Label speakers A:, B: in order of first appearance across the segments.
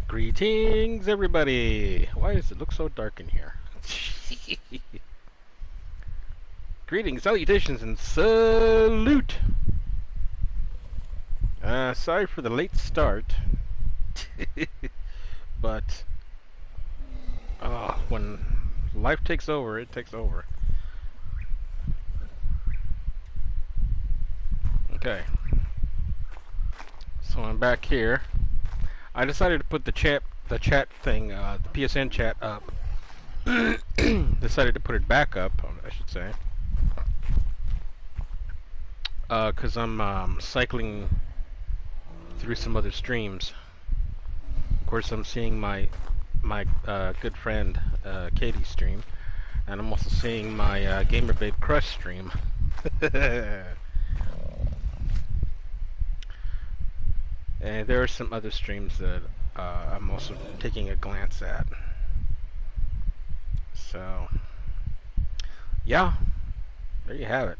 A: Greetings, everybody! Why does it look so dark in here? Greetings, salutations, and salute! Sorry for the late start. But, when life takes over, it takes over. Okay. So I'm back here. I decided to put the chat thing, the PSN chat up. Decided to put it back up, I should say. Cause I'm cycling through some other streams. Of course, I'm seeing my good friend Katie's stream, and I'm also seeing my Gamer Babe Crush stream. And there are some other streams that I'm also taking a glance at. So, yeah, there you have it.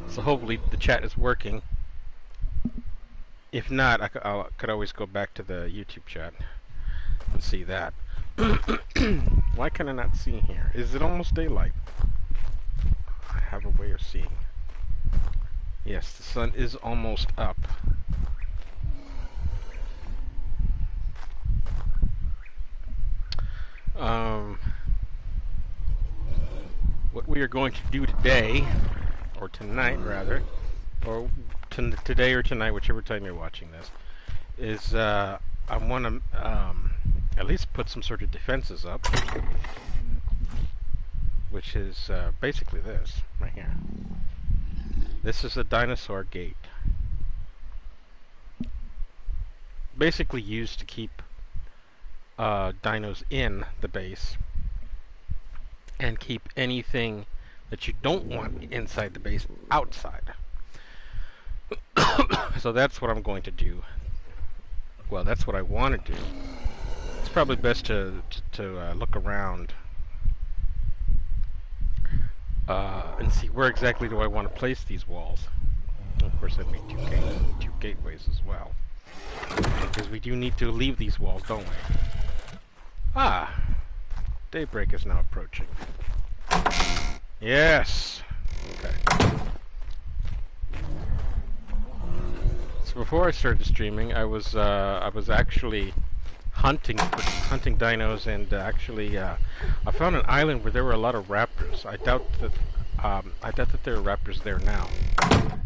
A: So hopefully the chat is working. If not, I could always go back to the YouTube chat and see that. Why can I not see here? Is it almost daylight? I have a way of seeing. Yes, the sun is almost up. What we are going to do today, or tonight rather, or today or tonight, whichever time you're watching this, is I want to at least put some sort of defenses up, which is basically this right here. This is a dinosaur gate, basically used to keep dinos in the base and keep anything that you don't want inside the base outside. So that's what I'm going to do. Well, that's what I want to do. It's probably best to look around and see where exactly do I want to place these walls. Of course, I made two gateways as well, because we do need to leave these walls, don't we? Ah, daybreak is now approaching. Yes. Okay. So before I started streaming, I was actually hunting dinos, and actually I found an island where there were a lot of raptors. I doubt that there are raptors there now.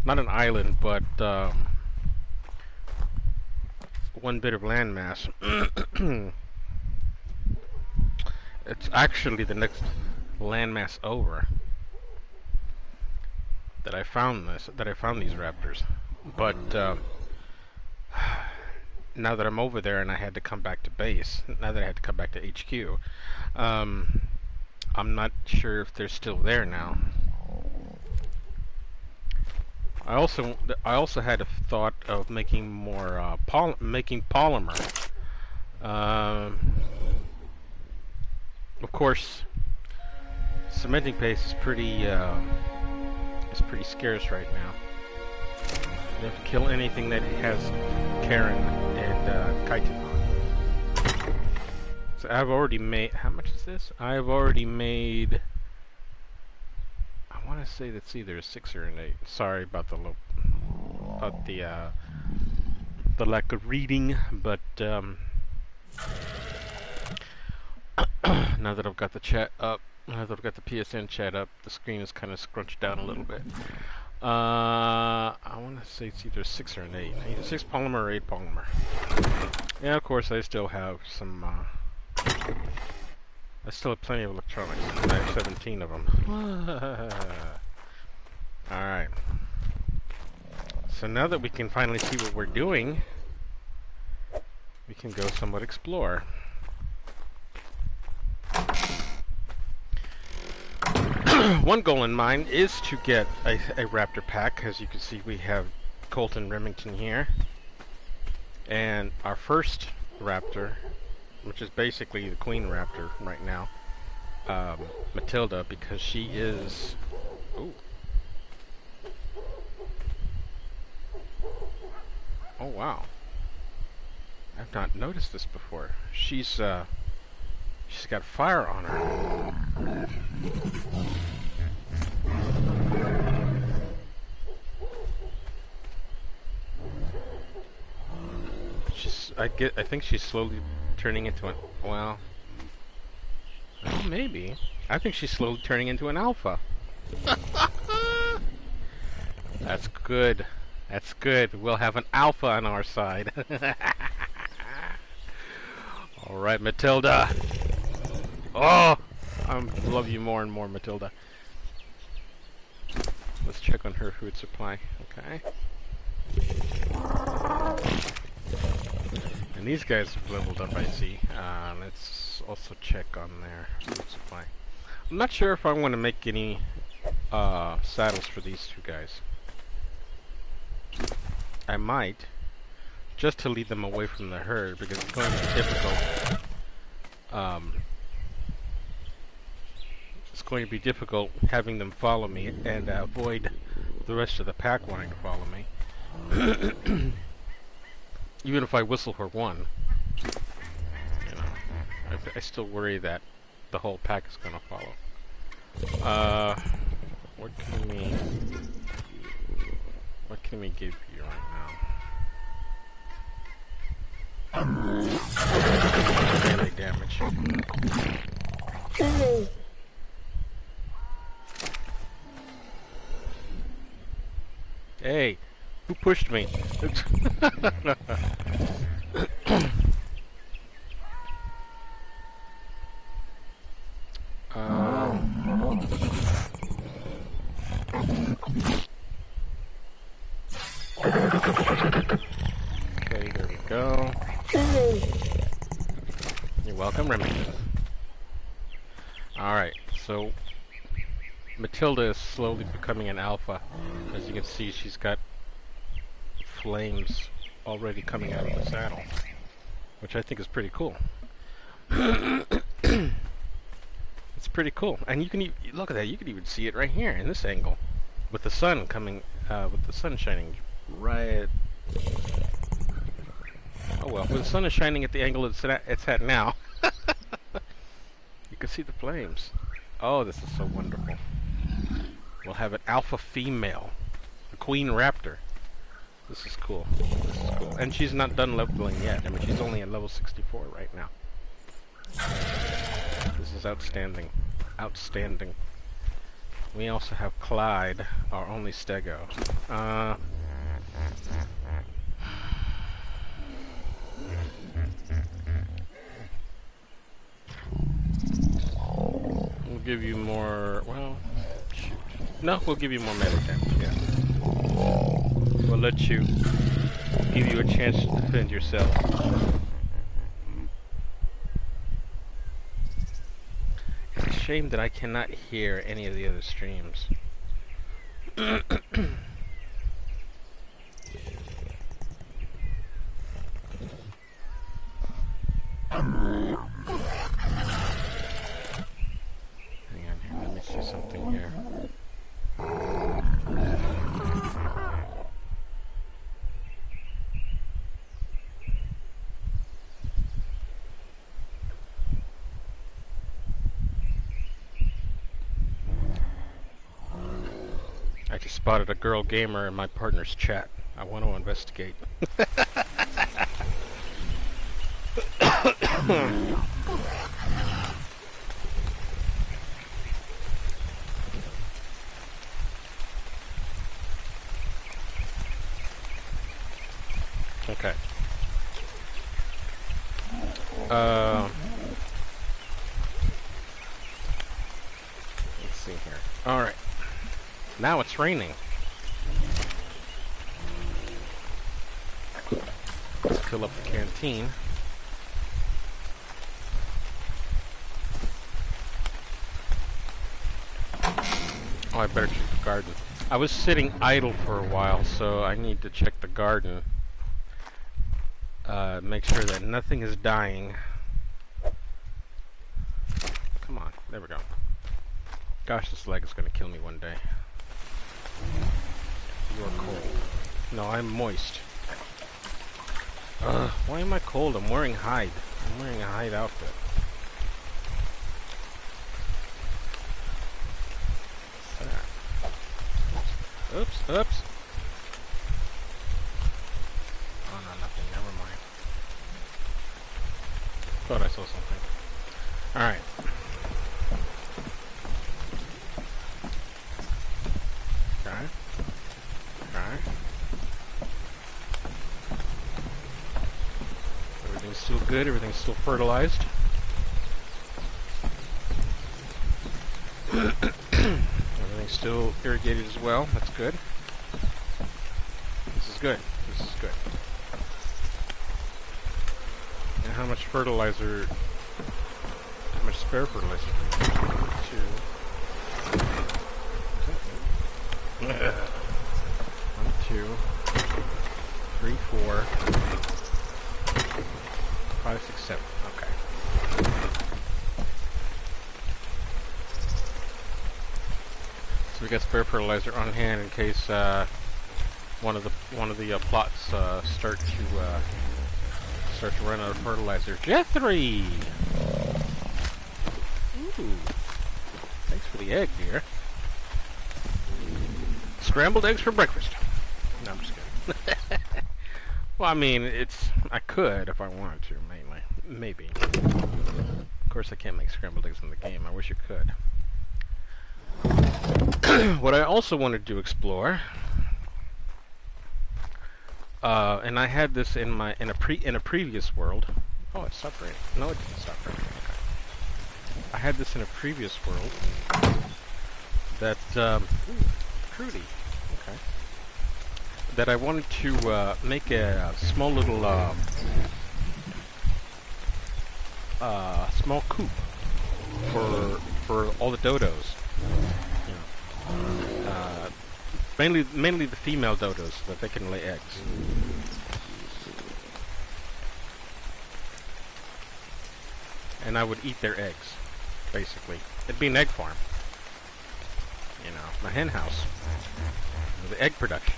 A: Not an island, but one bit of landmass. It's actually the next landmass over that I found these raptors. But now that I'm over there and I had to come back to base, now that I had to come back to HQ, I'm not sure if they're still there now. I also had a thought of making more making polymer. Of course, cementing paste is pretty scarce right now. You have to kill anything that has Karen and chitin on. So I've already made. How much is this? I've already made. I want to say that's either a 6 or an 8. Sorry about the lack of reading, but now that I've got the chat up, now that I've got the PSN chat up, the screen is kind of scrunched down a little bit. I want to say it's either 6 or an 8. Either 6 polymer or 8 polymer. Yeah, of course, I still have some. I still have plenty of electronics. I have 17 of them. Alright. So now that we can finally see what we're doing, we can go somewhat explore. One goal in mind is to get a raptor pack. As you can see, we have Colton Remington here. And our first raptor, which is basically the queen raptor right now, Matilda, because she is... Ooh. Oh, wow. I've not noticed this before. She's got fire on her. I think she's slowly turning into an... Well, maybe. I think she's slowly turning into an alpha. That's good. That's good. We'll have an alpha on our side. Alright, Matilda. Oh! I love you more and more, Matilda. Let's check on her food supply. Okay. And these guys have leveled up, I see. Let's also check on their food supply. I'm not sure if I want to make any saddles for these two guys. I might, just to lead them away from the herd, because it's going to be difficult. It's going to be difficult having them follow me and avoid the rest of the pack wanting to follow me. Even if I whistle for one, you know, I still worry that the whole pack is going to follow. What can we give you right now? Melee damage. Hey, who pushed me? Okay, there we go. You're welcome, Remington. Alright, so Matilda is slowly becoming an alpha. As you can see, she's got flames already coming out of the saddle, which I think is pretty cool. It's pretty cool, and you can look at that. You can even see it right here in this angle, with the sun coming, with the sun shining right. Oh well, when the sun is shining at the angle it's at now, you can see the flames. Oh, this is so wonderful. We'll have an alpha female, a queen raptor. This is cool. This is cool. And she's not done leveling yet. I mean, she's only at level 64 right now. This is outstanding. Outstanding. We also have Clyde, our only stego. We'll give you more, well, shoot. No, we'll give you more melee damage, yeah. We'll let you, give you a chance to defend yourself. It's a shame that I cannot hear any of the other streams. Let me see something here. I just spotted a girl gamer in my partner's chat. I want to investigate. Okay. Let's see here. All right. Now it's raining. Let's fill up the canteen. Oh, I better check the garden. I was sitting idle for a while, so I need to check the garden. Make sure that nothing is dying. Come on, there we go. Gosh, this leg is gonna kill me one day. You're cold. No, I'm moist. Why am I cold? I'm wearing hide. I'm wearing a hide outfit. What's that? Oops, oops. Oh, no, nothing. Never mind. Thought I saw something. Alright. Okay. Okay. Everything's still good. Everything's still fertilized. Everything's still irrigated as well. That's good. This is good. This is good. And how much fertilizer? How much spare fertilizer? 2. 1, 2, 3, 4, 5, 6, 7. Okay. So we got spare fertilizer on hand in case one of the plots start to run out of fertilizer. Jeffrey. Ooh. Thanks for the egg, dear. Scrambled eggs for breakfast. No, I'm just kidding. Well, I mean, I could if I wanted to, mainly. Maybe. Of course, I can't make scrambled eggs in the game. I wish you could. What I also wanted to explore, and I had this in a previous world. Oh, it stopped raining. No, it didn't stop raining. Okay. I had this in a previous world. That Fruity. Okay. That I wanted to make a small little small coop for all the dodos. You know, mainly the female dodos, so that they can lay eggs. And I would eat their eggs, basically. It'd be an egg farm. You know, a hen house. The egg production.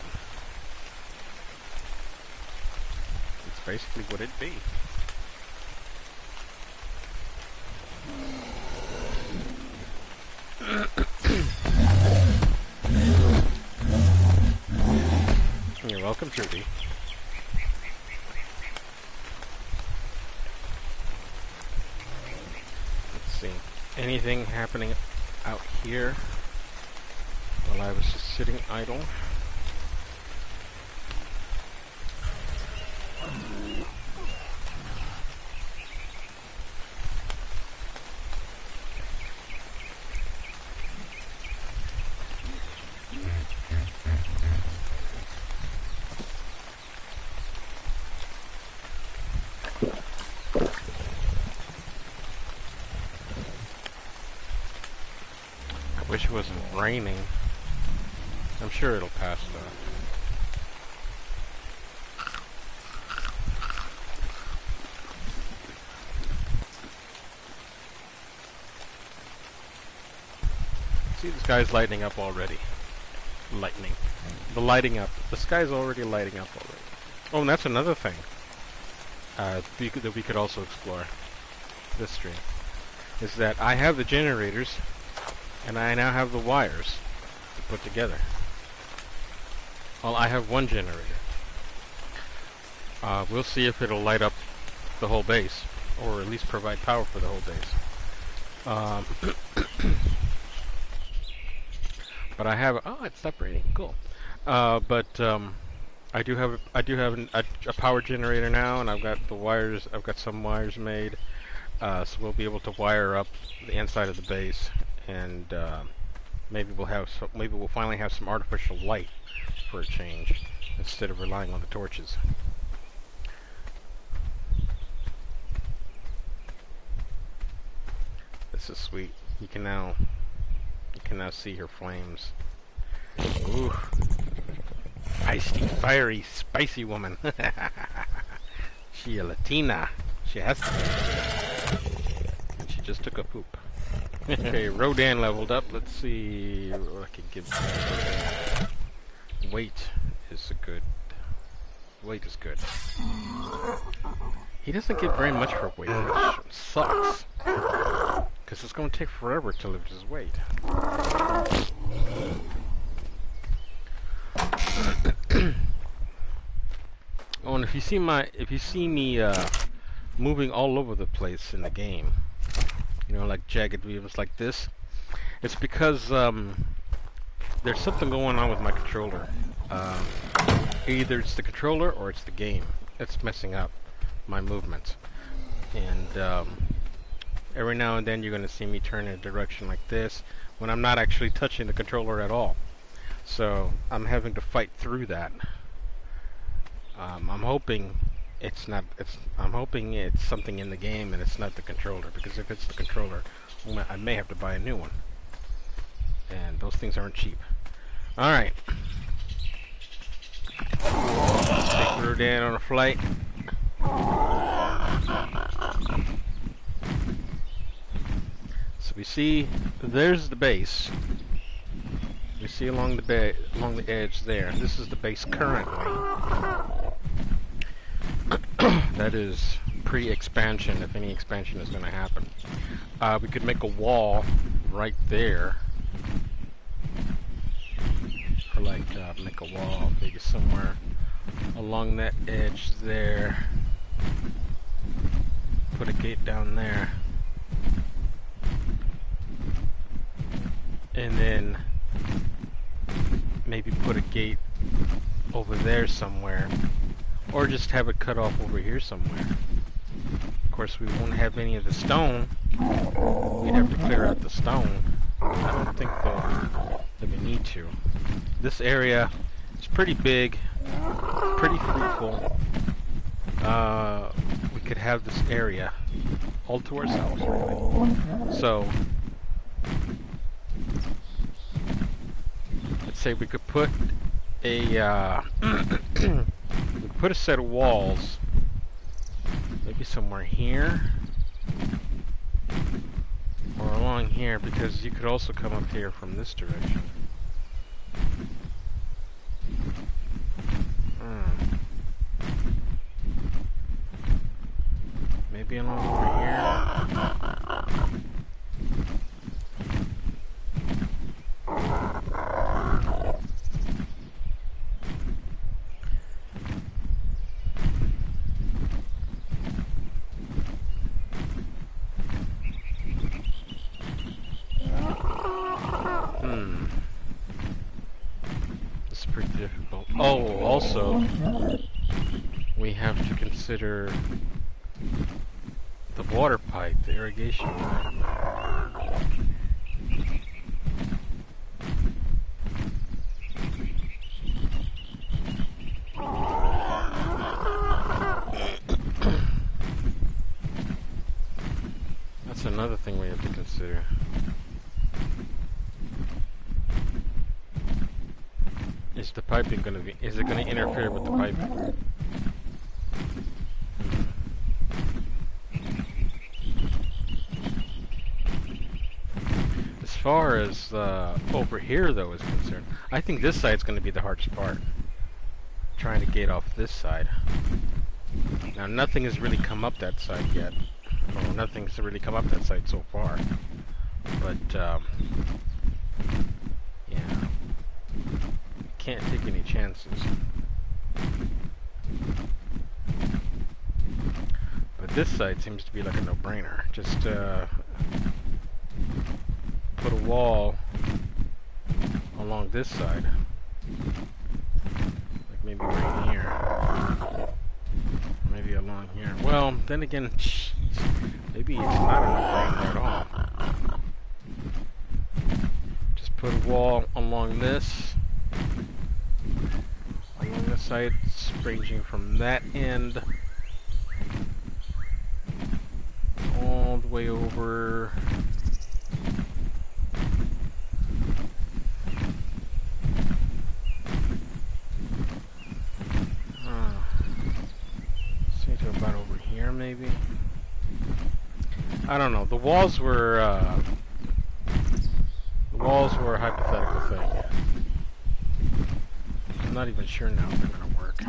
A: It's basically what it'd be. You're welcome, Trudy. see. Anything happening out here while I was just sitting idle? Wish it wasn't raining. I'm sure it'll pass though. See, the sky's lighting up already. Lightning. The lighting up. The sky's already lighting up already. Oh, and that's another thing that we could also explore this stream. Is that I have the generators and I now have the wires to put together. Well, I have one generator. We'll see if it'll light up the whole base, or at least provide power for the whole base. But I have. Oh, it stopped raining. Cool. I do have a power generator now, and I've got the wires. I've got some wires made, so we'll be able to wire up the inside of the base. And maybe we'll finally have some artificial light for a change instead of relying on the torches. This is sweet. You can now see her flames. Ooh, feisty, fiery, spicy woman. She a Latina. She has to be. And she just took a poop. Okay, Rodan leveled up. Let's see what I can give Rodan. Weight is good. Weight is good. He doesn't get very much for weight, which sucks. Because it's going to take forever to lift his weight. Oh, and if you see me moving all over the place in the game, you know, like jagged views like this, it's because there's something going on with my controller. Either it's the controller or it's the game. It's messing up my movements. And every now and then you're going to see me turn in a direction like this when I'm not actually touching the controller at all. So I'm having to fight through that. I'm hoping I'm hoping it's something in the game and it's not the controller, because if it's the controller, I may have to buy a new one. And those things aren't cheap. Alright. Take Rodan on a flight. So we see, there's the base. We see along the edge there. This is the base currently. That is pre-expansion, if any expansion is going to happen. We could make a wall right there. Or like make a wall maybe somewhere along that edge there. Put a gate down there. And then maybe put a gate over there somewhere. Or just have it cut off over here somewhere. Of course, we won't have any of the stone. We'd have to clear out the stone. I don't think that we need to. This area is pretty big, pretty fruitful. We could have this area all to ourselves, really. So, let's say we could put a we could put a set of walls, maybe somewhere here or along here, because you could also come up here from this direction. Maybe along over here. also, we have to consider the water pipe, the irrigation pipe. That's another thing we have to consider. Is the piping going to be, is it going to interfere with the piping? As far as over here though is concerned, I think this side's going to be the hardest part. Trying to gate off this side. Now nothing has really come up that side yet. Or nothing's really come up that side so far. But yeah. Can't take any chances. But this side seems to be like a no-brainer. Just put a wall along this side. Like maybe right here. Maybe along here. Well, then again, geez, maybe it's not a no-brainer at all. Just put a wall along this. Along the sides, ranging from that end all the way over say to about over here maybe. I don't know. The walls were a hypothetical thing. I'm not even sure now if they're gonna work.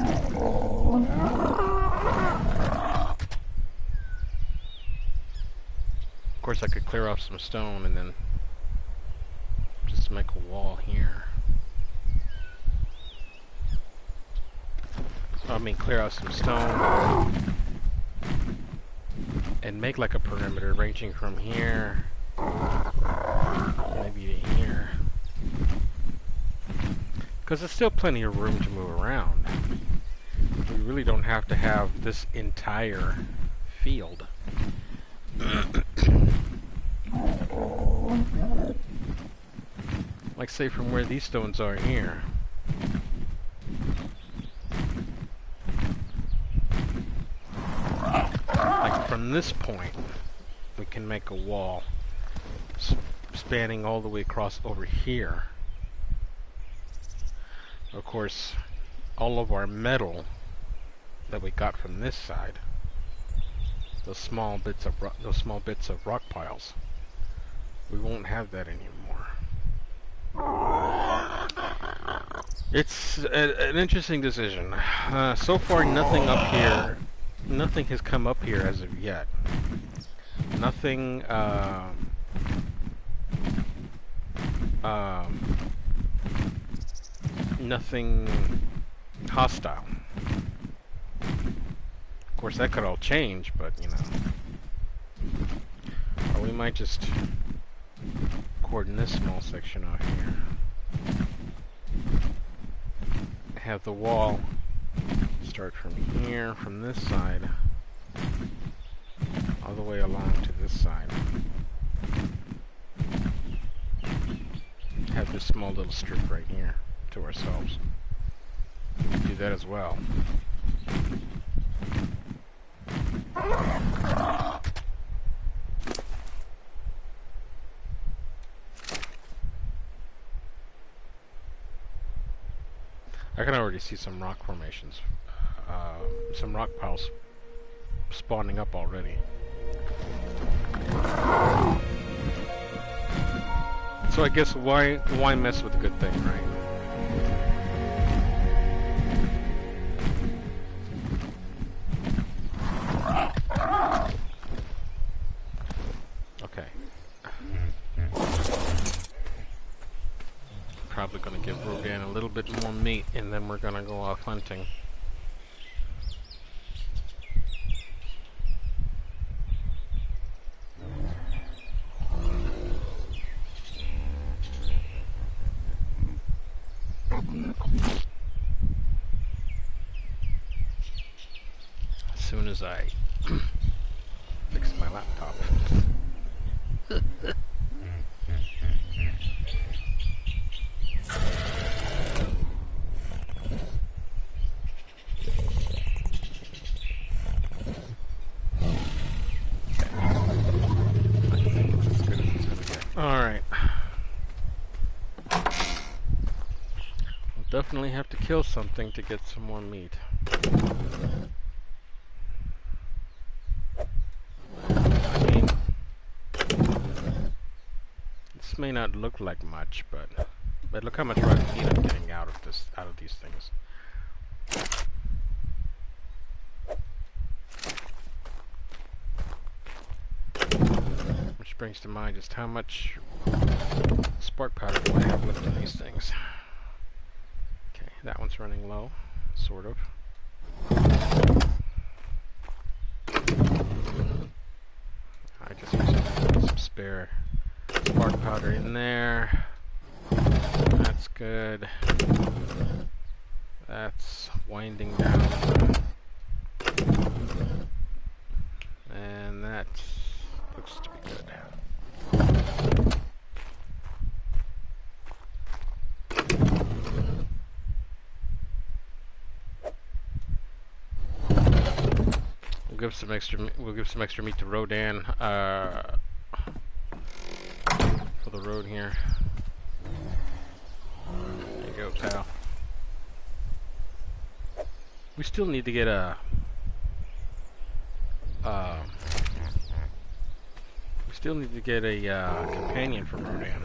A: Of course, I could clear off some stone and then just make a wall here. I mean, clear out some stone and make like a perimeter ranging from here maybe to here. Because there's still plenty of room to move around. We really don't have to have this entire field. Like say from where these stones are here. Like from this point, we can make a wall spanning all the way across over here. Of course, all of our metal that we got from this side, those small bits of rock piles, we won't have that anymore. It's an interesting decision. So far, nothing up here, nothing has come up here as of yet. Nothing. Nothing hostile. Of course, that could all change, but you know. Or we might just cordon this small section off here. Have the wall start from here, from this side, all the way along to this side. Have this small little strip right here to ourselves. Do that as well. I can already see some rock formations, some rock piles spawning up already. So I guess why mess with a good thing, right? Okay. Probably gonna give Rogan a little bit more meat, and then we're gonna go off hunting. soon as I fix my laptop. Alright. We'll definitely have to kill something to get some more meat. I mean, this may not look like much, but look how much raw meat I'm getting out of these things. Which brings to mind just how much spark powder do I have left in these things. Okay, that one's running low, sort of. I just used some spare spark powder in there. That's good. That's winding down. And that looks to be good. We'll give some extra meat to Rodan for the road here. There you go, pal. We still need to get a companion for Rodan.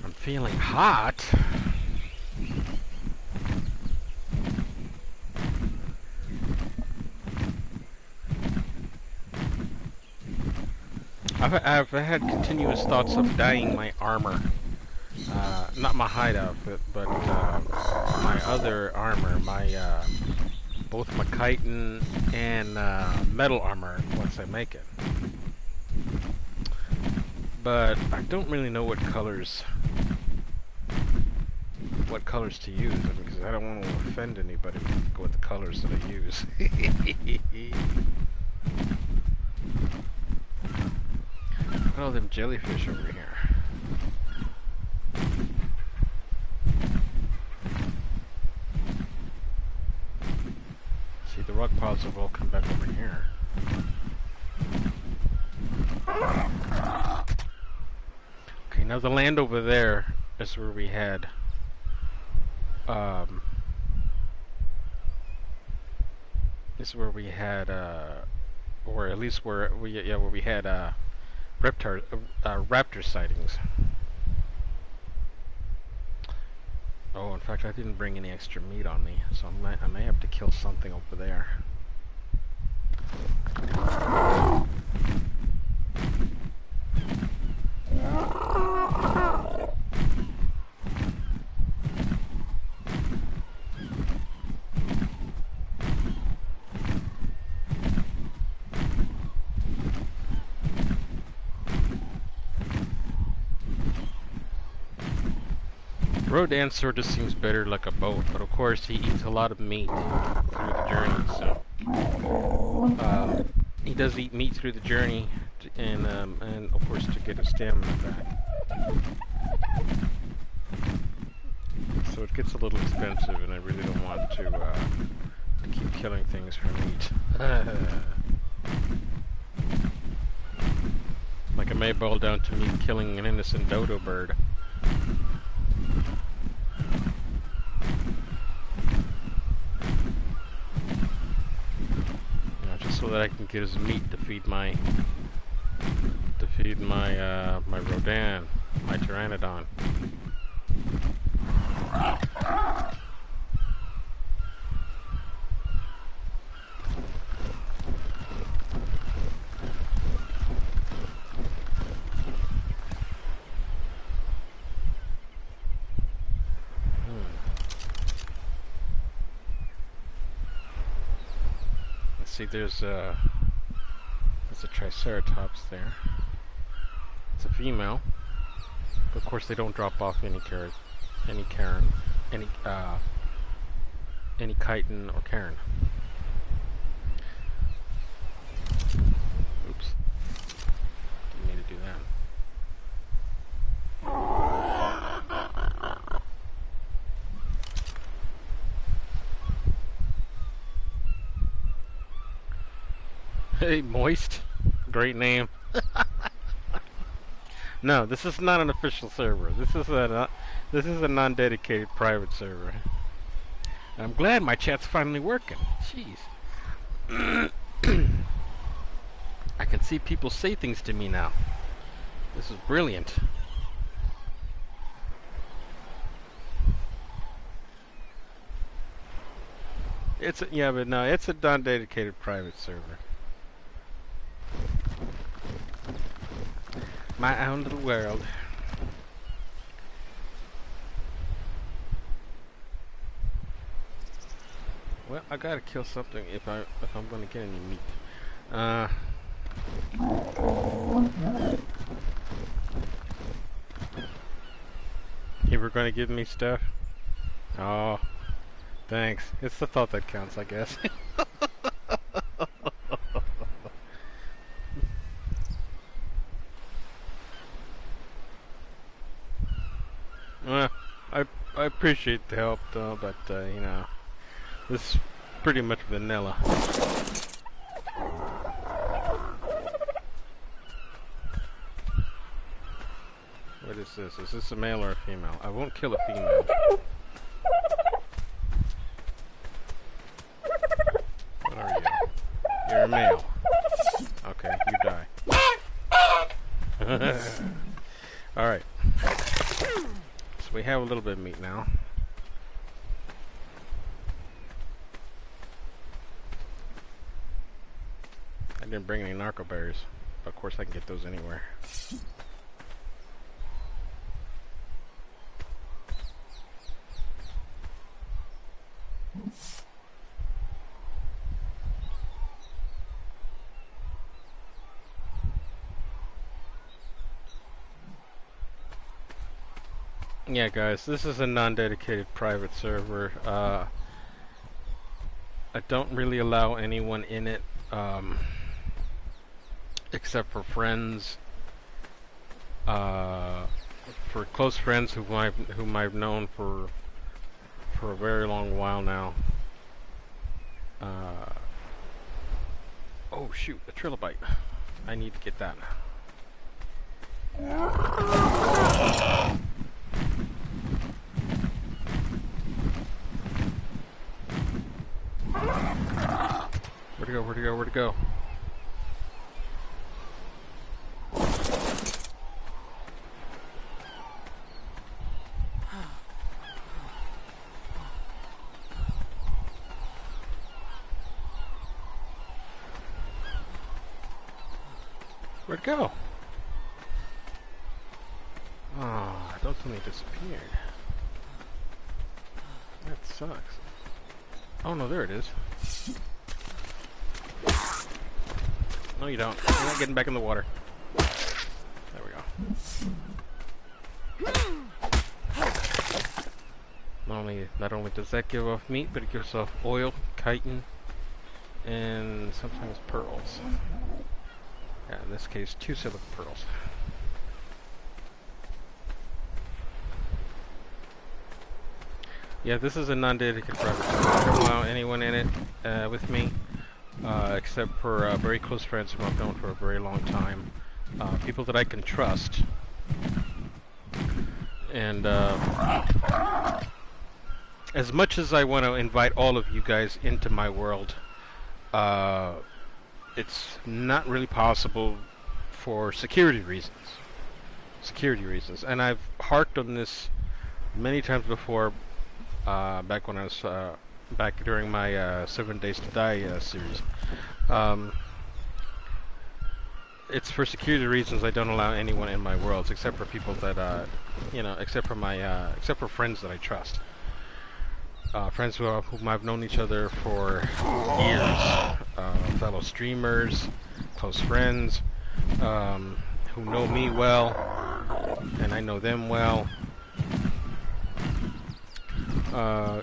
A: I'm feeling hot. I've had continuous thoughts of dyeing my armor. Not my hide outfit, but my other armor, both my chitin and metal armor once I make it. But I don't really know what colors to use, because I don't want to offend anybody with the colors that I use. Look at all them jellyfish over here. See, the rock piles have all come back over here. Okay, now the land over there is where we had or at least where we had raptor sightings. Oh, in fact, I didn't bring any extra meat on me, so I may have to kill something over there. Rodan sort of seems better like a boat, but of course he eats a lot of meat through the journey, so he does eat meat through the journey, and of course to get his stamina back. So it gets a little expensive, and I really don't want to keep killing things for meat. Like it may boil down to me killing an innocent dodo bird. So that I can get his meat to feed my my Rodan, my Pteranodon. see, there's a Triceratops there. It's a female. But of course, they don't drop off any Karen, any chitin or Karen. Oops. Didn't mean to do that. Hey, Moist. Great name. No, this is not an official server. This is a non-dedicated private server. I'm glad my chat's finally working. Jeez. I can see people say things to me now. This is brilliant. It's a non-dedicated private server. My own little world. Well, I gotta kill something if I'm gonna get any meat. You were gonna give me stuff? Oh, thanks. It's the thought that counts, I guess. Well, I appreciate the help though, but you know, this is pretty much vanilla. What is this? Is this a male or a female? I won't kill a female. What are you? You're a male. Okay, you die. Alright. So we have a little bit of meat now. I didn't bring any narco berries, but of course I can get those anywhere. Yeah, guys, this is a non-dedicated private server. I don't really allow anyone in it, except for friends, for close friends whom I've known for a very long while now. Oh shoot, a trilobite! I need to get that. Where'd it go? Where'd it go? Where'd it go? Where'd it go? Oh, don't tell me it disappeared. That sucks. Oh no, there it is. No, you don't. You're not getting back in the water. There we go. Not only does that give off meat, but it gives off oil, chitin, and sometimes pearls. Yeah, in this case, 2 silica pearls. Yeah, this is a non-dedicated private server. I don't allow anyone in it with me, except for very close friends whom I've known for a very long time. People that I can trust. And as much as I want to invite all of you guys into my world, it's not really possible for security reasons. And I've harped on this many times before. Back when I was back during my 7 Days to Die series. It's for security reasons I don't allow anyone in my worlds except for people that you know, except for friends that I trust. friends whom I've known each other for years, fellow streamers, close friends, who know me well, and I know them well.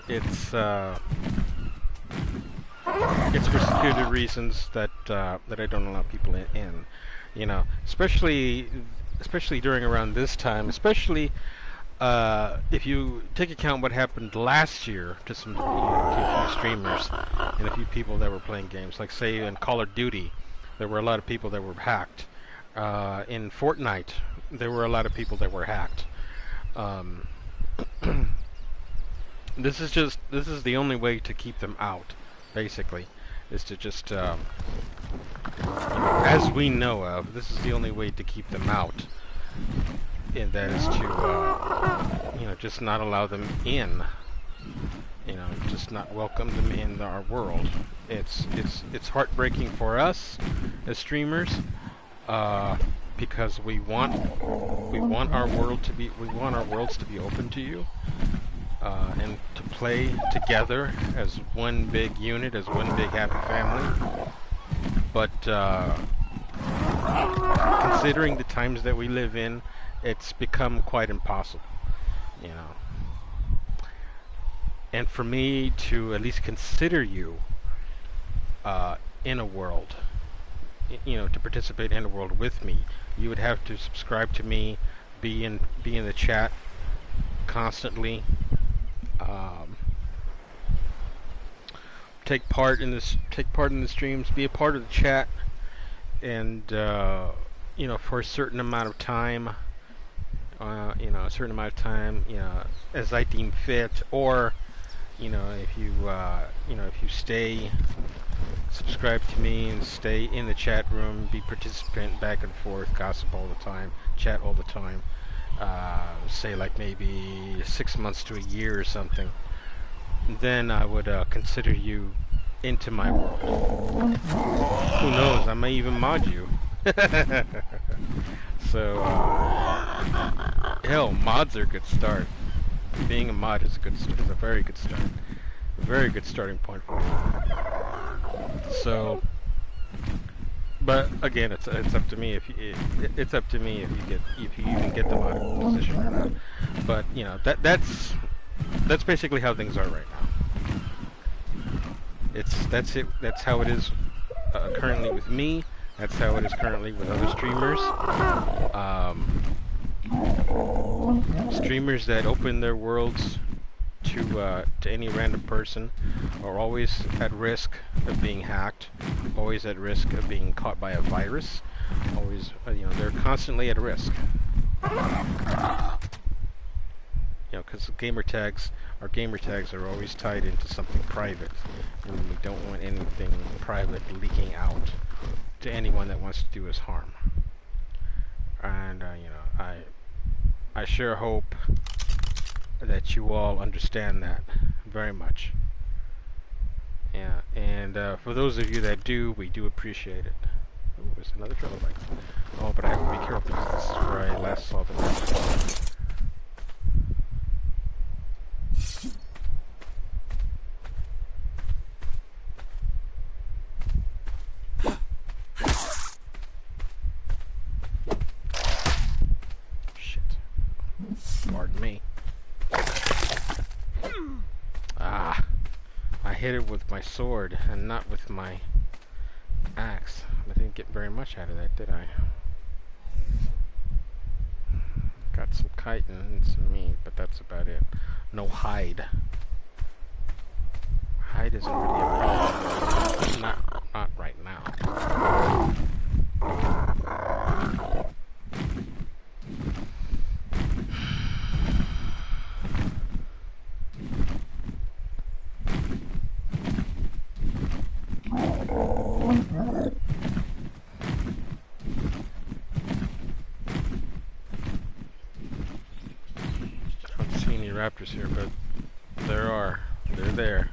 A: It's for security reasons that that I don't allow people in. You know, especially during around this time, especially if you take account what happened last year to some to a few streamers and a few people that were playing games, like say in Call of Duty, there were a lot of people that were hacked. In Fortnite, there were a lot of people that were hacked. Um, this is the only way to keep them out, basically, is to just as we know of, this is the only way to keep them out, and that is to just not allow them in. Just not welcome them in our world. It's heartbreaking for us as streamers, because we want our worlds to be open to you, and to play together as one big unit, as one big happy family. But considering the times that we live in, it's become quite impossible, And for me to at least consider you in a world, to participate in a world with me, you would have to subscribe to me, be in the chat constantly, take part in the streams, be a part of the chat, and for a certain amount of time, as I deem fit, or if you stay, subscribe to me and stay in the chat room, be participant, back and forth, gossip all the time, chat all the time, say like maybe 6 months to a year or something, then I would consider you into my world. Who knows, I may even mod you. So, hell, mods are a good start. Being a mod is a very good start. A very good starting point for me. So, but again, it's up to me if you even get the mod position or not. But that's basically how things are right now. That's how it is currently with me. That's how it is currently with other streamers. Streamers that open their worlds to any random person are always at risk of being hacked, always at risk of being caught by a virus. Always, they're constantly at risk. Because our gamer tags are always tied into something private, and we don't want anything private leaking out to anyone that wants to do us harm. And I sure hope that you all understand that very much. Yeah, and for those of you that do, we do appreciate it. Ooh, there's another travel bike. Oh, but I have to be careful because this is where I last saw them. Pardon me. I hit it with my sword and not with my axe. I didn't get very much out of that, did I? Got some chitin and some meat, but that's about it. No hide. Hide isn't really a problem. Not right now. I don't see any raptors here, but there are. They're there.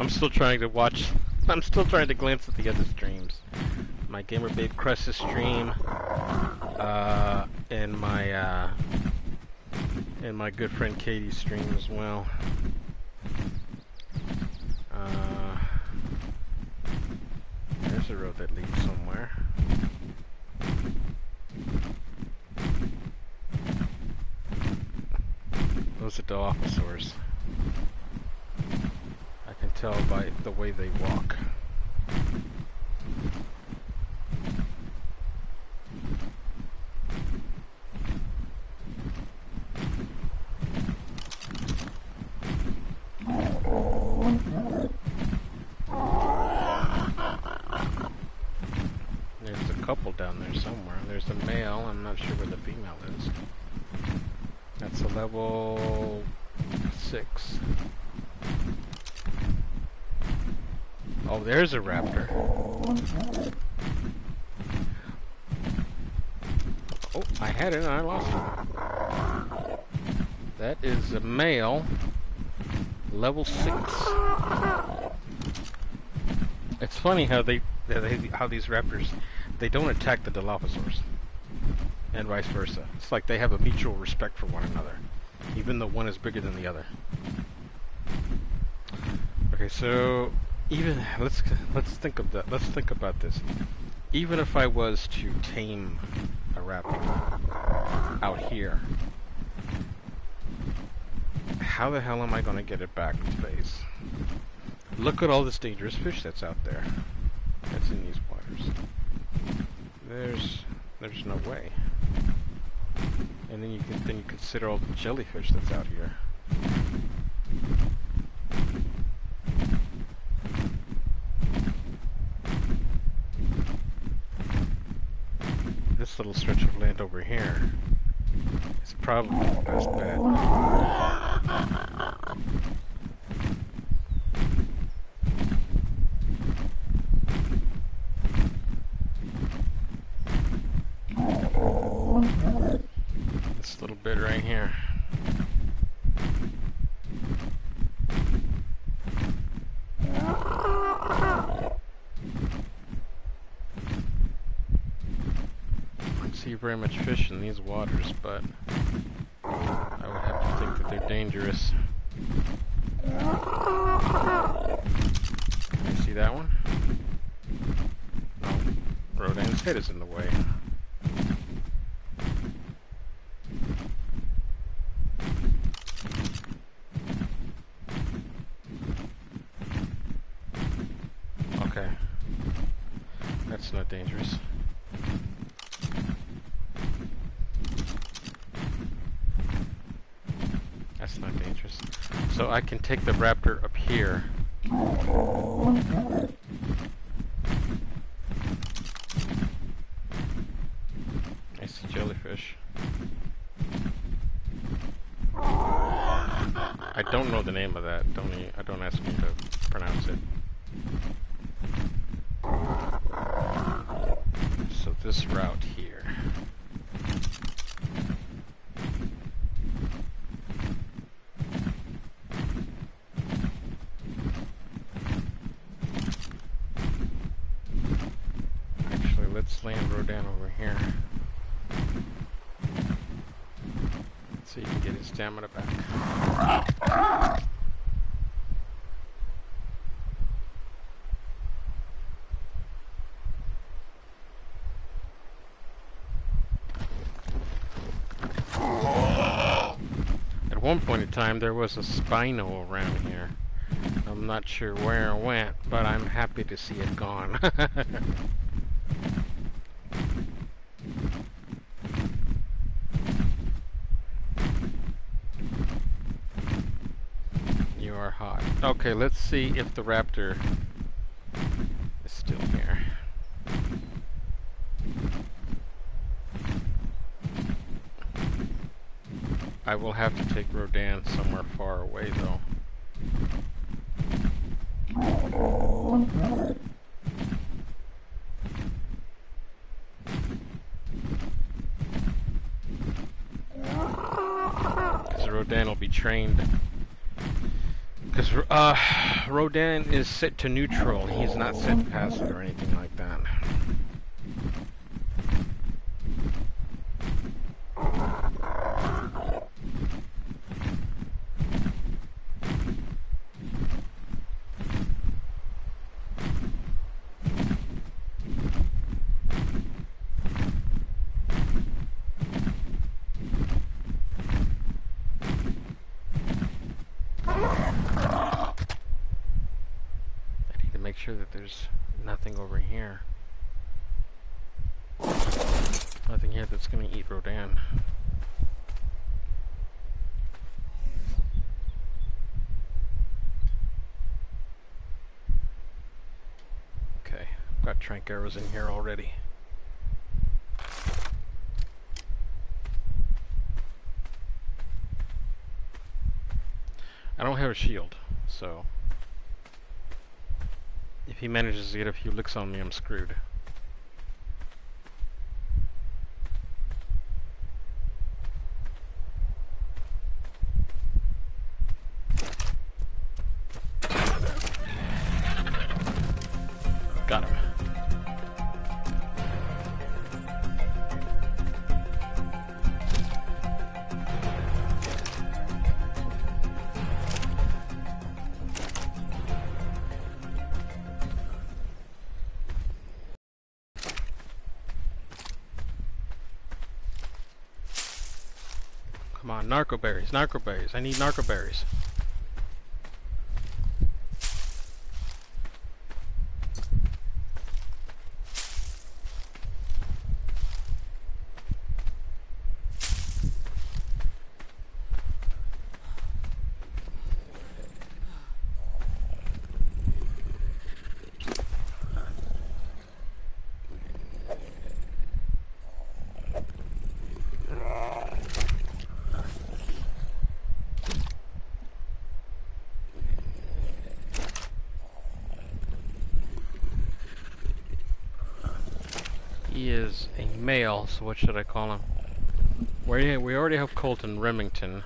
A: I'm still trying to watch. I'm still trying to glance at the other streams. My Gamer Babe Crush's stream, and my good friend Katie's stream as well. There's a road that leads somewhere. Those are Dilophosaurs. I can tell by the way they walk. There's a couple down there somewhere. There's a male. I'm not sure where the female is. That's a level 6. Oh, there's a raptor. Oh, I had it and I lost it. That is a male, level 6. It's funny how how these raptors, they don't attack the Dilophosaurs, and vice versa. It's like they have a mutual respect for one another, even though one is bigger than the other. Okay, so even let's think of that. Let's think about this. Even if I was to tame a raptor out here, how the hell am I going to get it back to base? Look at all this dangerous fish that's out there. That's in these waters. There's no way. And then you consider all the jellyfish that's out here. This little stretch of land over here is probably the best bet. This little bit right here. See very much fish in these waters, but I would have to think that they're dangerous. You see that one? No. Rodan's head is in the way. Okay. That's not dangerous. That's not dangerous. So I can take the raptor up here. I see jellyfish. I don't know the name of that. Don't ask me to pronounce it. So this route here. Actually, let's land Rodan over here. So you can get his stamina back. At one point in time, there was a Spino around here. I'm not sure where it went, but I'm happy to see it gone. You are hot. Okay, let's see if the raptor is still here. I will have to take Rodan somewhere far away, though. Because Rodan will be trained Because Rodan is set to neutral. He's not set to passive or anything like that. Make sure that there's nothing over here. Nothing here that's gonna eat Rodan. Okay, got trank arrows in here already. I don't have a shield, so if he manages to get a few licks on me, I'm screwed. Got him. Come on, narco berries, narco berries. I need narco berries. He is a male, so what should I call him? We already have Colton Remington.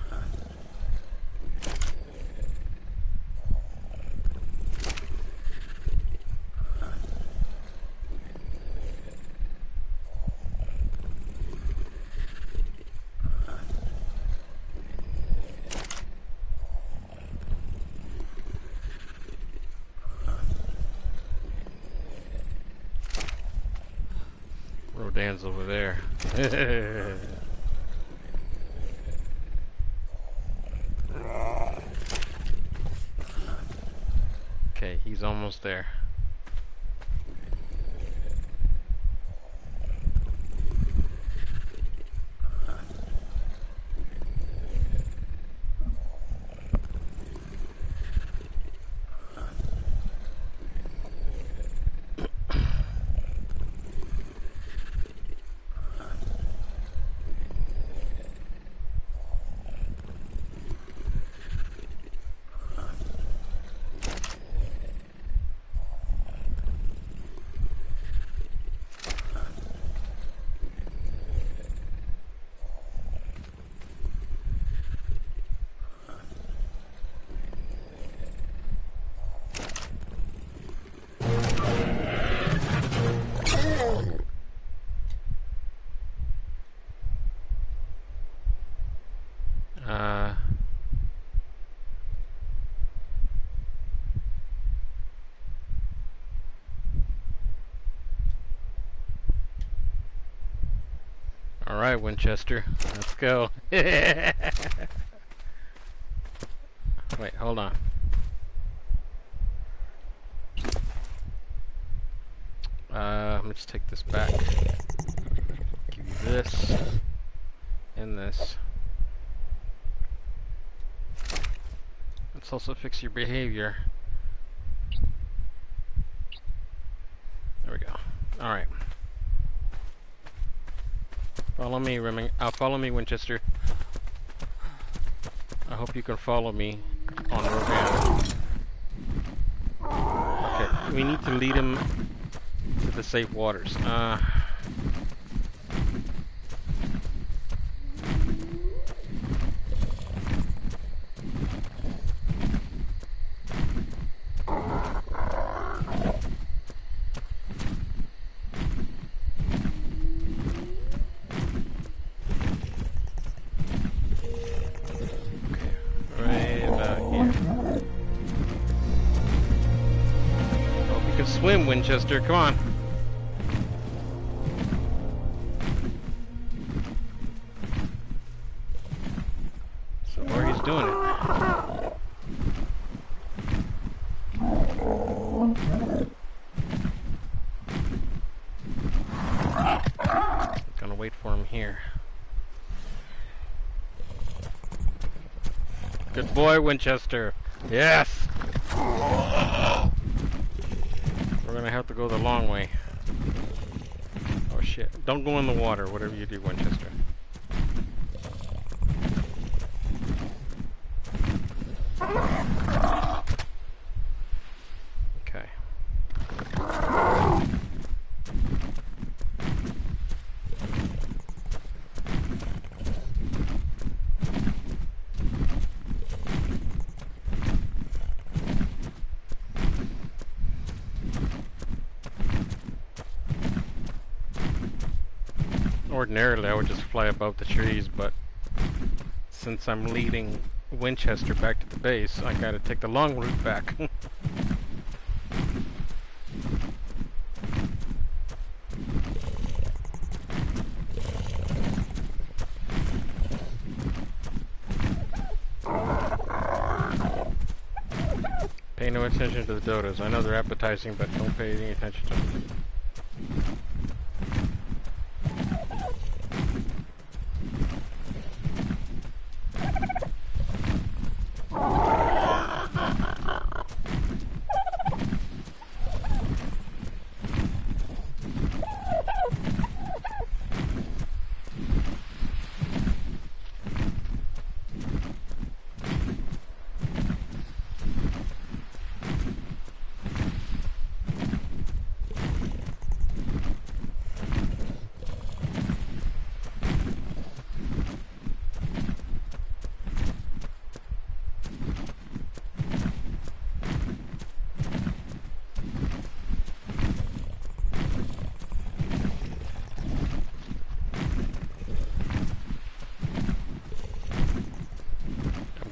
A: Rodan's over there. Okay, he's almost there. Alright, Winchester. Let's go. Wait, hold on. Let's take this back. Give you this. And this. Let's also fix your behavior. There we go. Alright. Follow me, follow me, Winchester. I hope you can follow me on Rodan. Okay, we need to lead him to the safe waters. swim, Winchester. Come on. So far, he's doing it. Gonna wait for him here. Good boy, Winchester. Yes! We're gonna have to go the long way. Oh shit. Don't go in the water, whatever you do, Winchester. Okay. Ordinarily, I would just fly above the trees, but since I'm leading Winchester back to the base, I gotta take the long route back. Pay no attention to the dodos. I know they're appetizing, but don't pay any attention to them.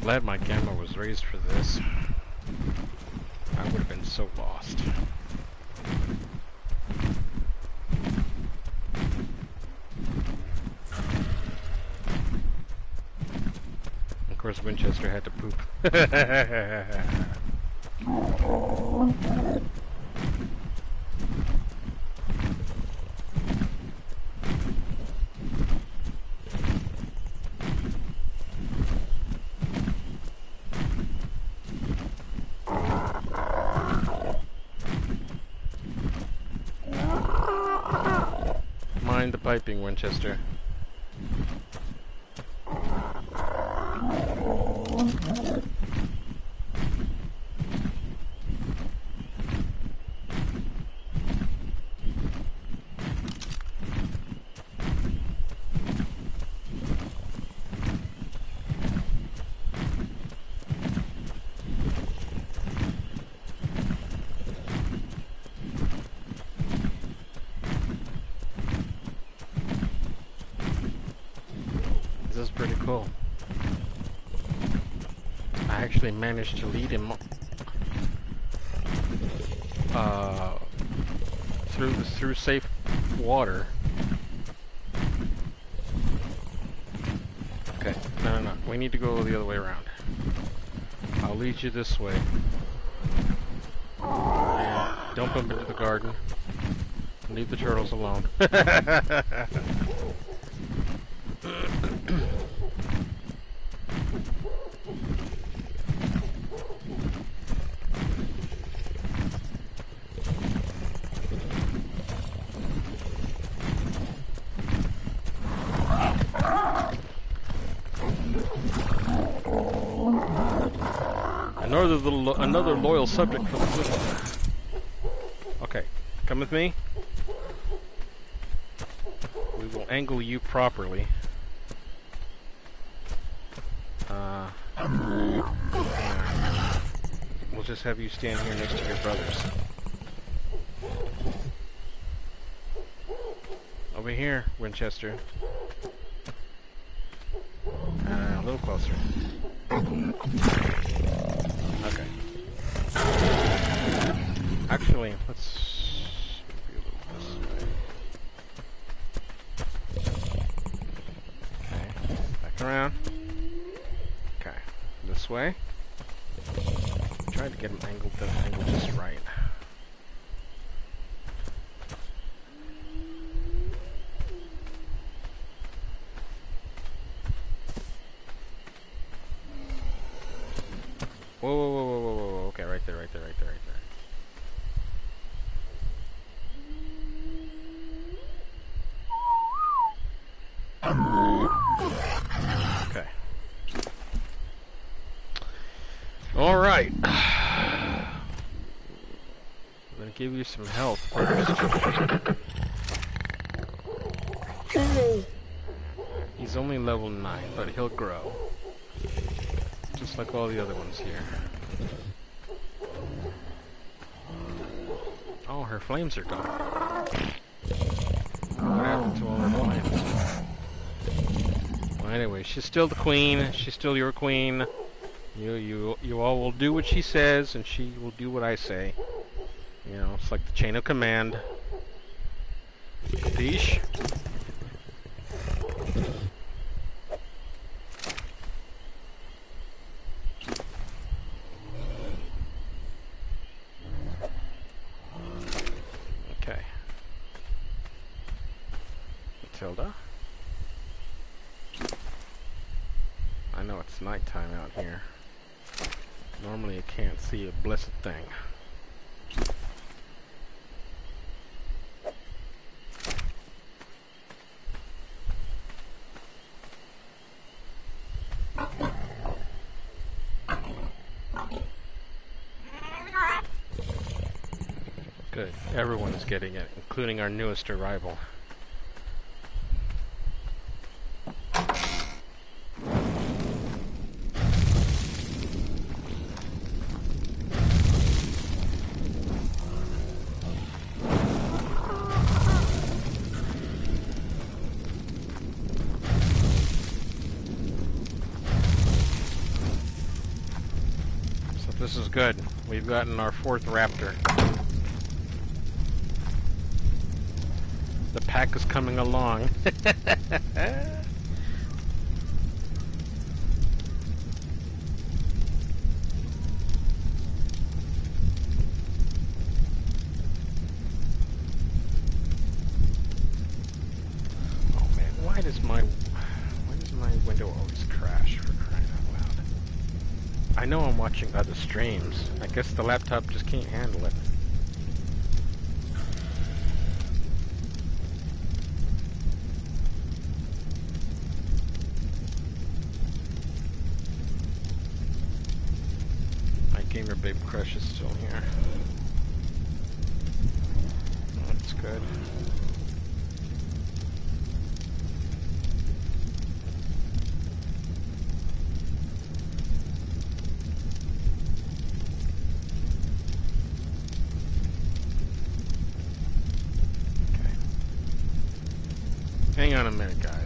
A: Glad my camera was raised for this. I would have been so lost. Of course, Winchester had to poop. Mind the piping, Winchester. This is pretty cool. I actually managed to lead him through safe water. Okay, no. We need to go the other way around. I'll lead you this way. And don't bump into the garden. Leave the turtles alone. Another loyal subject for the good one. Okay, come with me. We will angle you properly. We'll just have you stand here next to your brothers. Over here, Winchester. A little closer. Okay. Actually, let's be a little this way. Okay, back around. Okay, this way. Try to get him angled just right. Whoa, whoa, whoa, whoa, whoa, whoa. Okay, right there, right there, right there, right there. Okay. Alright. I'm gonna give you some health first. He's only level 9, but he'll grow. Just like all the other ones here. Oh, her flames are gone. What happened to all her flames? Well, anyway, she's still the queen. She's still your queen. You all will do what she says, and she will do what I say. You know, it's like the chain of command. Capiche? Okay. Matilda? I know it's nighttime out here. Normally you can't see a blessed thing. Good. Everyone is getting it, including our newest arrival. This is good. We've gotten our 4th raptor. The pack is coming along. Oh man, why does my window always crash, for crying out loud? I know I'm watching other streams. I guess the laptop just can't handle it. My gamer babe crush is still here. That's good. Hang on a minute, guys.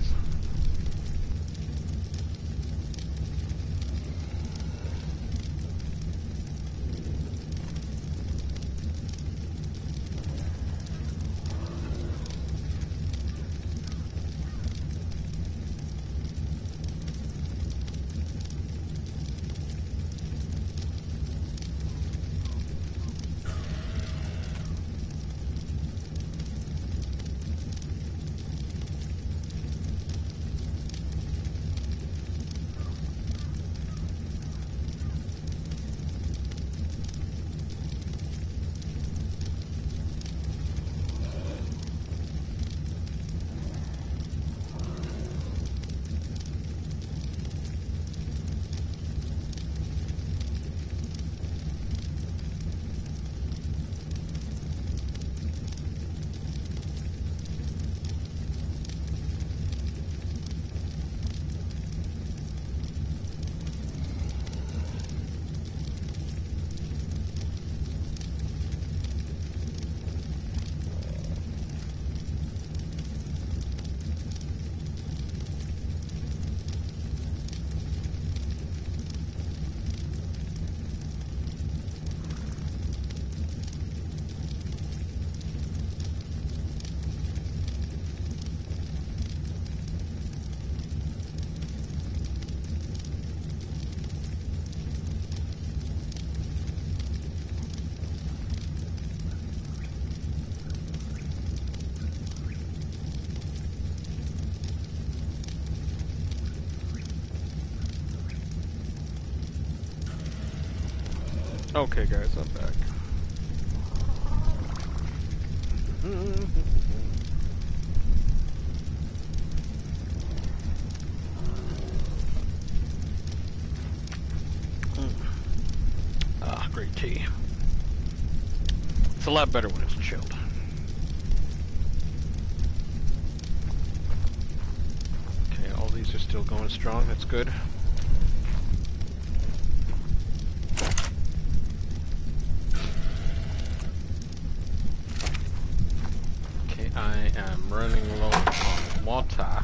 A: Okay, guys, I'm back. Ah, great tea. It's a lot better when it's chilled. Okay, all these are still going strong. That's good. Okay, I am running low on water.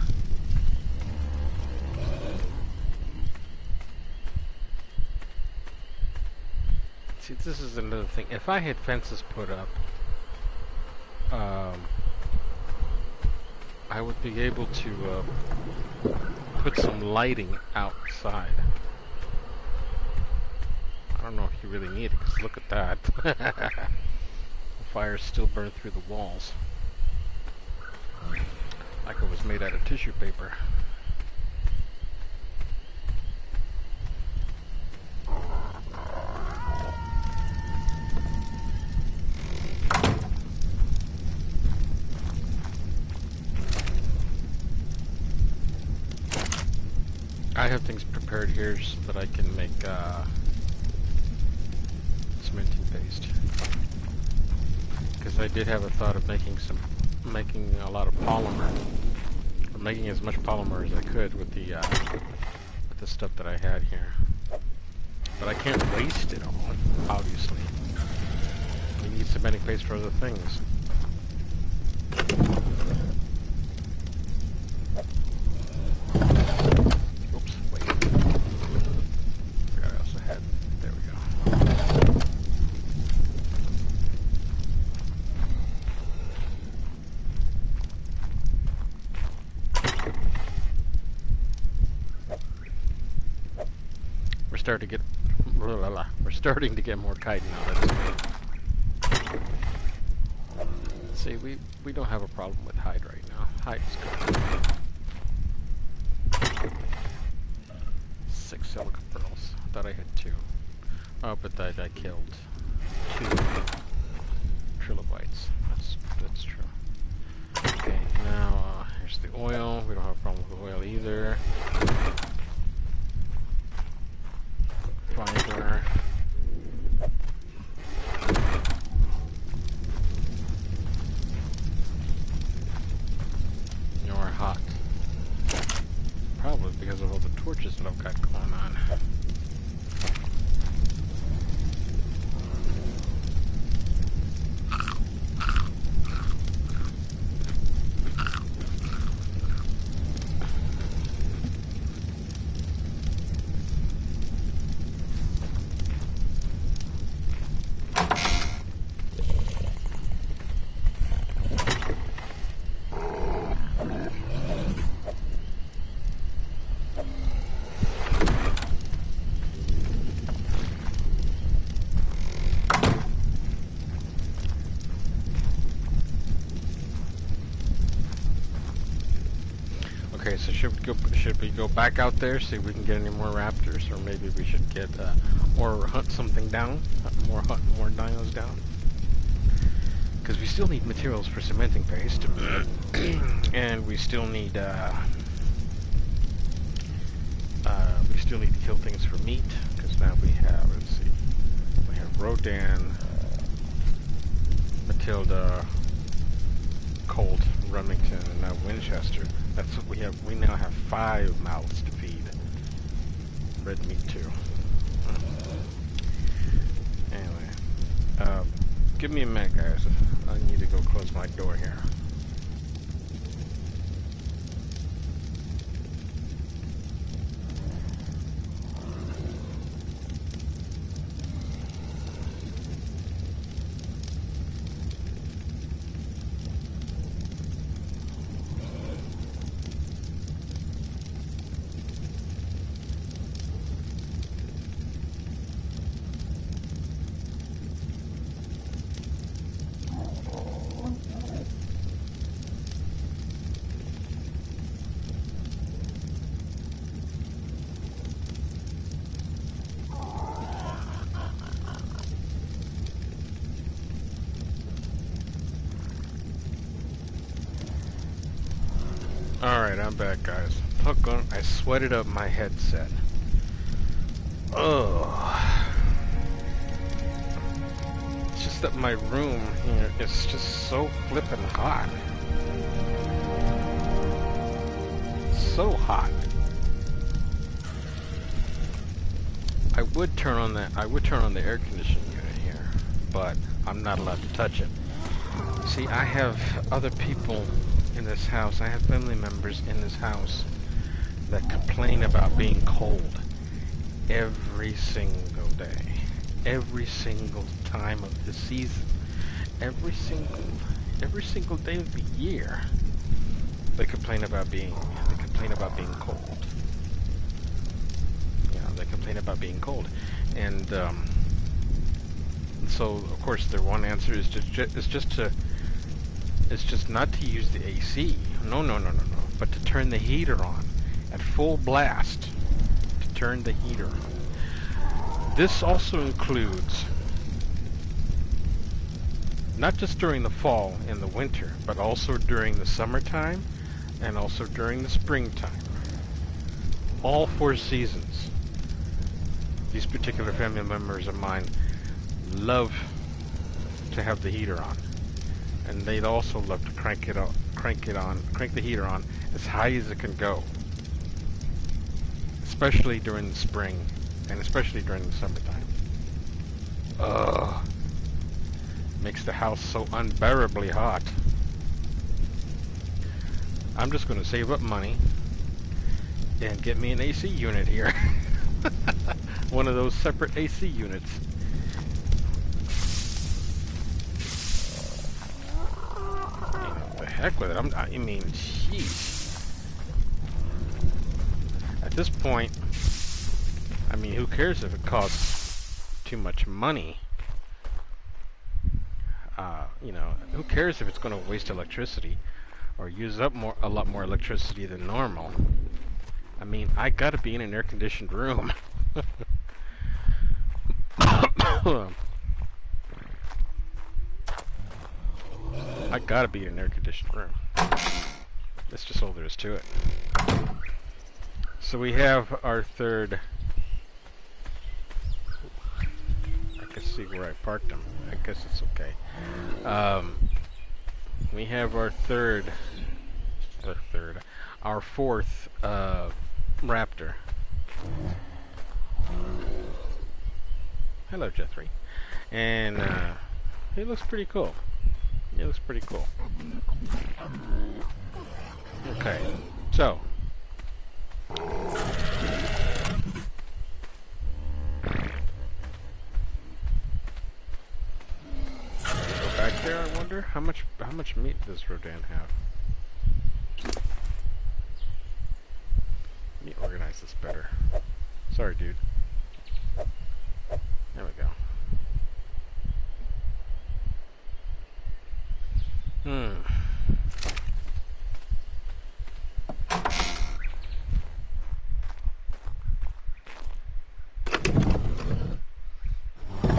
A: See, this is another thing. If I had fences put up, I would be able to put some lighting outside. I don't know if you really need it, because look at that. The fires still burn through the walls. Like it was made out of tissue paper. I have things prepared here so that I can make cementing paste. Because I did have a thought of making a lot of polymer, or making as much polymer as I could with the stuff that I had here. But I can't waste it all, obviously. We need cementing paste for other things. We're starting to get more kite now. That's good. See, we don't have a problem with hide right now. Hide is good. 6 silica pearls. I thought I had 2. Oh, but I killed 2 trilobites. That's true. Okay, now here's the oil. We don't have a problem with oil either. Fiber. You're hot. Probably because of all the torches that I've got going on. Okay, so should we go back out there, see if we can get any more raptors, or maybe we should get or hunt something down, hunt more dinos down, because we still need materials for cementing paste, and we still need to kill things for meat, because now we have, let's see, we have Rodan, Matilda, Colt, Remington, and now Winchester. That's what we have. We now have 5 mouths to feed. Red meat too. Anyway, give me a minute, guys. I need to go close my door here. Alright, I'm back, guys. Hook on. I sweated up my headset. Oh. It's just that my room here is just so flippin' hot. So hot. I would turn on the air conditioning unit here, but I'm not allowed to touch it. See, I have other people in this house. I have family members in this house that complain about being cold every single day, every single time of the season, every single day of the year. They complain about being cold. You know, they complain about being cold, and so of course their one answer is just not to use the AC. No, but to turn the heater on at full blast. To turn the heater on. This also includes not just during the fall and the winter, but also during the summertime and also during the springtime. All 4 seasons. These particular family members of mine love to have the heater on. And they'd also love to crank the heater on as high as it can go. Especially during the spring, and especially during the summertime. Ugh. Makes the house so unbearably hot. I'm just going to save up money and get me an AC unit here. One of those separate AC units. Heck with it. I mean, jeez. At this point, I mean, who cares if it costs too much money? You know, who cares if it's going to waste electricity or use up a lot more electricity than normal? I mean, I gotta be in an air-conditioned room. I gotta be in an air-conditioned room. That's just all there is to it. So we have our third. I can see where I parked them. I guess it's okay. We have our fourth Raptor. Hello, Jethry. And he looks pretty cool. It looks pretty cool. Okay, so go back there. I wonder how much meat does Rodan have? Let me organize this better. Sorry, dude. There we go. I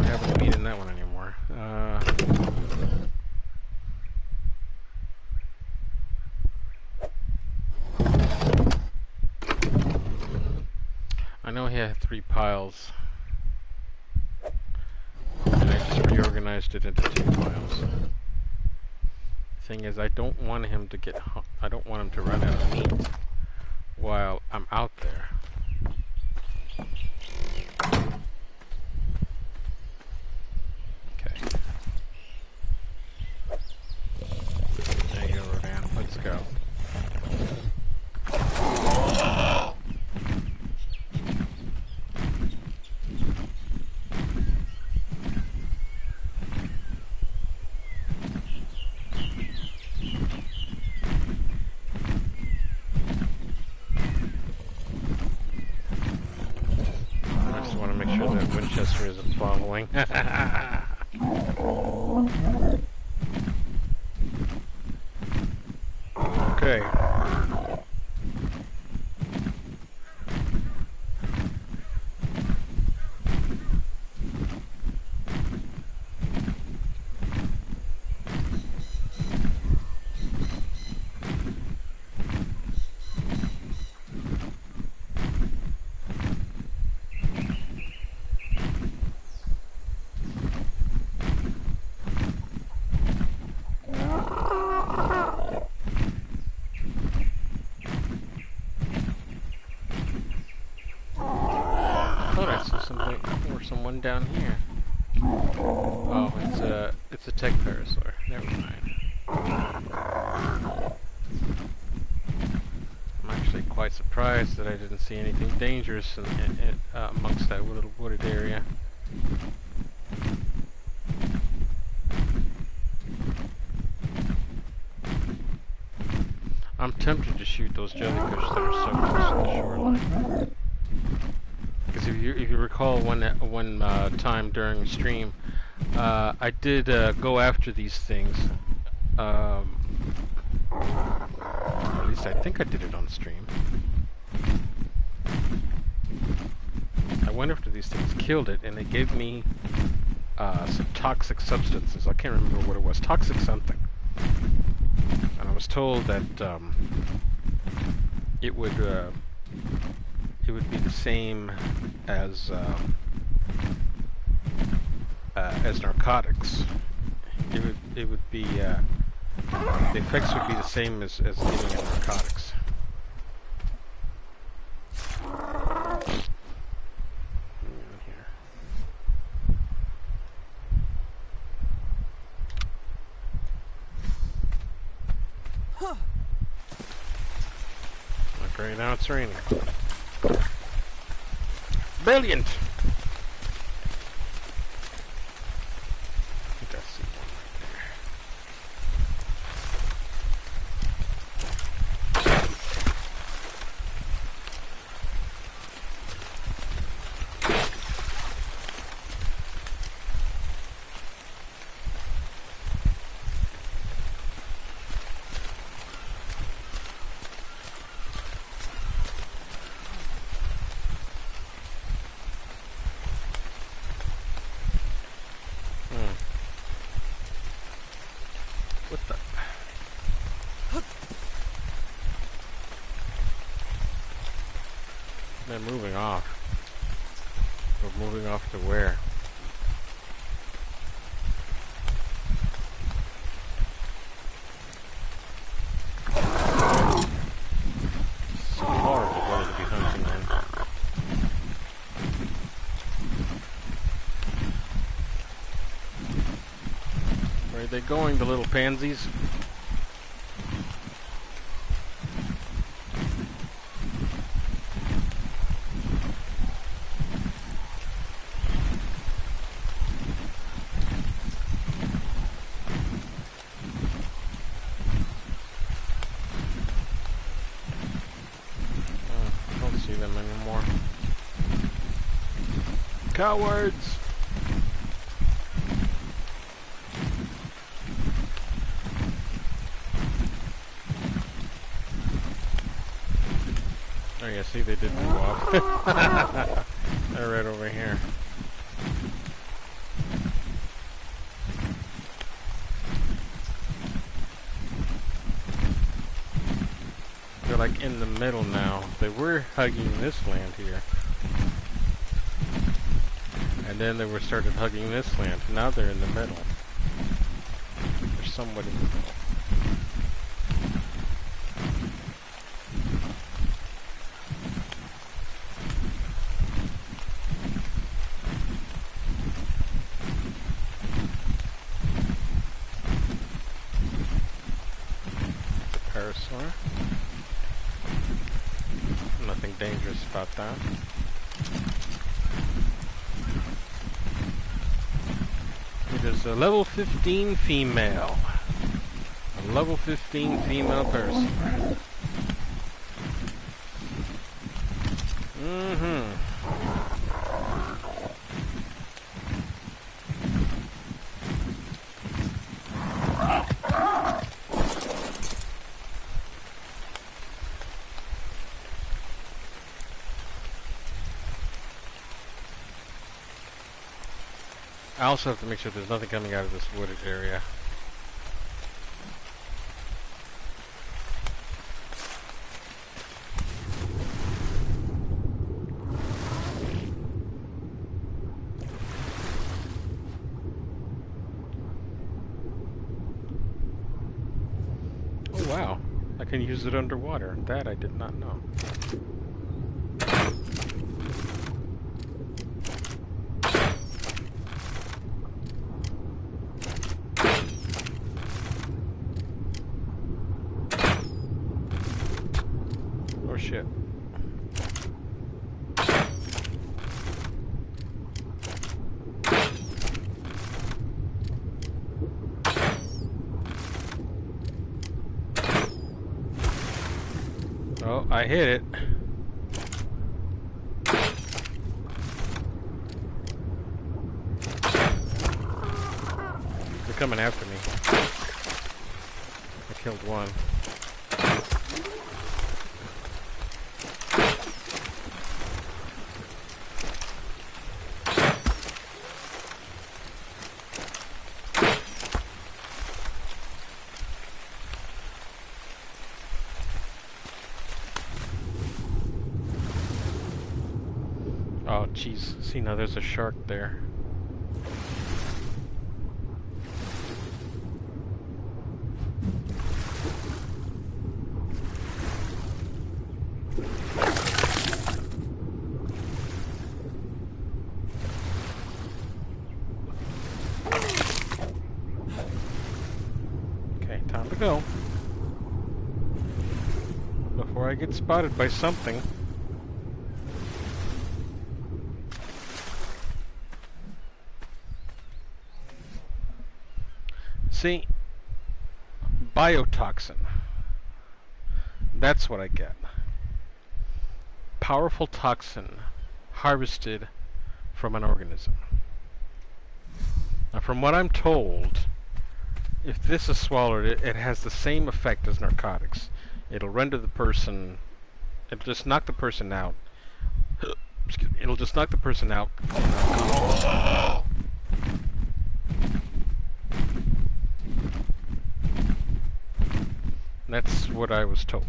A: haven't meat in that one anymore. I know he had 3 piles, and I just reorganized it into 2 piles. Thing is, I don't want him to run out of meat while I'm out there. Okay. There you go, Rodan. Let's go. Winchester isn't following. Okay. someone down here. Oh, it's a tech parasaur. Never mind. I'm actually quite surprised that I didn't see anything dangerous amongst that little wooded area. I'm tempted to shoot those jellyfish that are so close to the shoreline. Because if you recall one time during stream, I did go after these things. At least I think I did it on stream. I went after these things, killed it, and they gave me some toxic substances. I can't remember what it was. Toxic something. And I was told that it would be the same as narcotics. It would be the effects would be the same as getting narcotics. Okay, now it's raining. Brilliant! I think I see one They're moving off. We're moving off to where? So horrible weather to be hunting in. Where are they going, the little pansies? Cowards! Oh yeah, see, they did move off. They're right over here. They're like in the middle now. They were hugging this land here. And then they were started hugging this land. Now they're in the middle. They're somewhat in the middle. The parasaur. Nothing dangerous about that. It is a level 15 female. A level 15 female person. I also have to make sure there's nothing coming out of this wooded area. Oh wow, I can use it underwater. That I did not know. shit. Oh, I hit it. They're coming after me. I killed one. Oh, jeez. See, now there's a shark there. Okay, time to go. Before I get spotted by something. See, biotoxin. That's what I get. Powerful toxin harvested from an organism. Now, from what I'm told, if this is swallowed, it has the same effect as narcotics. It'll render the person, it'll just knock the person out. Excuse me, it'll just knock the person out. That's what I was told.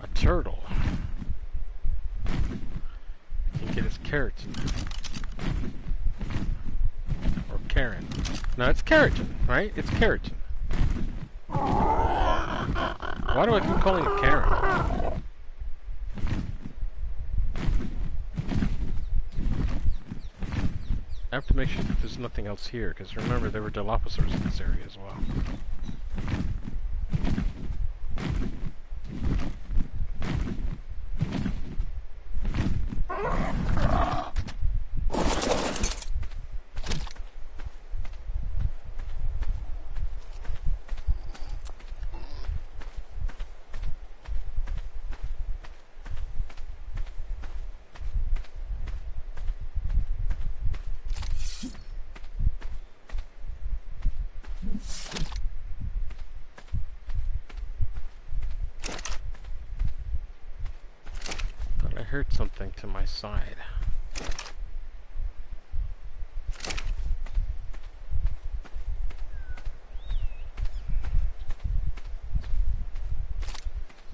A: A turtle. Keratin. Or Karen. No, it's keratin, right? It's keratin. Why do I keep calling it Karen? I have to make sure that there's nothing else here, because remember there were Dilophosaurs in this area as well. I heard something to my side.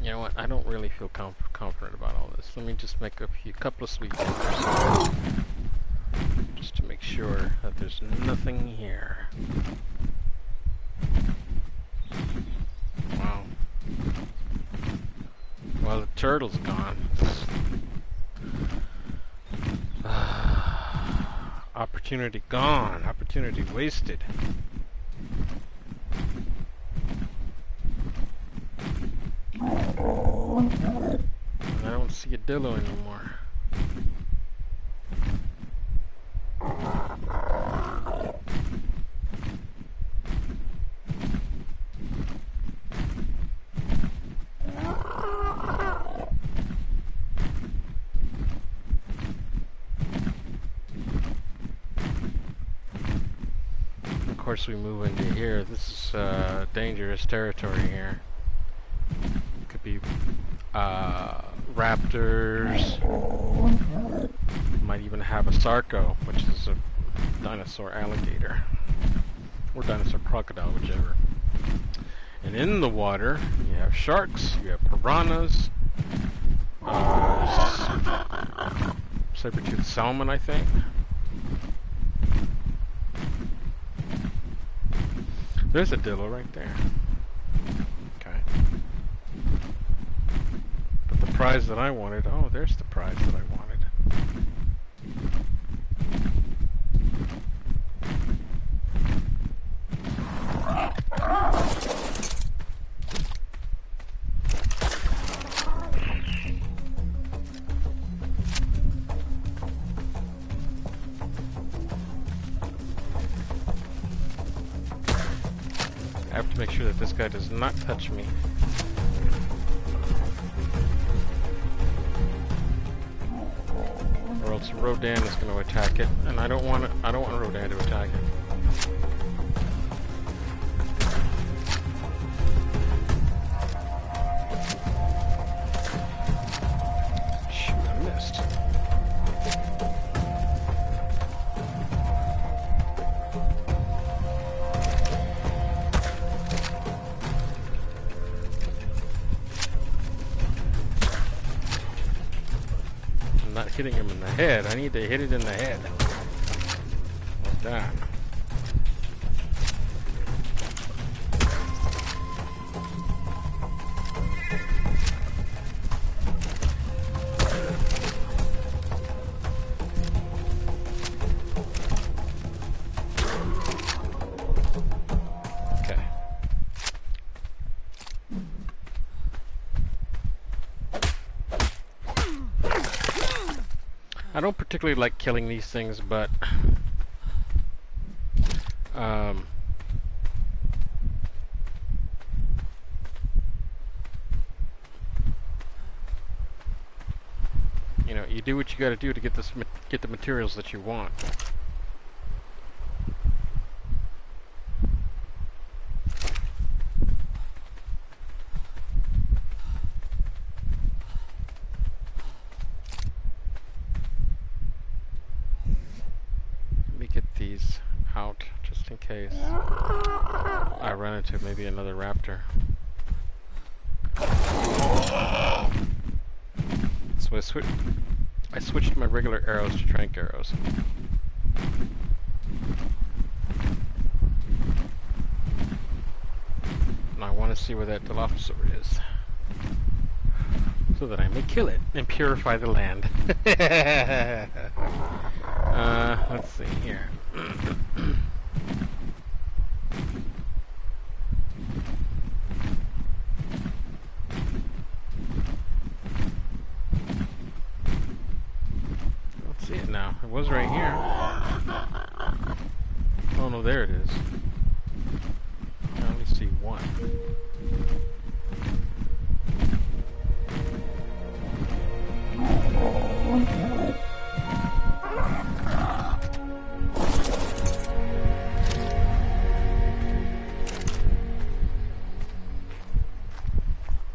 A: You know what? I don't really feel confident about all this. Let me just make a couple of sweep orders, just to make sure that there's nothing here. Wow. Well, the turtle's gone. Opportunity gone. Opportunity wasted. I don't see a dillo anymore. Of course, we move into here. This is dangerous territory here. Could be raptors. Might even have a sarco, which is a dinosaur alligator, or dinosaur crocodile, whichever. And in the water, you have sharks, you have piranhas, Saber-toothed salmon, I think. There's a dillo right there. Okay. But the prize that I wanted... Oh, there's the prize that I wanted. I have to make sure that this guy does not touch me. Or else Rodan is going to attack it, and I don't want Rodan to attack it. Shoot, I missed. Not hitting him in the head. I need to hit it in the head. Like that. Okay. I don't particularly like killing these things, but you know, you do what you got to do to get the materials that you want. These out just in case I run into maybe another raptor. So I switched my regular arrows to trank arrows. And I want to see where that Dilophosaur is, so that I may kill it and purify the land. Let's see here. Let's see it now. It was right here. Oh no, there it is. I only see one.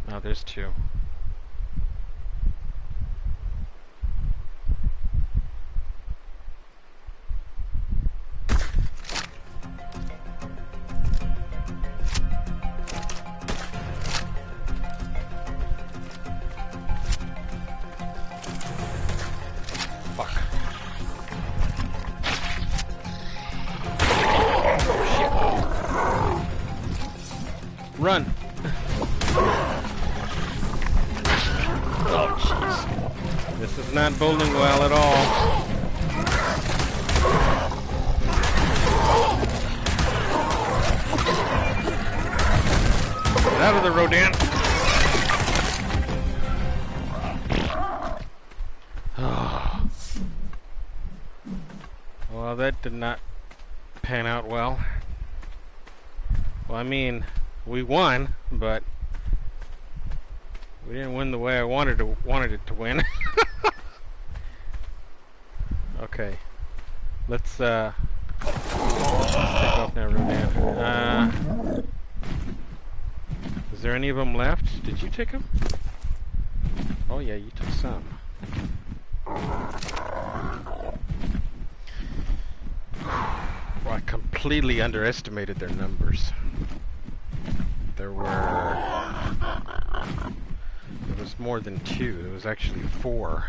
A: Now there's two. Run! Oh, jeez. This is not boding well at all. Get out of the Rodan! Oh. Well, that did not pan out well. Well, I mean, we won, but we didn't win the way I wanted it to win. Okay, let's take off now, Rodan. Is there any of them left? Did you take them? Oh yeah, you took some. Well, I completely underestimated their numbers. There was more than two. There was actually 4.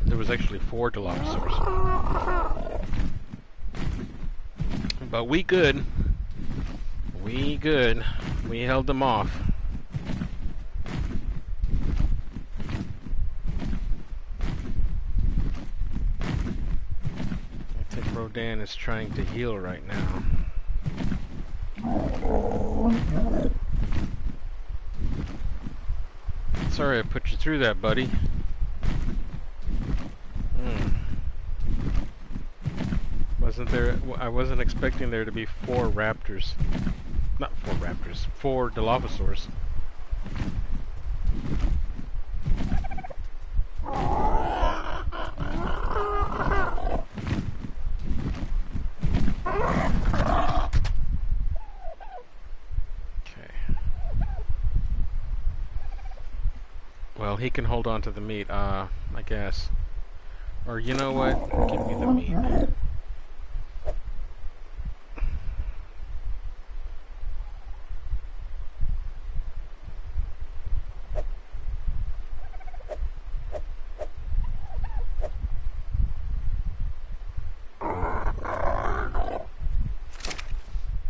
A: There was actually 4 Dilophosaurs. But we good. We good. We held them off. I think Rodan is trying to heal right now. Sorry I put you through that, buddy. I wasn't expecting there to be 4 raptors. Not 4 raptors, 4 Dilophosaurs. Okay. Well, he can hold on to the meat, I guess. Or you know what? Give me the meat.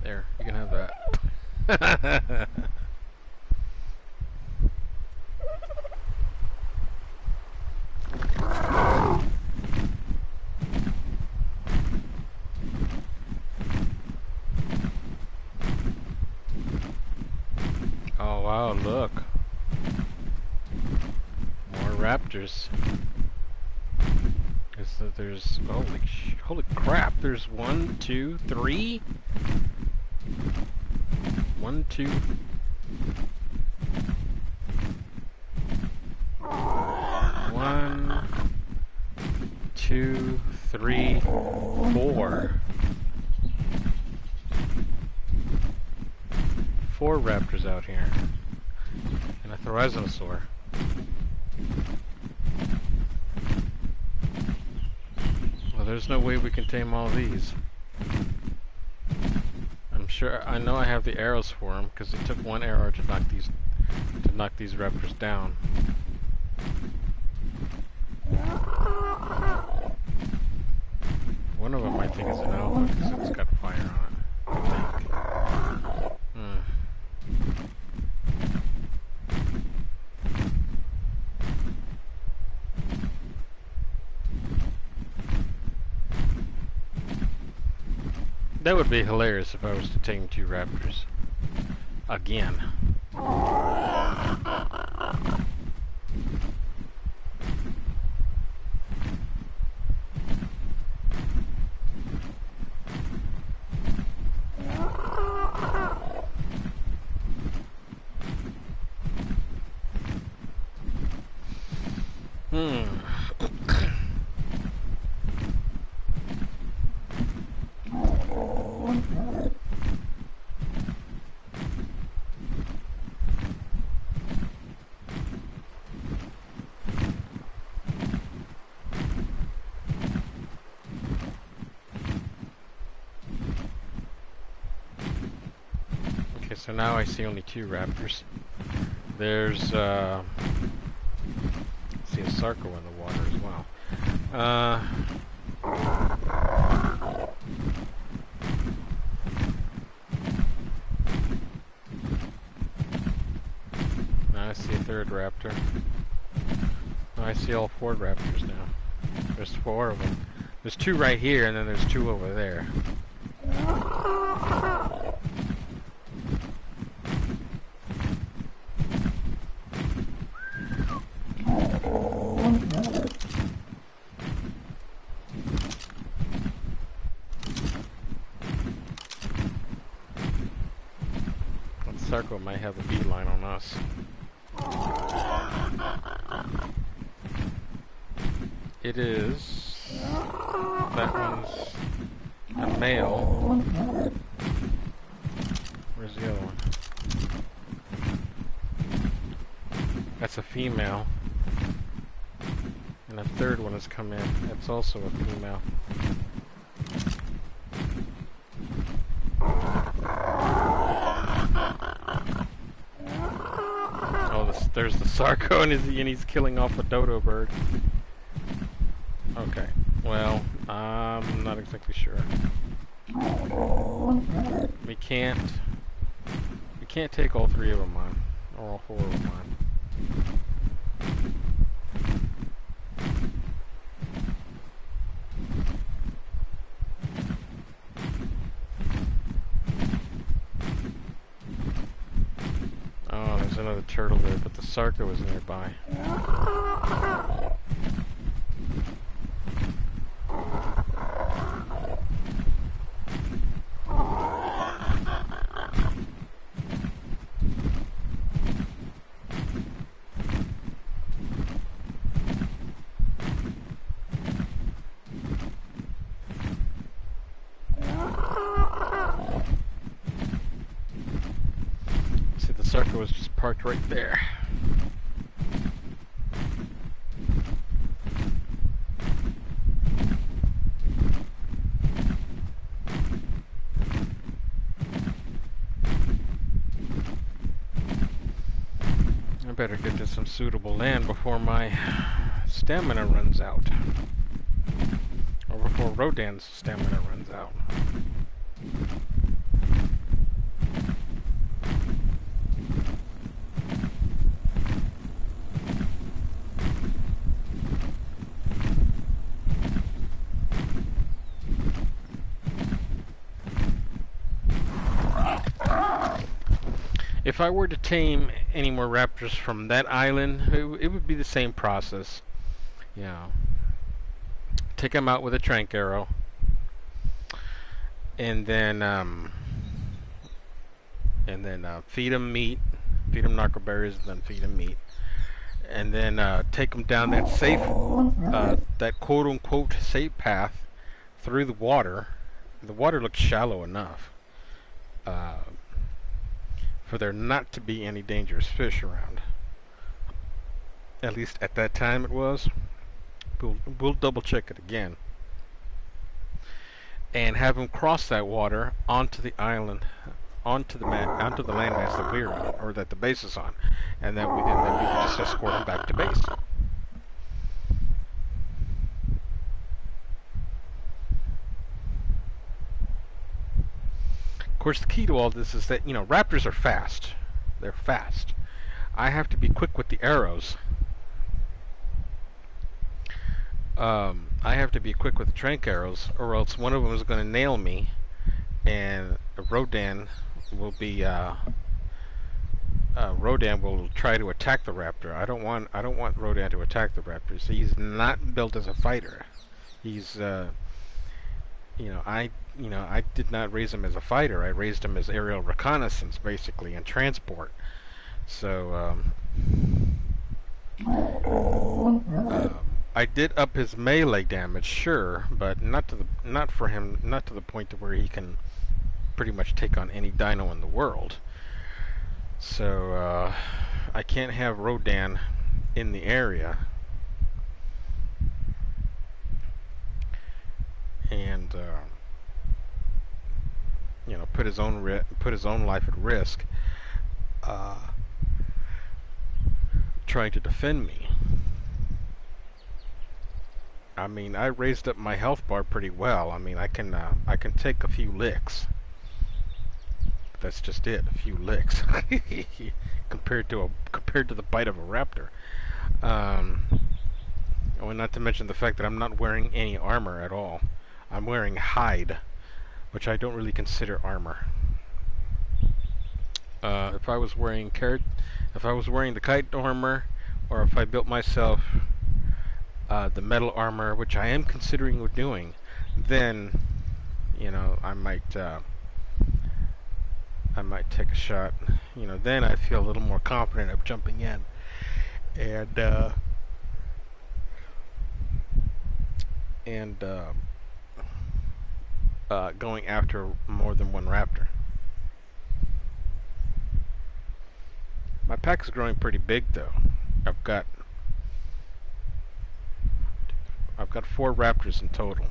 A: There, you can have that. Oh wow, look. More raptors. There's holy crap, there's 1, 2, 3. 1, 2. 1, 2, 3, 4. 4 raptors out here. And a Thorazinosaur. Well, there's no way we can tame all these. I'm sure, I know I have the arrows for them, because it took 1 arrow to knock these raptors down. One of them I think is an alpha, because it's got fire on it, I think. That would be hilarious if I was to tame 2 raptors. Again. So now I see only 2 raptors. There's I see a Sarco in the water as well. Now I see a 3rd raptor. Now I see all 4 raptors now. There's 4 of them. There's 2 right here, and then there's 2 over there. Sarco might have a beeline on us. It is. That one's a male. Where's the other one? That's a female. And a 3rd one has come in. That's also a female. There's the Sarco and he's killing off a dodo bird. Okay. Well, I'm not exactly sure. We can't. We can't take all three of them on, or all four of them on. Oh, there's another turtle there, but the Sarka was nearby. See, the Sarka was just parked right there. I better get to some suitable land before my stamina runs out. Or before Rodan's stamina runs out. If I were to tame any more raptors from that island, it would be the same process. You know, take them out with a trank arrow, and then feed them meat, feed them narco berries, and then feed them meat, and then take them down that safe, that quote-unquote safe path through the water. The water looks shallow enough for there not to be any dangerous fish around. At least at that time it was. We'll double check it again. And have them cross that water onto the island, onto the landmass that we're on, or that the base is on, and then we can just escort them back to base. Of course, the key to all this is that, you know, raptors are fast. They're fast. I have to be quick with the arrows. I have to be quick with the trank arrows, or else one of them is going to nail me, and Rodan will be Rodan will try to attack the raptor. I don't want Rodan to attack the raptors. He's not built as a fighter. He's I did not raise him as a fighter. I raised him as aerial reconnaissance, basically, and transport. So I did up his melee damage, sure, but not to the point to where he can pretty much take on any dino in the world. So I can't have Rodan in the area, and put his own life at risk, trying to defend me. I mean, I raised up my health bar pretty well. I mean, I can take a few licks. That's just it, a few licks compared to the bite of a raptor. Well, not to mention the fact that I'm not wearing any armor at all. I'm wearing hide, which I don't really consider armor. If I was wearing the kite armor, or if I built myself the metal armor, which I am considering doing, then I might take a shot. Then I feel a little more confident of jumping in and going after more than one raptor. My pack is growing pretty big, though. I've got 4 raptors in total.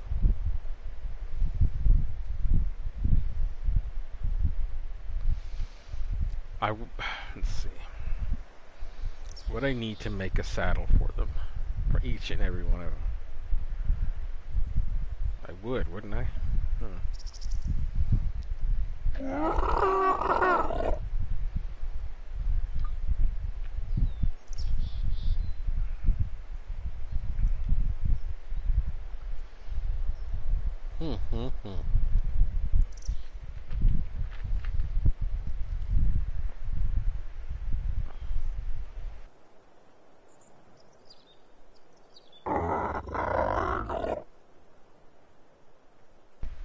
A: Let's see what I need to make a saddle for them, for each and every one of them. I would, wouldn't I?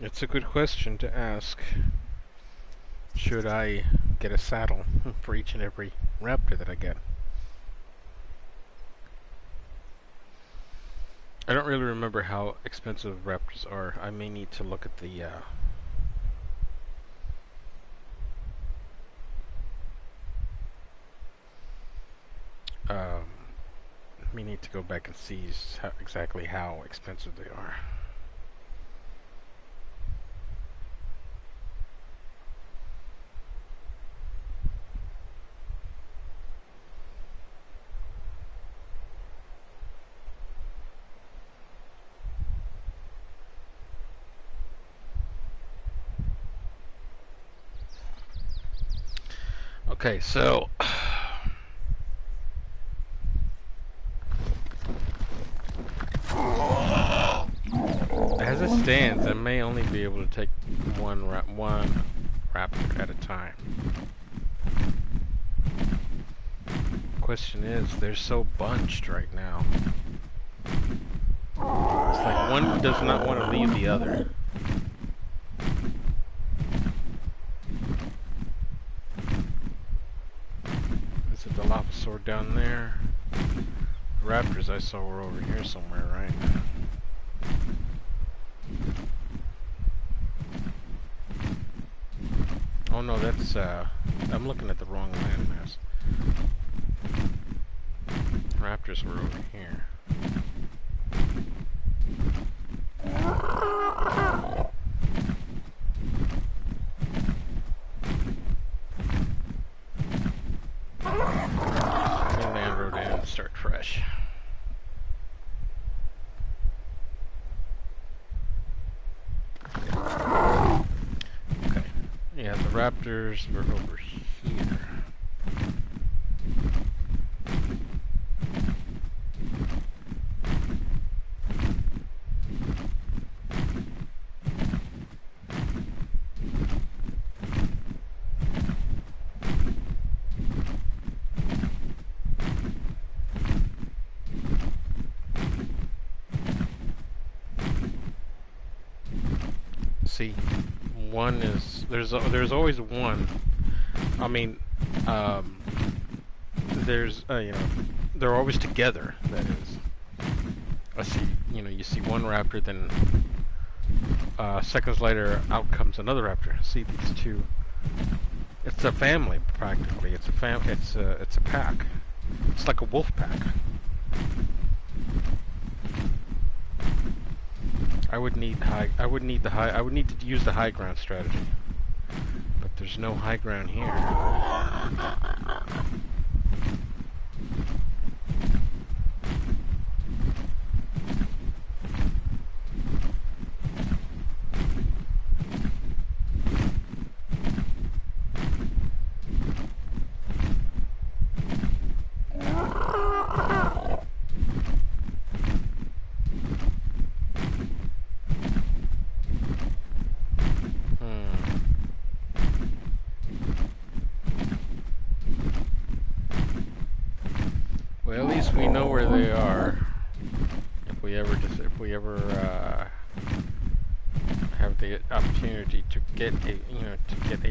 A: It's a good question to ask. Should I get a saddle for each and every raptor that I get? I don't really remember how expensive raptors are. I may need to look at the may need to go back and see exactly how expensive they are. Okay, so as it stands, I may only be able to take one raptor at a time. Question is, they're so bunched right now. It's like one does not want to leave the other. Is it the Dilophosaur down there? The raptors I saw were over here somewhere, right? Oh no, that's I'm looking at the wrong landmass. Raptors were over here. Let me land road in and start fresh. Okay. Yeah, the raptors were over here. See, one is there's always one. I mean, there's you know, they're always together. That is, I see. You know, you see one raptor, then seconds later, out comes another raptor. See these two? It's a family practically. It's a pack. It's like a wolf pack. I would need to use the high ground strategy. But there's no high ground here. Well, at least we know where they are. If we ever have the opportunity to get a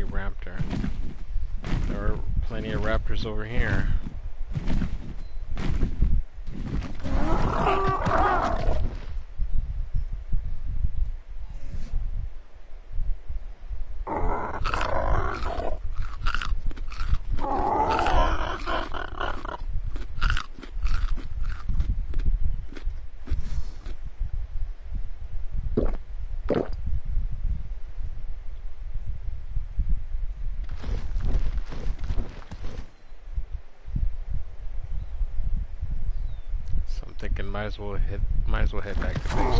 A: raptor, there are plenty of raptors over here. Thinking might as well head back to base.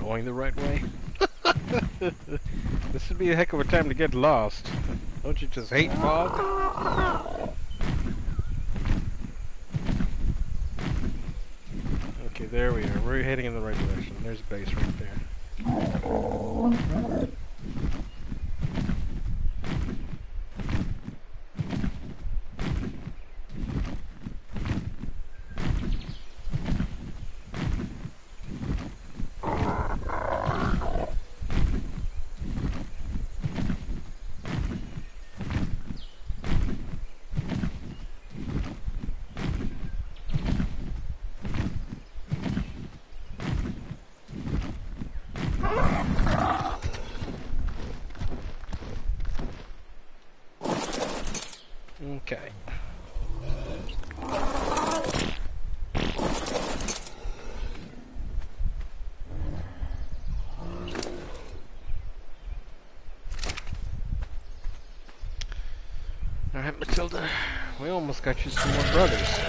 A: going the right way? This would be a heck of a time to get lost. Don't you just hate fog? Okay, there we are. We're heading in the right direction. There's base right there. Okay. Alright, Matilda, we almost got you some more brothers.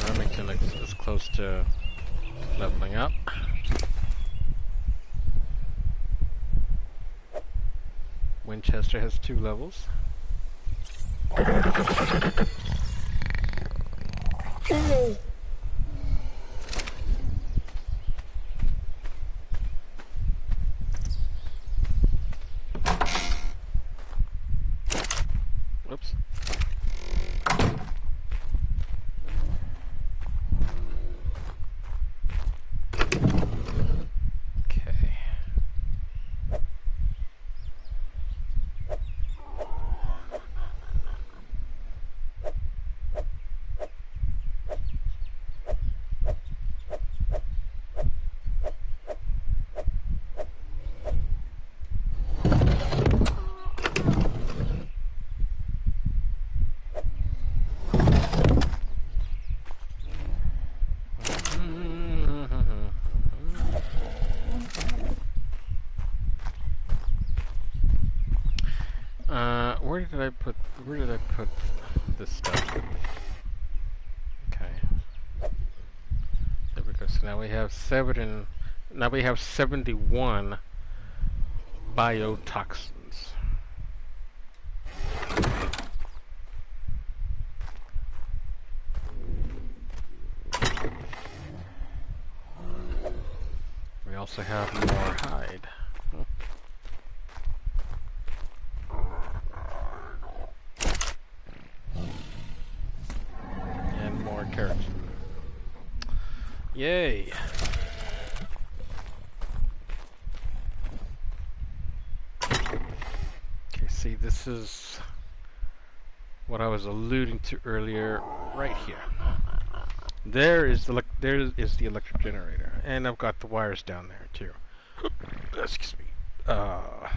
A: Remington is close to leveling up. Winchester has 2 levels. Whoops. Where did I put this stuff? Okay. There we go. So now we have 71 biotoxins. We also have more hide. Carrots. Yay! Okay, see, this is what I was alluding to earlier, right here. There is the electric generator, and I've got the wires down there too. Excuse me. The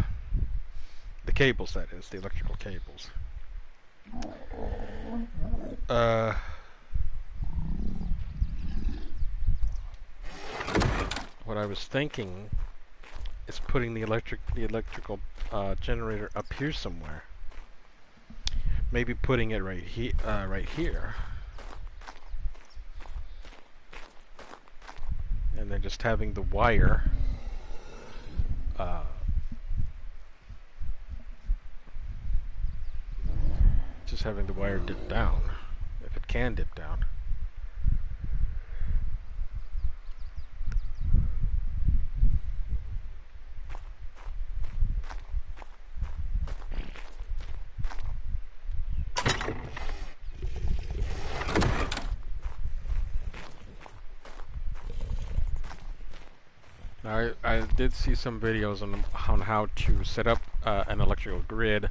A: cables, that is, the electrical cables. What I was thinking is putting the electrical generator up here somewhere. Maybe putting it right here, and then just having the wire dip down, if it can dip down. I did see some videos on how to set up an electrical grid,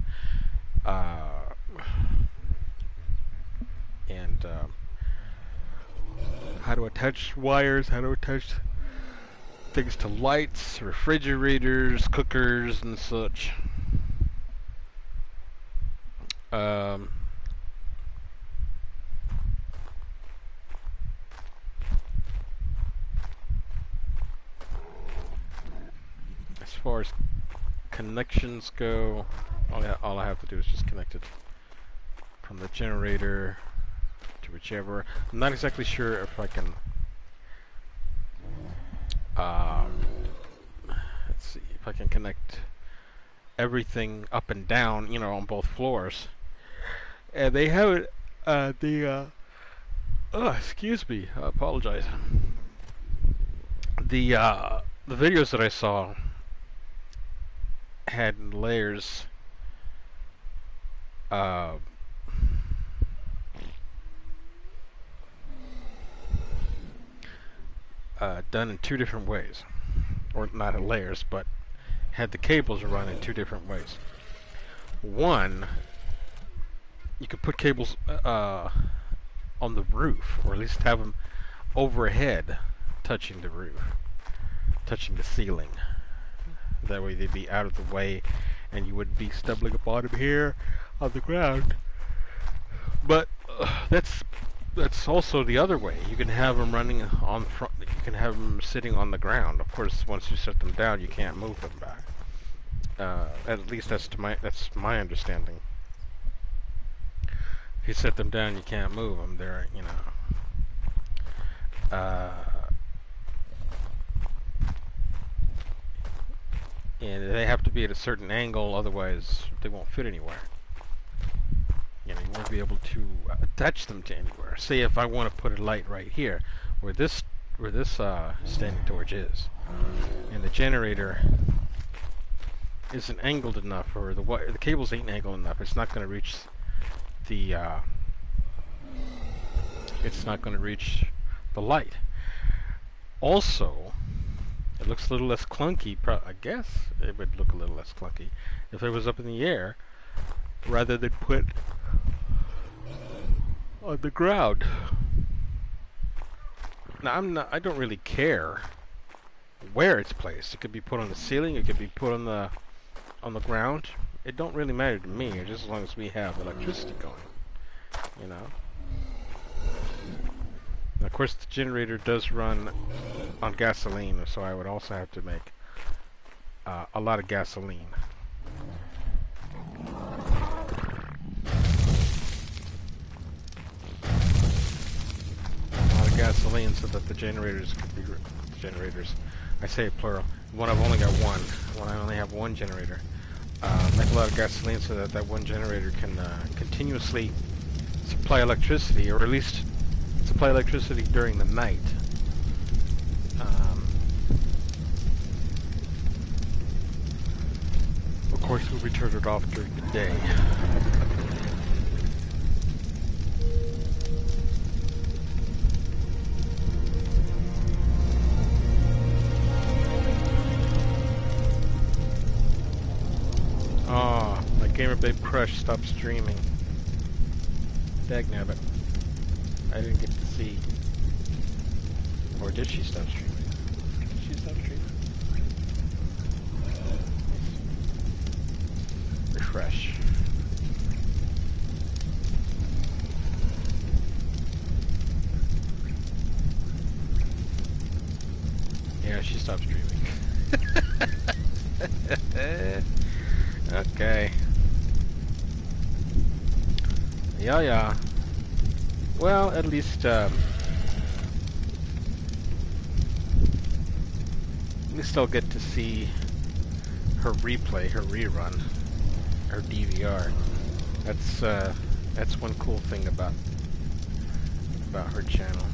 A: and how to attach wires, how to attach things to lights, refrigerators, cookers, and such. Um, as far as connections go, all I have to do is just connect it from the generator to whichever. I'm not exactly sure if I can. Let's see if I can connect everything up and down, you know, on both floors. And they have it. Oh, excuse me. I apologize. The videos that I saw had layers. Uh, done in two different ways, or not in layers, but had the cables run in two different ways. One, you could put cables on the roof, or at least have them overhead, touching the roof, touching the ceiling. That way they'd be out of the way, and you wouldn't be stumbling upon them here on the ground. But that's also the other way. You can have them running on front. You can have them sitting on the ground. Of course, once you set them down, you can't move them back. At least that's my understanding. If you set them down, you can't move them. They're, you know. And they have to be at a certain angle, otherwise they won't fit anywhere. You know, you won't be able to attach them to anywhere. Say if I want to put a light right here, where this standing torch is, and the generator isn't angled enough, or the cables ain't angled enough, it's not going to reach the light. Also, it looks a little less clunky. I guess it would look a little less clunky if it was up in the air, rather than put on the ground. Now I don't really care where it's placed. It could be put on the ceiling. It could be put on the ground. It don't really matter to me, just as long as we have electricity going. You know. And of course, the generator does run on gasoline, so I would also have to make a lot of gasoline. Gasoline so that the generators could be I say it plural. One I've only got one. When I only have one generator. Make a lot of gasoline so that that one generator can continuously supply electricity, or at least supply electricity during the night. Of course, we'll be turned it off during the day. Oh, my Gamer Babe Crush stopped streaming. Dagnabbit. I didn't get to see. Or did she stop streaming? Did she stop streaming? Refresh. Yeah, she stopped streaming. Okay. Yeah. Well, at least I'll get to see her replay, her rerun, her DVR. That's one cool thing about her channel.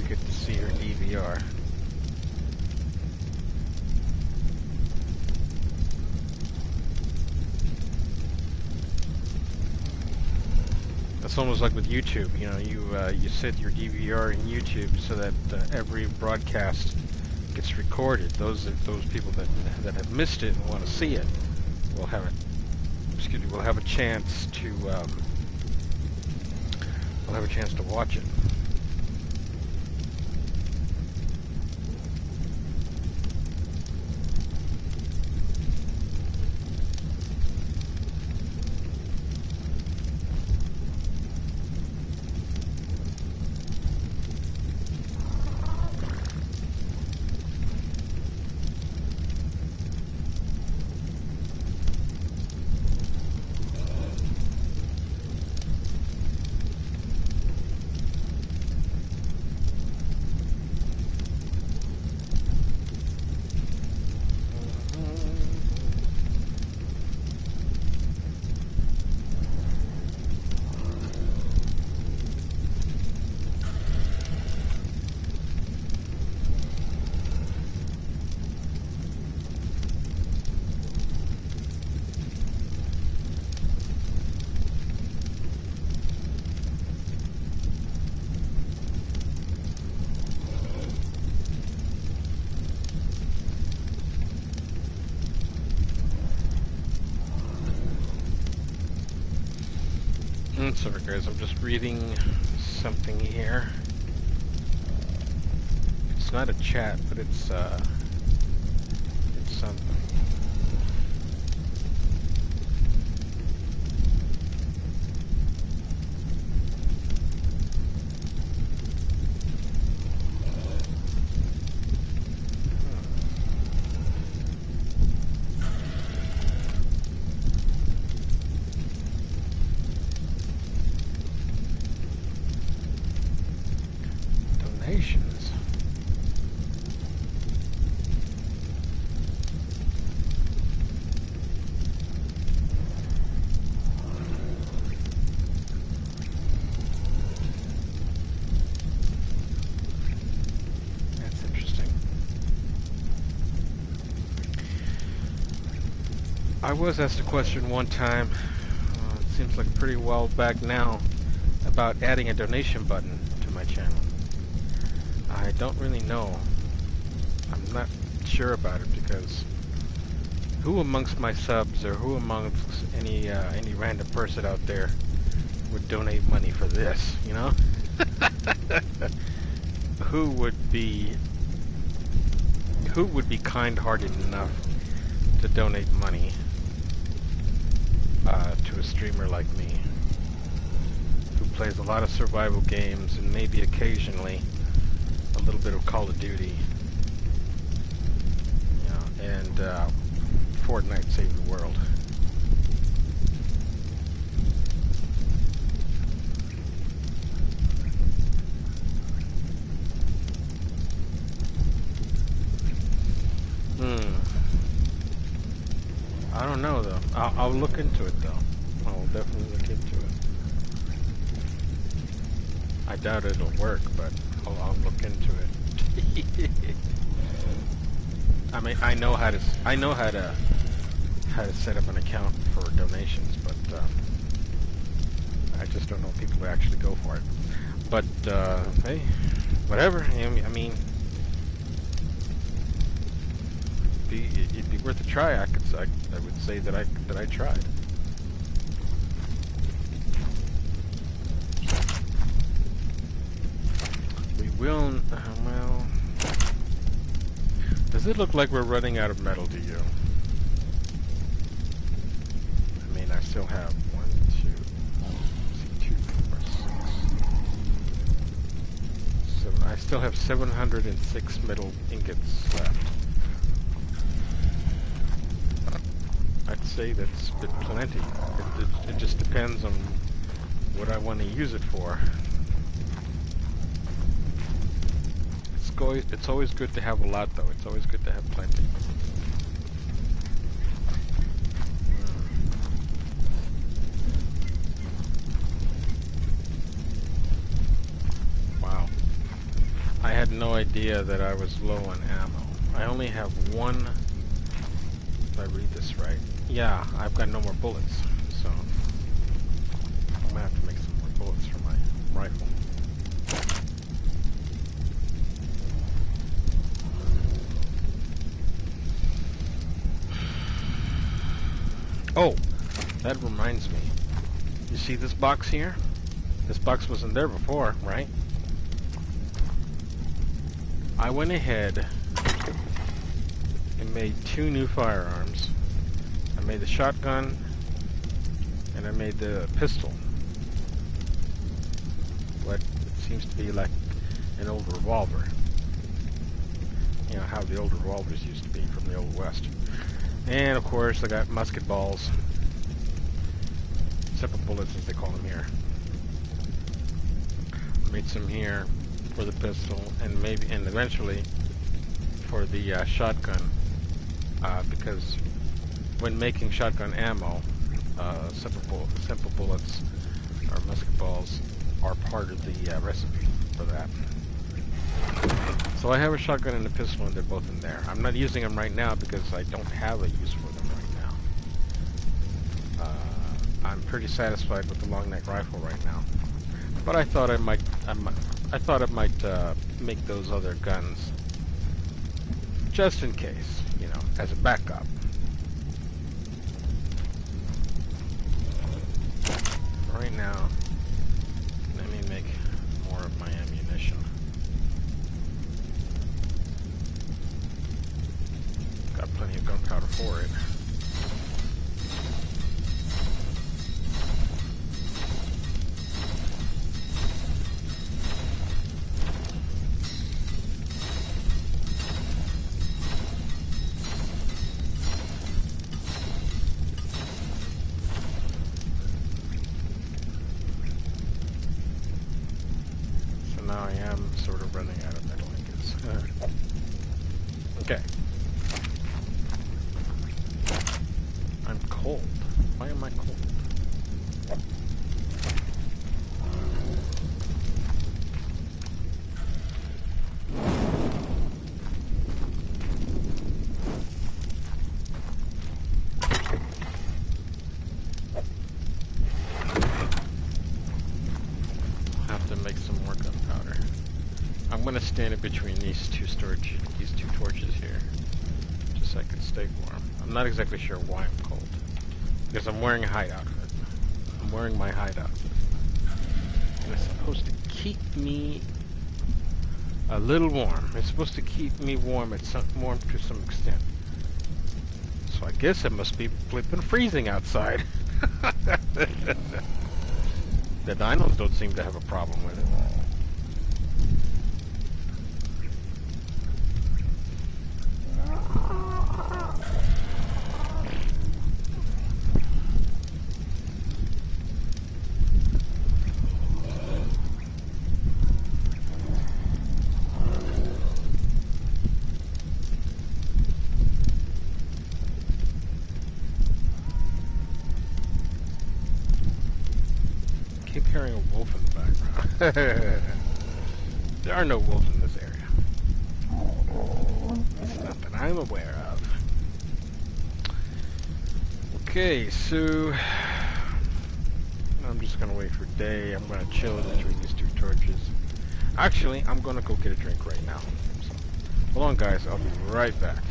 A: You get to see her DVR. It's almost like with YouTube, you know, you set your DVR in YouTube so that every broadcast gets recorded. Those people that have missed it and want to see it will have it. Excuse me, will have a chance to watch it. Sorry guys, I'm just reading something here. It's not a chat, but it's something. Donations. That's interesting. I was asked a question one time, it seems like pretty well back now, about adding a donation button to my channel. I don't really know. I'm not sure about it because who amongst my subs or who amongst any random person out there would donate money for this, you know? Who would be kind-hearted enough to donate money to a streamer like me, who plays a lot of survival games and maybe occasionally a little bit of Call of Duty, you know, and Fortnite saved the world. I don't know though. I'll look into it though. I'll definitely look into it. I doubt it'll work, but I'll look into it. I mean, I know how to set up an account for donations, but I just don't know if people actually go for it. But hey, whatever. I mean, it'd be worth a try. I would say that I tried. We will. Well, does it look like we're running out of metal to you? I mean, I still have 1, 2, 4, 6, 7. I still have 706 metal ingots left. I'd say that's plenty. It just depends on what I want to use it for. It's always good to have a lot, though. It's always good to have plenty. Wow. I had no idea that I was low on ammo. I only have one. If I read this right. Yeah, I've got no more bullets, so I'm gonna have to make some more bullets for my rifle. Oh, that reminds me. You see this box here? This box wasn't there before, right? I went ahead and made 2 new firearms. I made the shotgun and I made the pistol. What seems to be like an old revolver. You know how the old revolvers used to be from the old west. And of course I got musket balls. Simple bullets as they call them here. I made some here for the pistol and eventually for the shotgun. Because when making shotgun ammo, simple bullets or musket balls are part of the recipe for that. So I have a shotgun and a pistol, and they're both in there. I'm not using them right now because I don't have a use for them right now. I'm pretty satisfied with the long neck rifle right now, but I thought I might make those other guns just in case, you know, as a backup. right now, let me make more of my ammunition. Got plenty of gunpowder for it. Now I am sort of running out of metal ingots. Okay. I'm cold. Why am I cold? I'm gonna stand in between these two torches here, just so I can stay warm. I'm not exactly sure why I'm cold, because I'm wearing a hide outfit. I'm wearing my hide outfit, and it's supposed to keep me a little warm. It's supposed to keep me warm to some extent. So I guess it must be flipping freezing outside. The dinos don't seem to have a problem with it. Hearing a wolf in the background. There are no wolves in this area. It's not that I'm aware of. Okay, so I'm just gonna wait for day. I'm gonna chill between these two torches. Actually, I'm gonna go get a drink right now. So, hold on, guys. I'll be right back.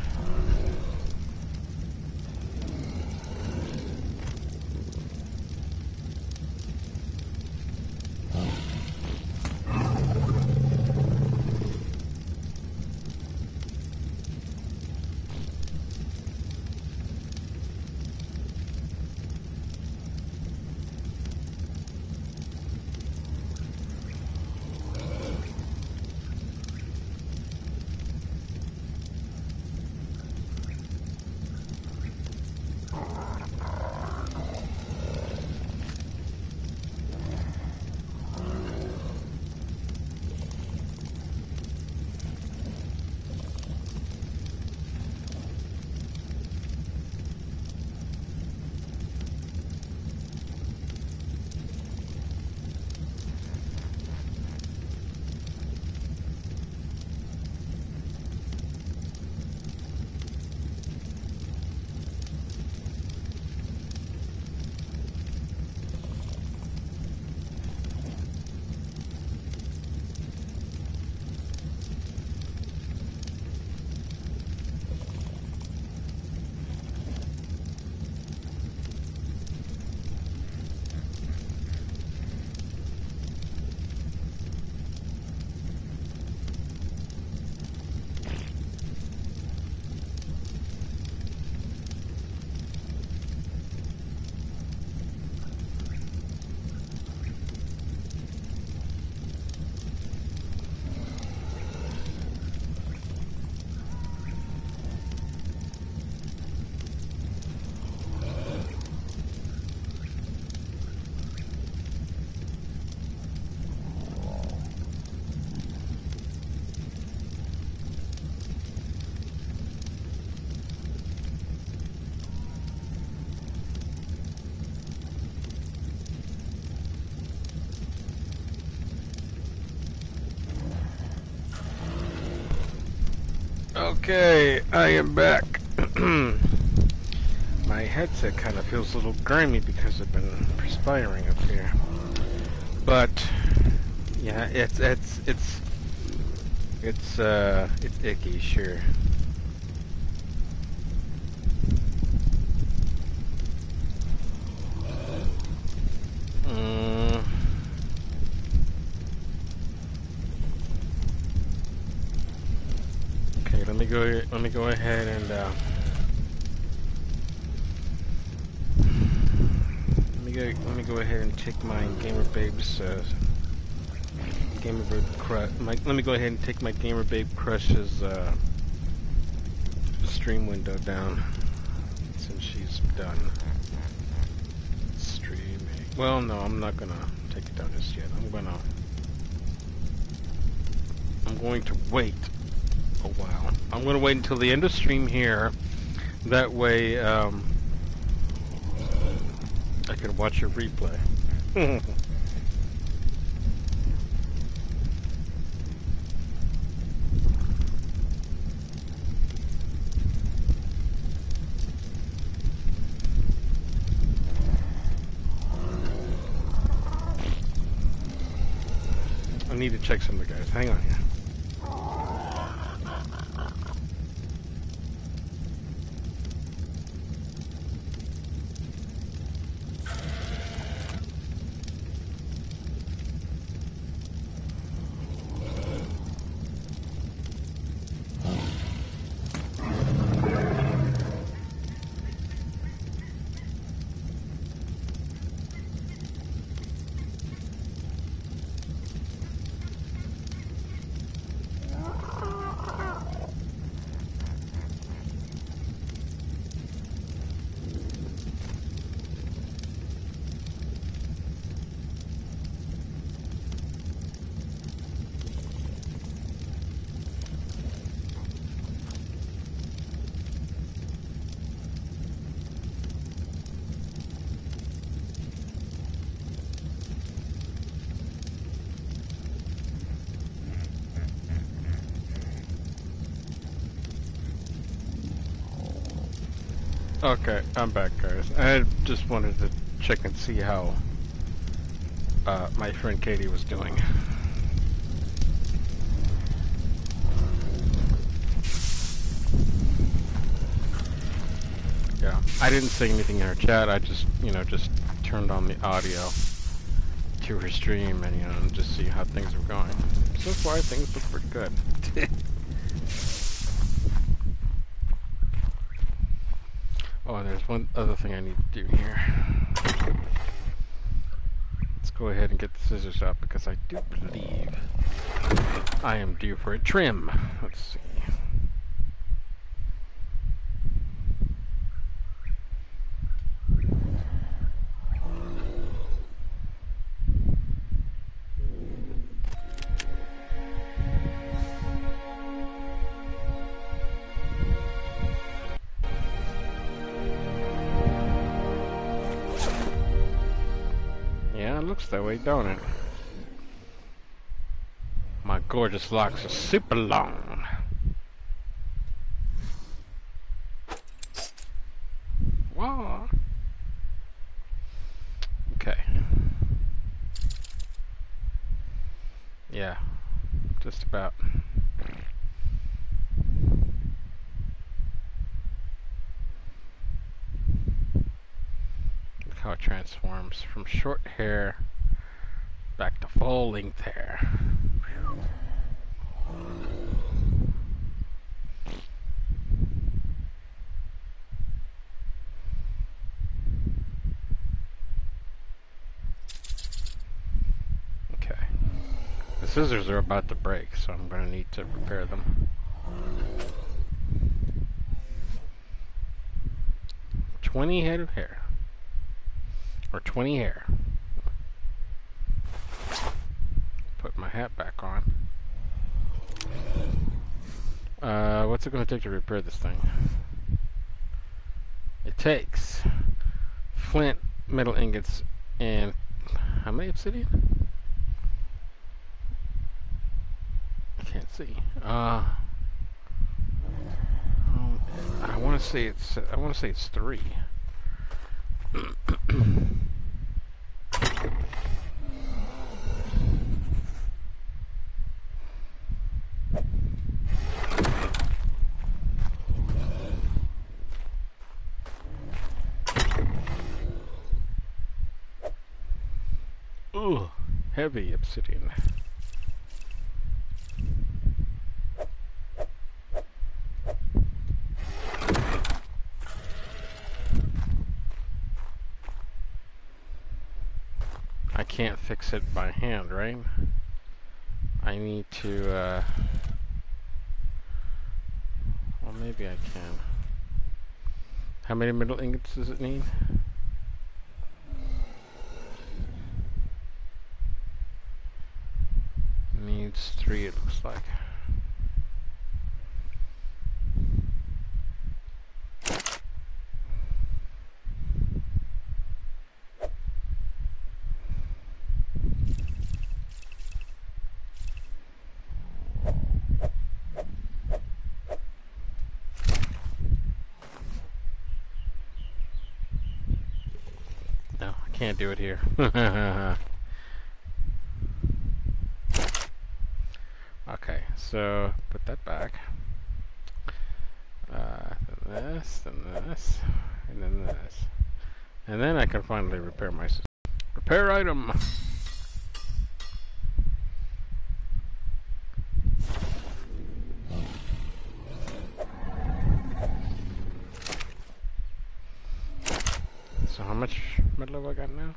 A: Okay, I am back. My headset kind of feels a little grimy because I've been perspiring up here. But yeah, it's icky, sure. go ahead and let me go ahead and take my Gamer Babe's let me go ahead and take my Gamer Babe Crush's stream window down since she's done streaming. Well, no, I'm not gonna take it down just yet. I'm going to wait a while. I'm gonna wait until the end of stream here. That way, I can watch your replay. I need to check some of the guys. Hang on here. Okay, I'm back, guys. I just wanted to check and see how my friend Katie was doing. Yeah, I didn't say anything in her chat. I just, just turned on the audio to her stream and, just see how things were going. So far, things look pretty good. Oh, and there's one other thing I need to do here. Let's go ahead and get the scissors out because I do believe I am due for a trim. Let's see. Looks that way, don't it? My gorgeous locks are super long. Wow. Okay. Yeah, just about. Look how it transforms from short hair back to full length hair. Okay. The scissors are about to break, so I'm going to need to repair them. 20 head of hair. Or 20 hair. Put my hat back on. What's it going to take to repair this thing? It takes flint, metal ingots, and how many obsidian? I can't see. I want to say it's 3. Ooh, heavy obsidian. fix it by hand, right? I need to, well, maybe I can. How many metal ingots does it need? Needs 3, it looks like. No, I can't do it here. Okay, so put that back. Then this, then this, and then this. And then I can finally repair my system. Repair item! So how much metal have I got now?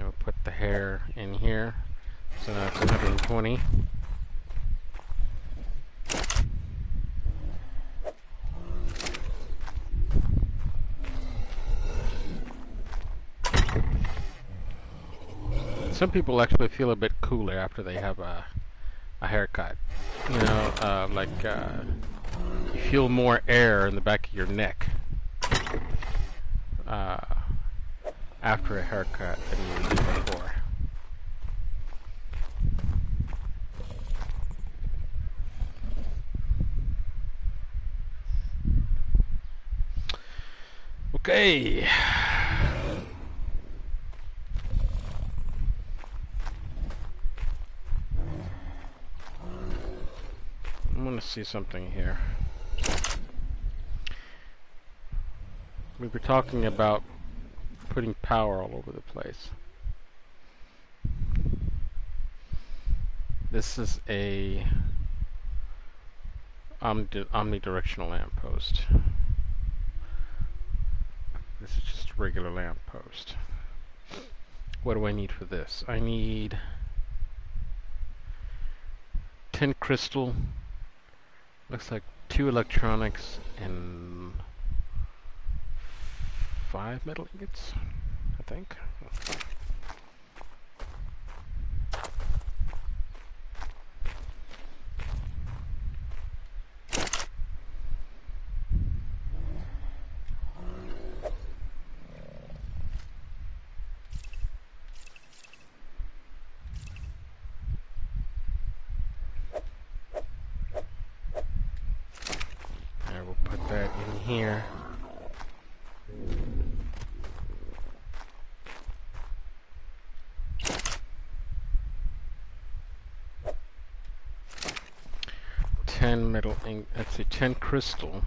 A: I'll put the hair in here. So that's 120. Some people actually feel a bit cooler after they have a haircut. You know, you feel more air in the back of your neck after a haircut than you did before. Okay. I want to see something here. We were talking about putting power all over the place. This is a omnidirectional lamppost. This is just a regular lamppost. What do I need for this? I need 10 crystal. Looks like 2 electronics and 5 metal ingots, I think. I will put that in here. Metal ink, let's see, 10 crystal.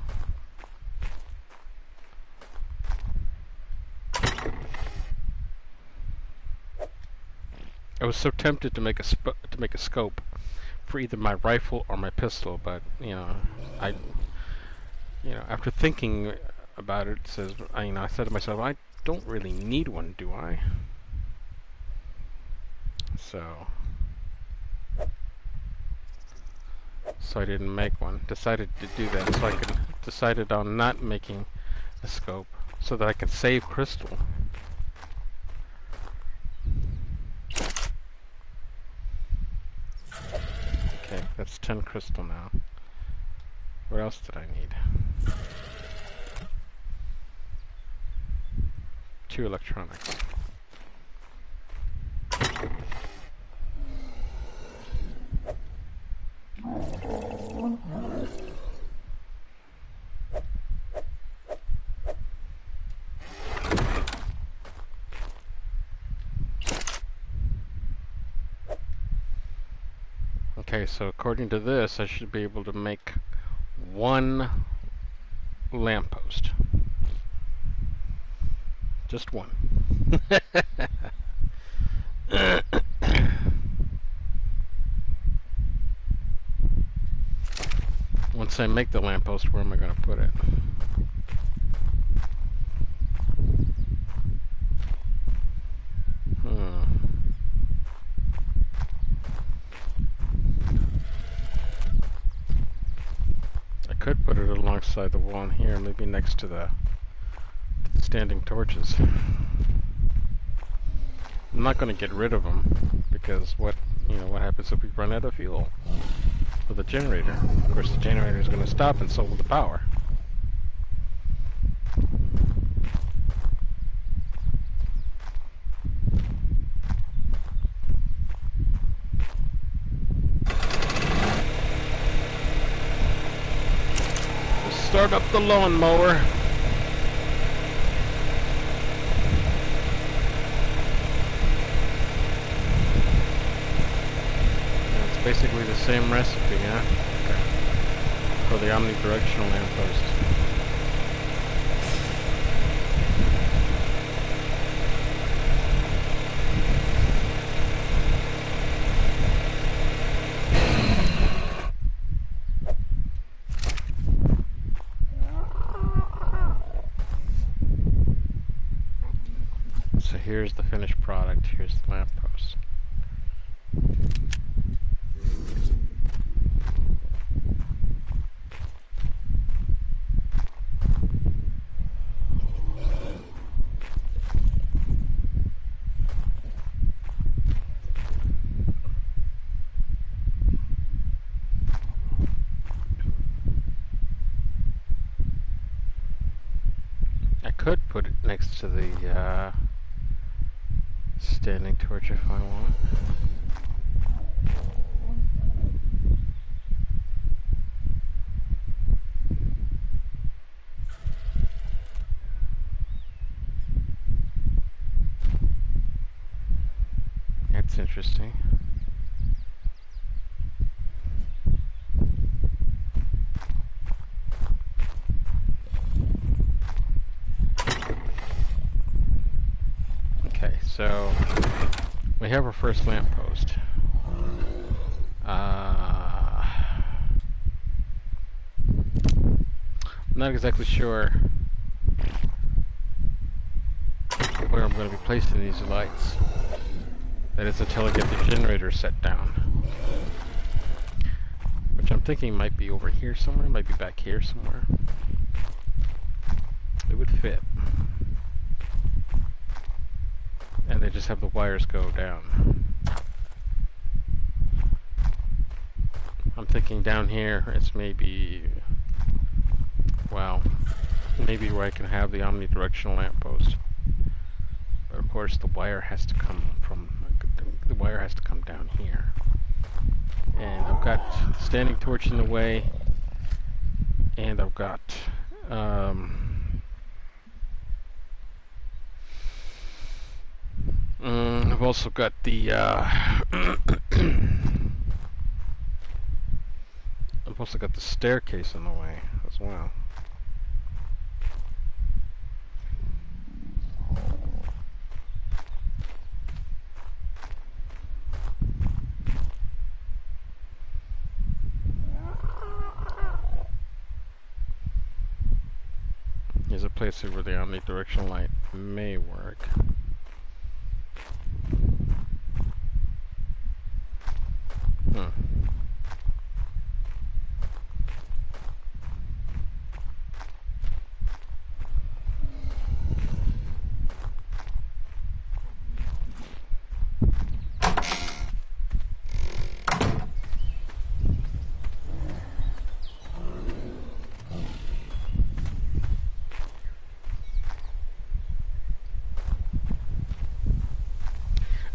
A: I was so tempted to make a scope for either my rifle or my pistol, but after thinking about it, I said to myself, I don't really need one, do I? So I didn't make one. Decided to do that so I could. Decided on not making a scope so that I can save crystal. Okay, that's 10 crystal now. What else did I need? 2 electronics. Okay, so according to this, I should be able to make 1 lamppost. Just 1. Once I make the lamppost, where am I going to put it? I could put it alongside the wall in here, maybe next to the standing torches. I'm not going to get rid of them, because what happens if we run out of fuel for the generator? Of course, the generator is going to stop, and so will the power. Start up the lawnmower. It's basically the same recipe, huh? Okay. For the omnidirectional lamppost. So here's the finished product. Here's the lamppost. I could put it next to the standing torch if I want. That's interesting. Okay, so we have our first lamppost. I'm not exactly sure where I'm going to be placing these lights. That is until I get the generator set down. Which I'm thinking might be over here somewhere, might be back here somewhere. It would fit. And they just have the wires go down. I'm thinking down here it's maybe, well, maybe where I can have the omnidirectional lamppost. But of course the wire has to come down here. And I've got the standing torch in the way, and I've got I've also got the I've also got the staircase in the way as well. Here's a place where the omnidirectional light may work.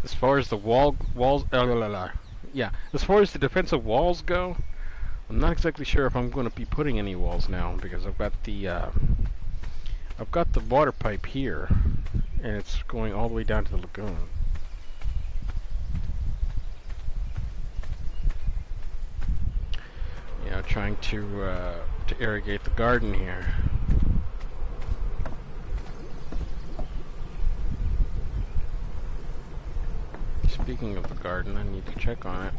A: As far as the as far as the defensive walls go, I'm not exactly sure if I'm going to be putting any walls now, because I've got the water pipe here, and it's going all the way down to the lagoon. You know, trying to irrigate the garden here. Speaking of the garden, I need to check on it.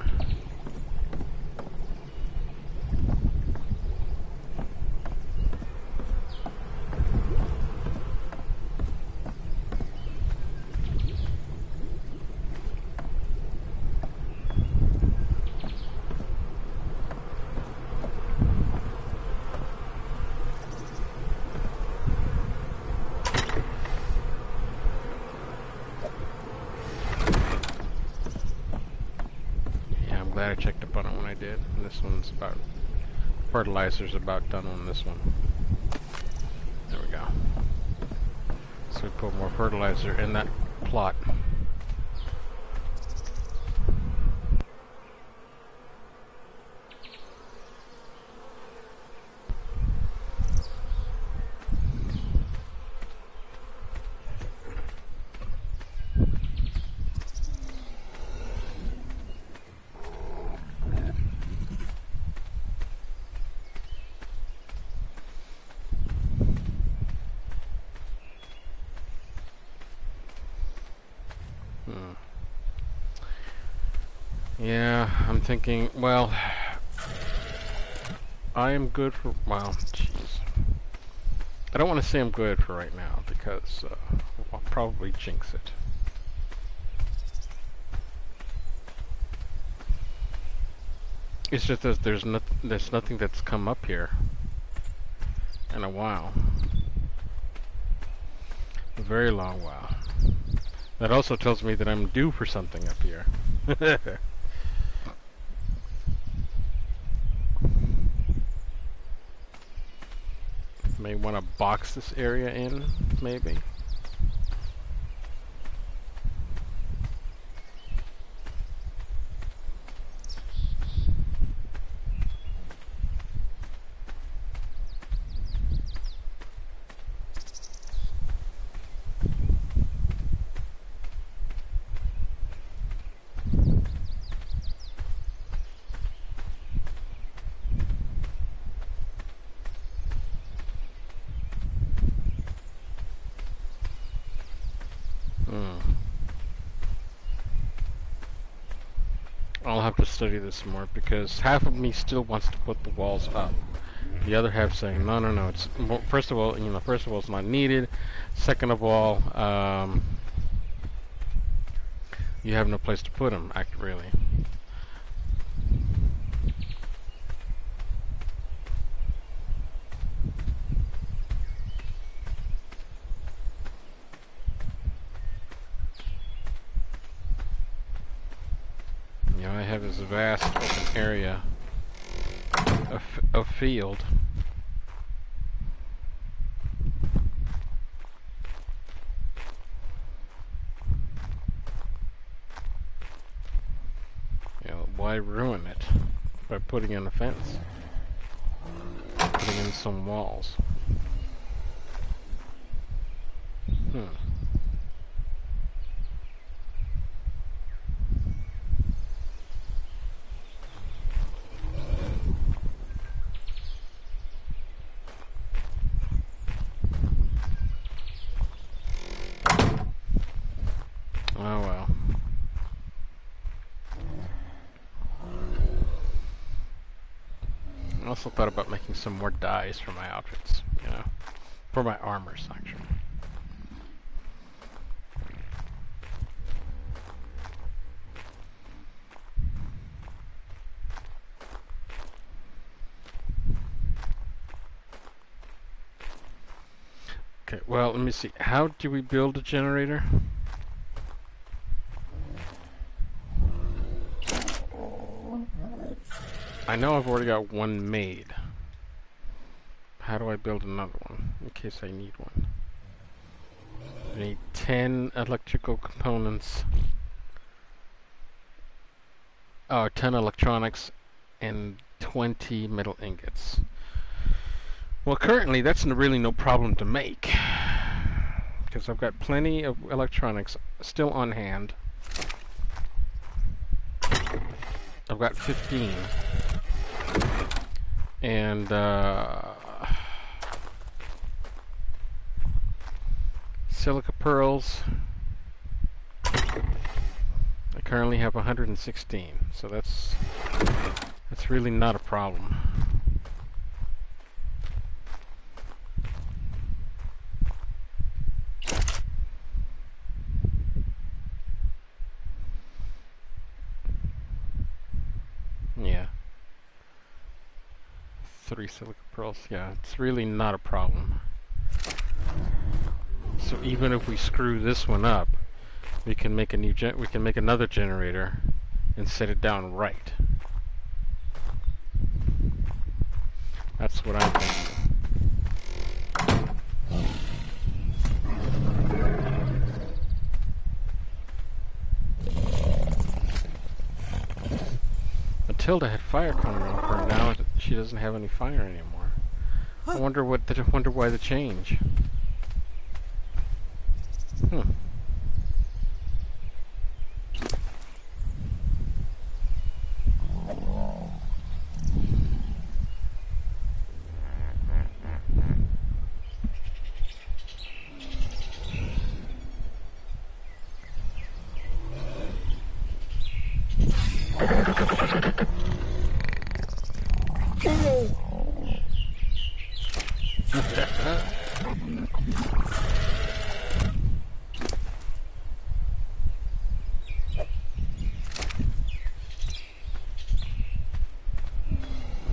A: checked up on it when I did. And this one's about, fertilizer's about done on this one. There we go. So we put more fertilizer in that plot. Yeah, I'm thinking, well, I am good for, well, jeez. I don't want to say I'm good for right now because I'll probably jinx it. It's just that there's nothing that's come up here in a while. A very long while. That also tells me that I'm due for something up here. May want to box this area in, maybe. I'll have to study this more because half of me still wants to put the walls up. The other half saying no, no, no. It's first of all, it's not needed. Second of all, you have no place to put them. Really. I have this vast open area of field. Why ruin it by putting in a fence? Putting in some walls. Oh well. I also thought about making some more dyes for my outfits, for my armors, actually. Okay, well, let me see. How do we build a generator? I know I've already got one made. How do I build another one in case I need one? I need 10 electrical components. Oh, 10 electronics and 20 metal ingots. Well, currently that's really no problem to make because I've got plenty of electronics still on hand. I've got 15. And silica pearls, I currently have 116, so that's really not a problem. Yeah. 3 silica pearls, yeah, it's really not a problem. So even if we screw this one up, we can make a new we can make another generator and set it down right. That's what I'm thinking. Matilda had fire coming off her. Now she doesn't have any fire anymore. I wonder why the change. Hmm.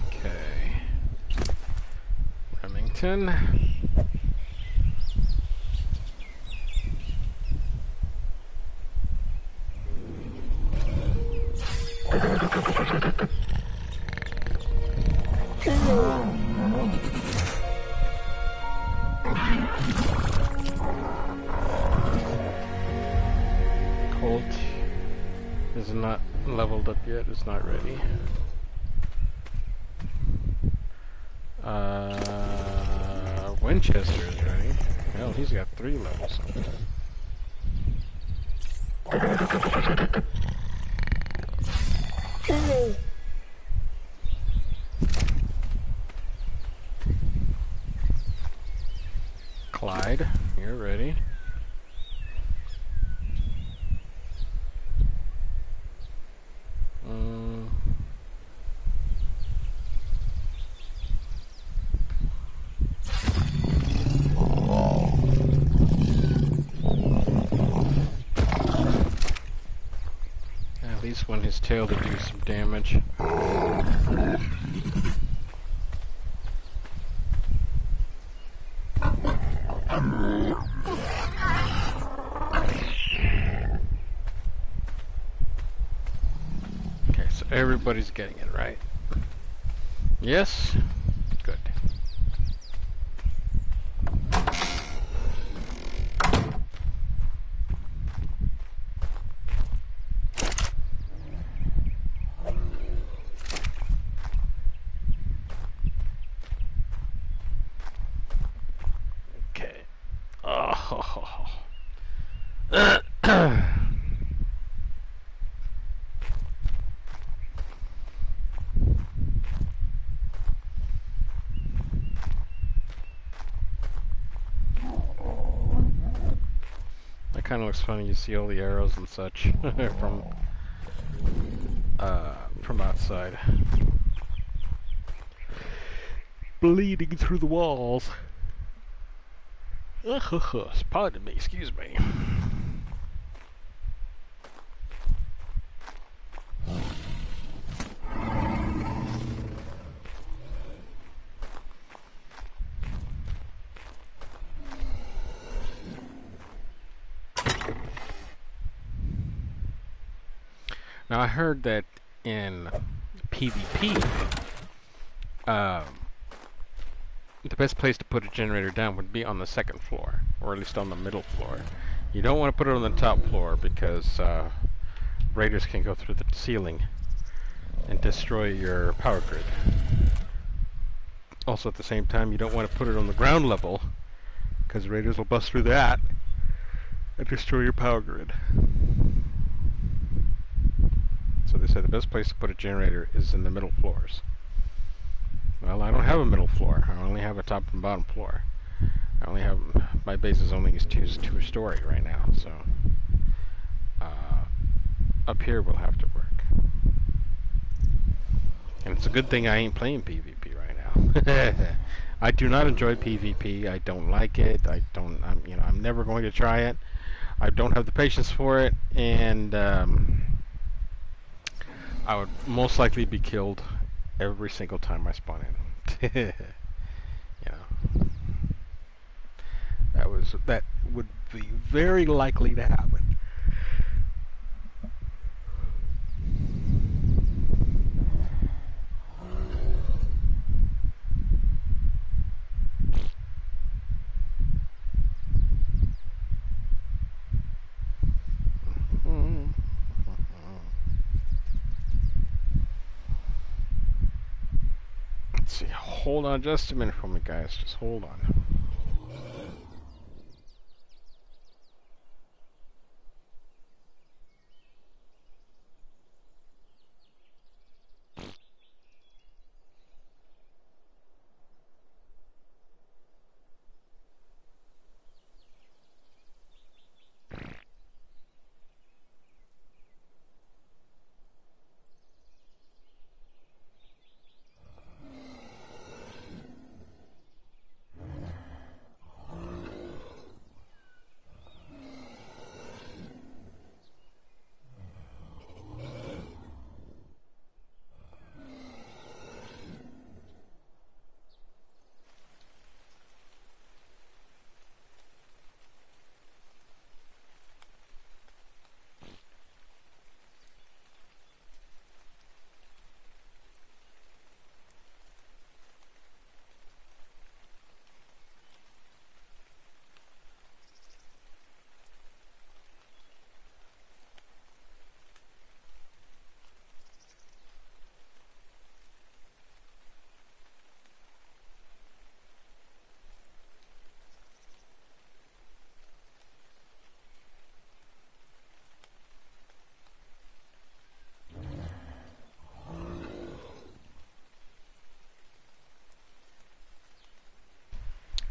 A: Okay. Remington. Colt is not leveled up yet, it's not ready. Winchester is ready. Hell, he's got 3 levels. Clyde, you're ready. At least want his tail to do some damage. Okay, so everybody's getting it right. Yes? Good. Okay. Oh. That kind of looks funny. You see all the arrows and such from outside, bleeding through the walls. Pardon me. Excuse me. Now I heard that in PvP, the best place to put a generator down would be on the 2nd floor, or at least on the middle floor. You don't want to put it on the top floor because raiders can go through the ceiling and destroy your power grid. Also at the same time, you don't want to put it on the ground level because raiders will bust through that and destroy your power grid. So they say the best place to put a generator is in the middle floors. Well, I don't have a middle floor. I only have a top and bottom floor. I only have, my base is only two-story right now, so up here will have to work. And it's a good thing I ain't playing PvP right now. I do not enjoy PvP. I don't like it. I'm never going to try it. I don't have the patience for it, and I would most likely be killed every single time I spawn in. That would be very likely to happen. hold on just a minute for me, guys. Just hold on.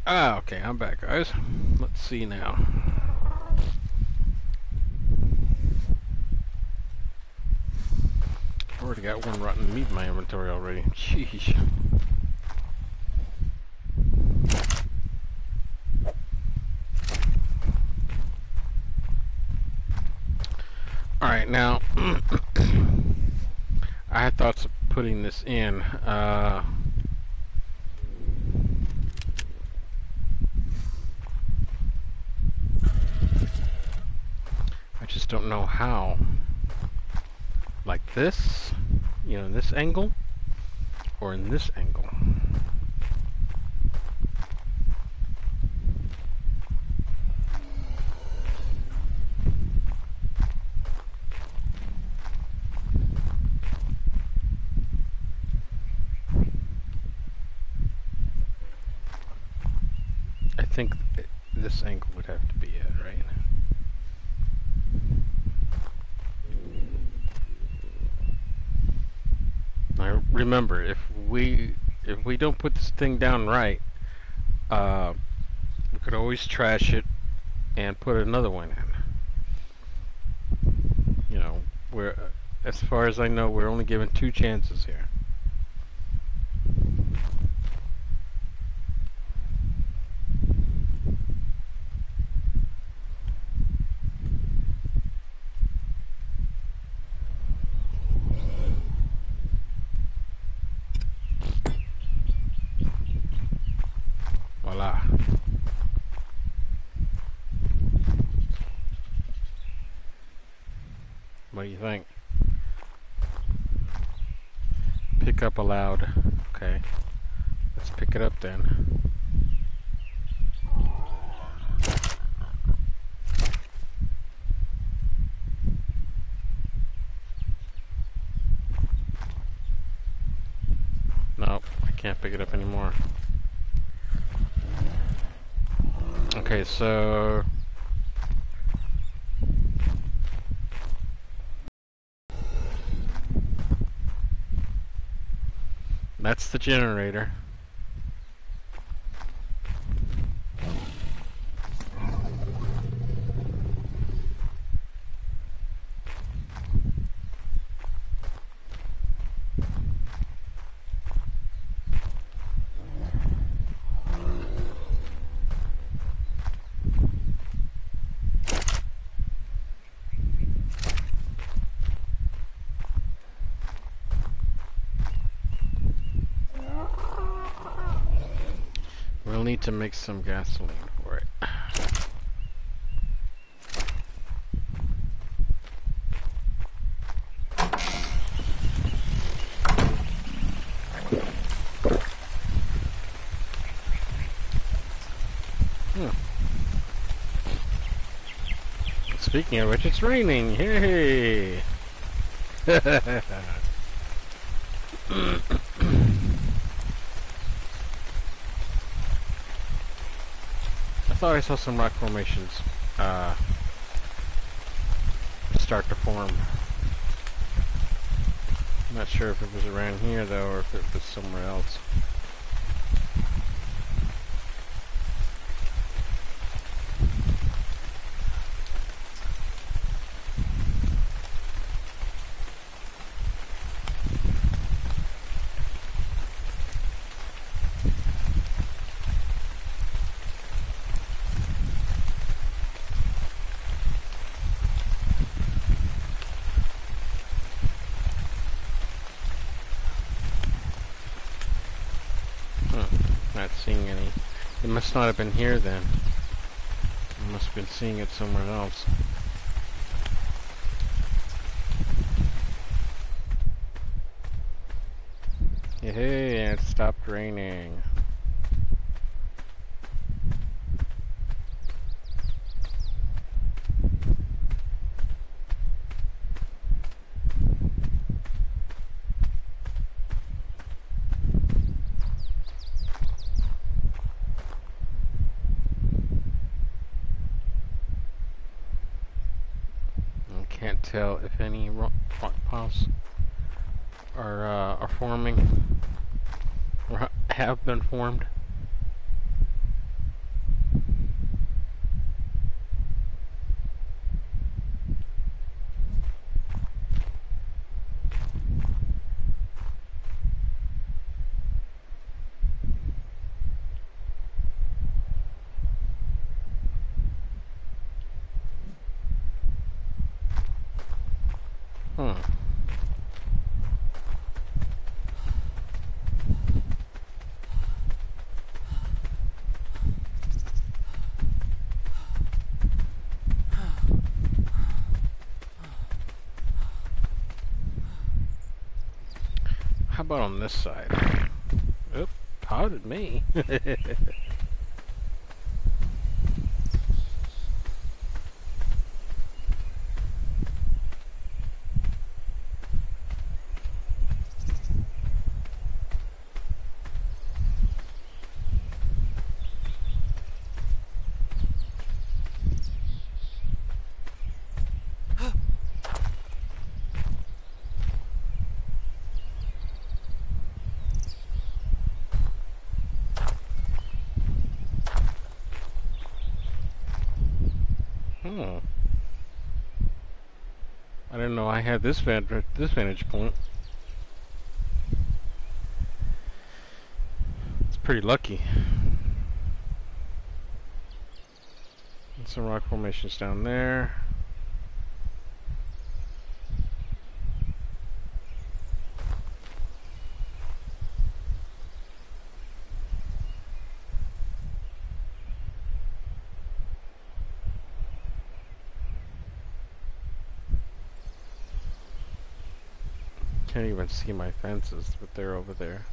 A: Ah, okay, I'm back, guys. Let's see now. I've already got one rotten meat in my inventory already. Sheesh. Alright, now, I had thoughts of putting this in. I just don't know how. Like this, you know, in this angle, or in this angle. I think this angle would have to be it, right? Now remember, if we don't put this thing down right, we could always trash it and put another one in. You know, as far as I know, we're only given 2 chances here. Voila. What do you think? Pick up allowed. Okay. Let's pick it up then. Nope, I can't pick it up anymore. Okay, so that's the generator. We'll need to make some gasoline for it. Speaking of which, it's raining. Hey! thought I saw some rock formations start to form. I'm not sure if it was around here though, or if it was somewhere else. Not seeing any. It must not have been here then. I must have been seeing it somewhere else. Hey, and it stopped raining. Can't tell if any rock piles are forming or have been formed. How about on this side? Oop, potted me. I didn't know I had this vantage point. It's pretty lucky. And some rock formations down there. Can't even see my fences, but they're over there.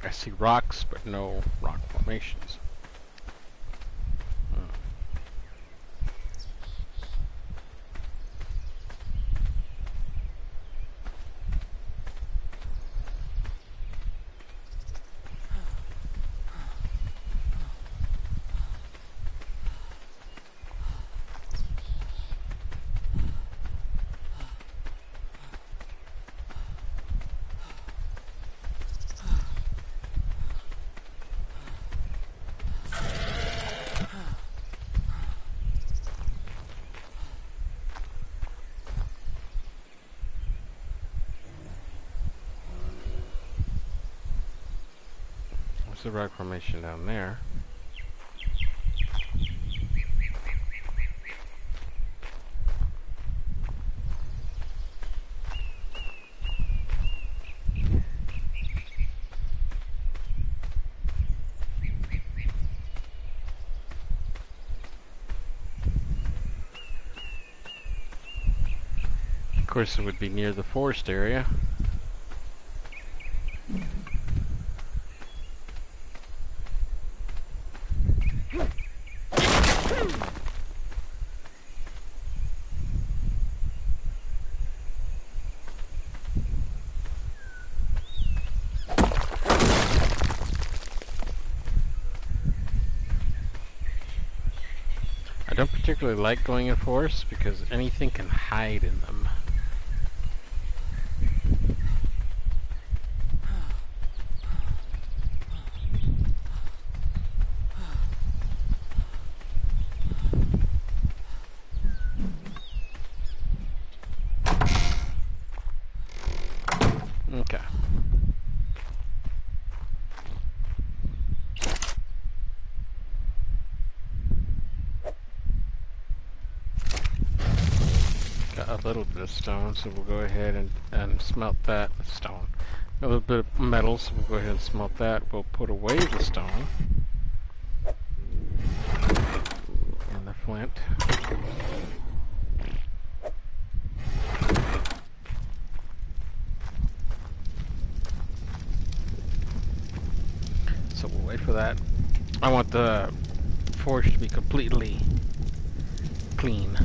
A: I see rocks, but no rock formations. There's a rock formation down there. Of course, it would be near the forest area. don't particularly like going in forests because anything can hide in them. Okay. Got a little bit of stone, so we'll go ahead and smelt that stone. A little bit of metal, so we'll go ahead and smelt that. We'll put away the stone and the flint. So we'll wait for that. I want the forge to be completely clean.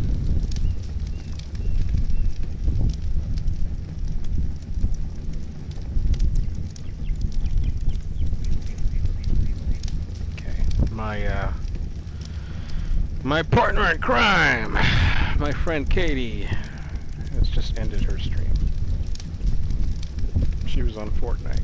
A: My partner in crime, my friend Katie, has just ended her stream. She was on Fortnite.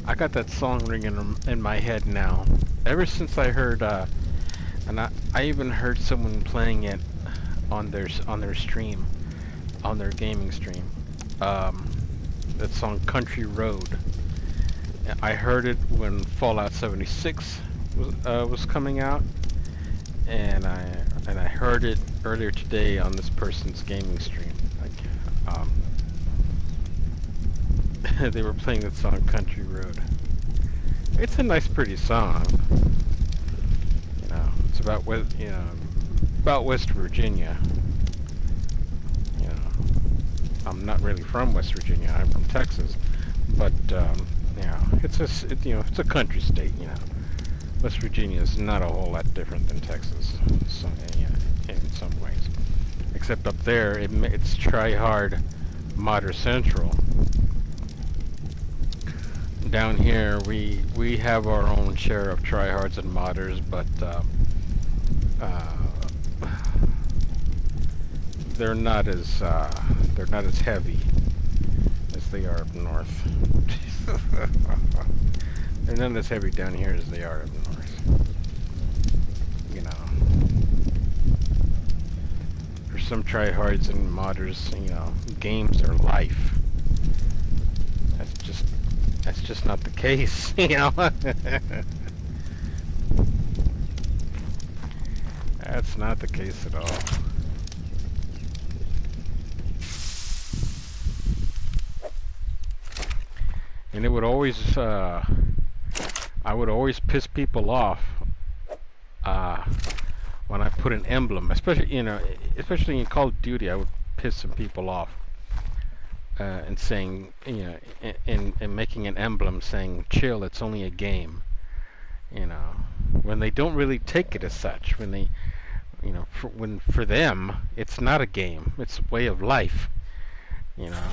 A: I got that song ringing in my head now. Ever since I heard, and I even heard someone playing it on their stream, on their gaming stream. That song "Country Road." I heard it when Fallout 76 was coming out, and I heard it earlier today on this person's gaming stream. They were playing that song "Country Road." It's a nice, pretty song. You know, it's about about West Virginia. You know, I'm not really from West Virginia. I'm from Texas, but yeah, it's a country state. You know, West Virginia is not a whole lot different than Texas, so, in some ways. Except up there, it's try-hard, modder central. Down here, we have our own share of tryhards and modders, but they're not as heavy as they are up north. They're not as heavy down here as they are up north. You know, for some tryhards and modders, you know, games are life. That's just not the case, you know. That's not the case at all. And it would always, I would always piss people off when I put an emblem, especially in Call of Duty. I would piss some people off. And saying, and making an emblem saying, "Chill, it's only a game," you know, when they don't really take it as such. When they, for them, it's not a game; it's a way of life. You know,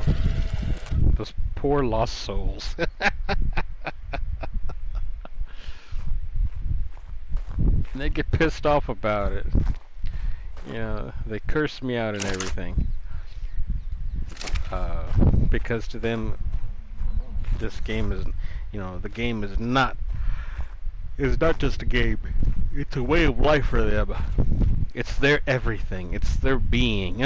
A: those poor lost souls. And they get pissed off about it. You know, they curse me out and everything. Because to them, this game is, the game is not just a game. It's a way of life for them. It's their everything. It's their being.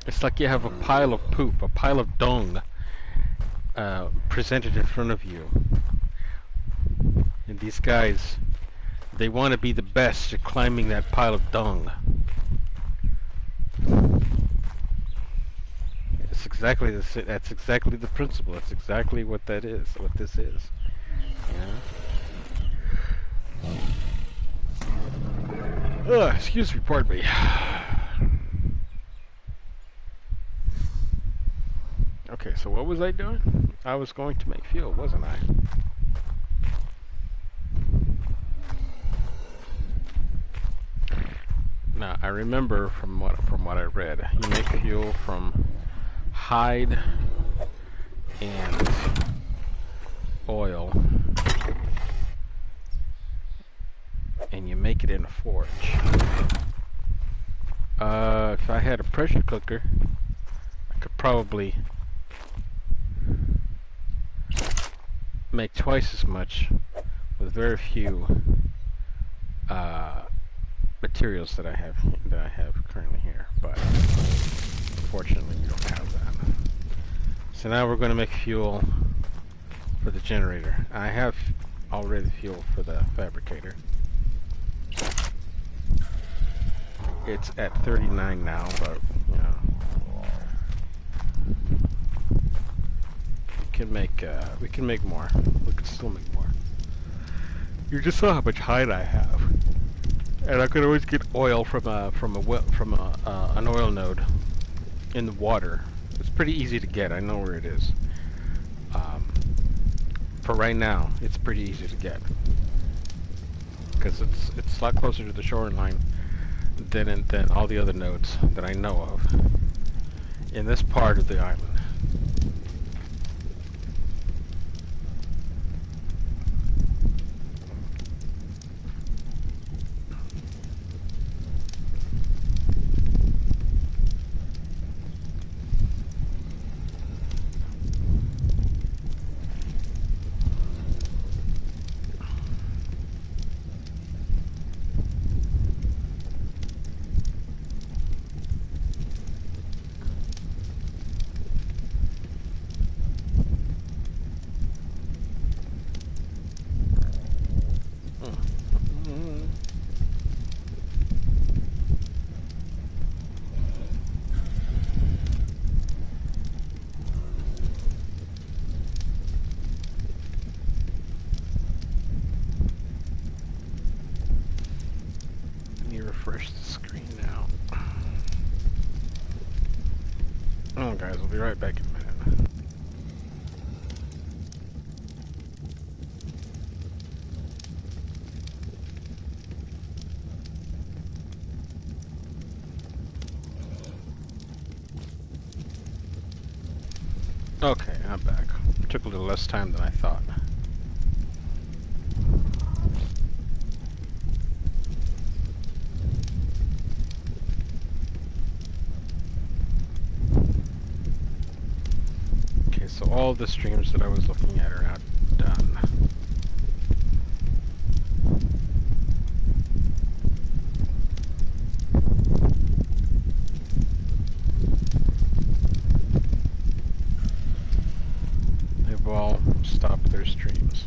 A: It's like you have a pile of poop, a pile of dung, presented in front of you. And these guys, they want to be the best at climbing that pile of dung. That's exactly the principle. That's exactly what that is. What this is. Yeah. Excuse me, pardon me. Okay, so what was I doing? I was going to make fuel, wasn't I? Now I remember from what I read, you make fuel from hide and oil, and you make it in a forge. If I had a pressure cooker, I could probably make twice as much with very few materials that I have currently here, but unfortunately we don't have that. So now we're going to make fuel for the generator. I have already fuel for the fabricator. It's at 39 now, but you know, we can make more. We can still make more. You just saw how much hide I have, and I could always get oil from an oil node in the water. It's pretty easy to get. I know where it is. For right now, it's pretty easy to get because it's a lot closer to the shoreline than all the other nodes that I know of in this part of the island. Refresh the screen now. Oh, guys, we'll be right back in a minute. Okay, I'm back. It took a little less time than I thought. So all the streams that I was looking at are now done. They've all stopped their streams.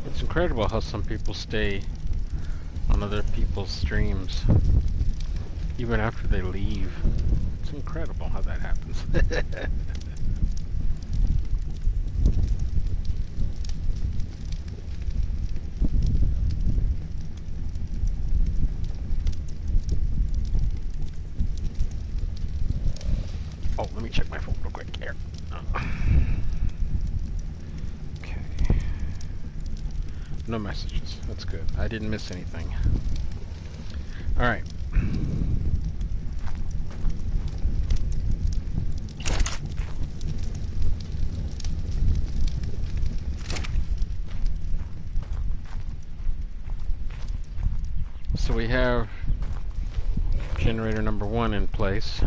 A: It's incredible how some people stay on other people's streams even after they leave. It's incredible how that happens. Oh, let me check my phone real quick here. No messages. That's good. I didn't miss anything. Alright. So we have generator number 1 in place.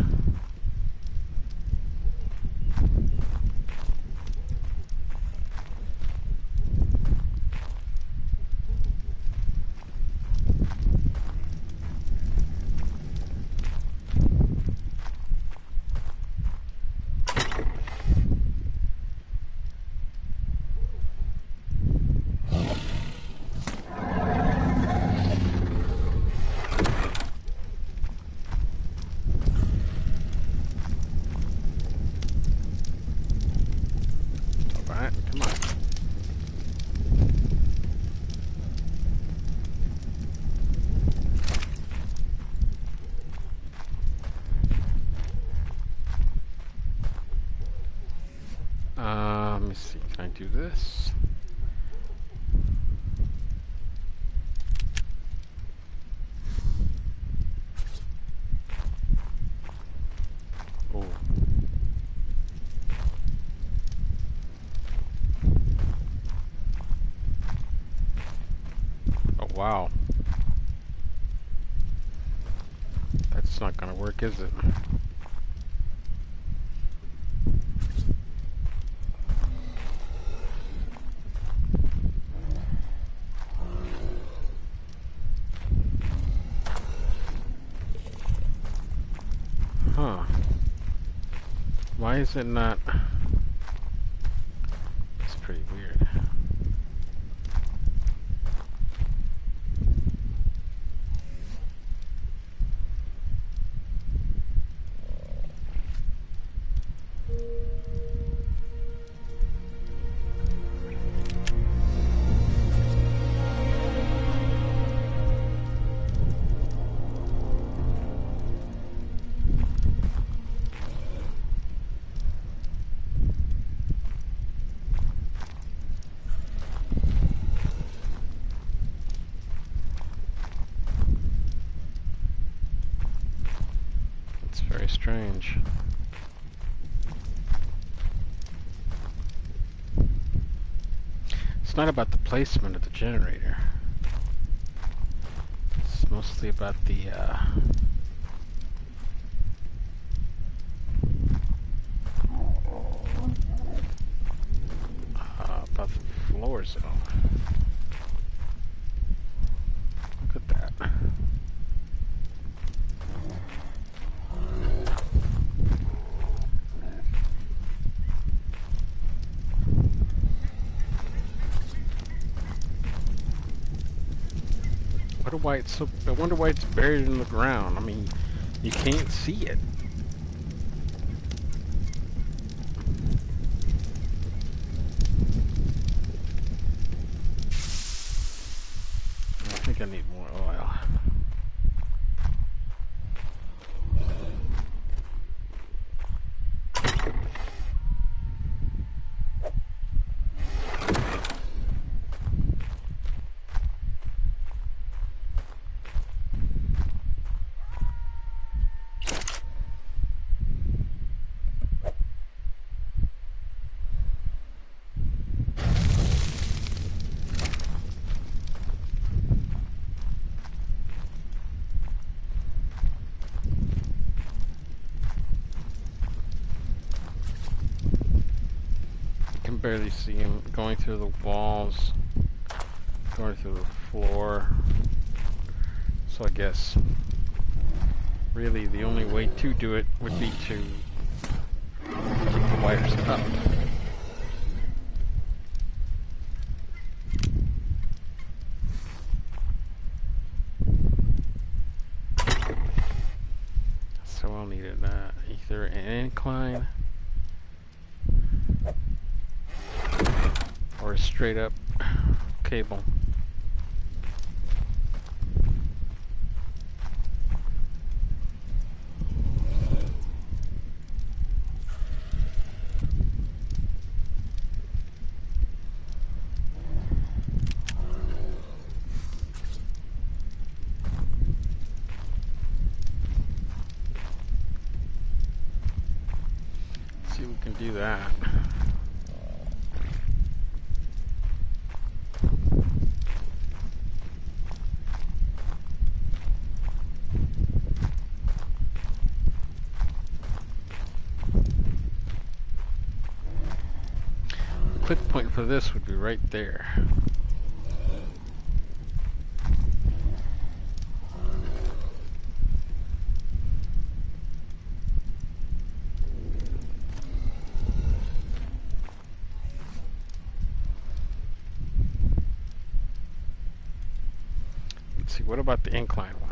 A: do this. Oh. Oh, wow. That's not gonna work, is it? Huh. Why is it not? It's pretty weird. It's very strange. It's not about the placement of the generator. It's mostly about the about the floor zone. Look at that. I wonder why it's buried in the ground. I mean, you can't see it. I think I need more oil. Barely see him going through the walls, going through the floor. So I guess really the only way to do it would be to keep the wires up. So I'll need either an incline or a straight up cable. Let's see if we can do that. Click point for this would be right there. Let's see, what about the incline one?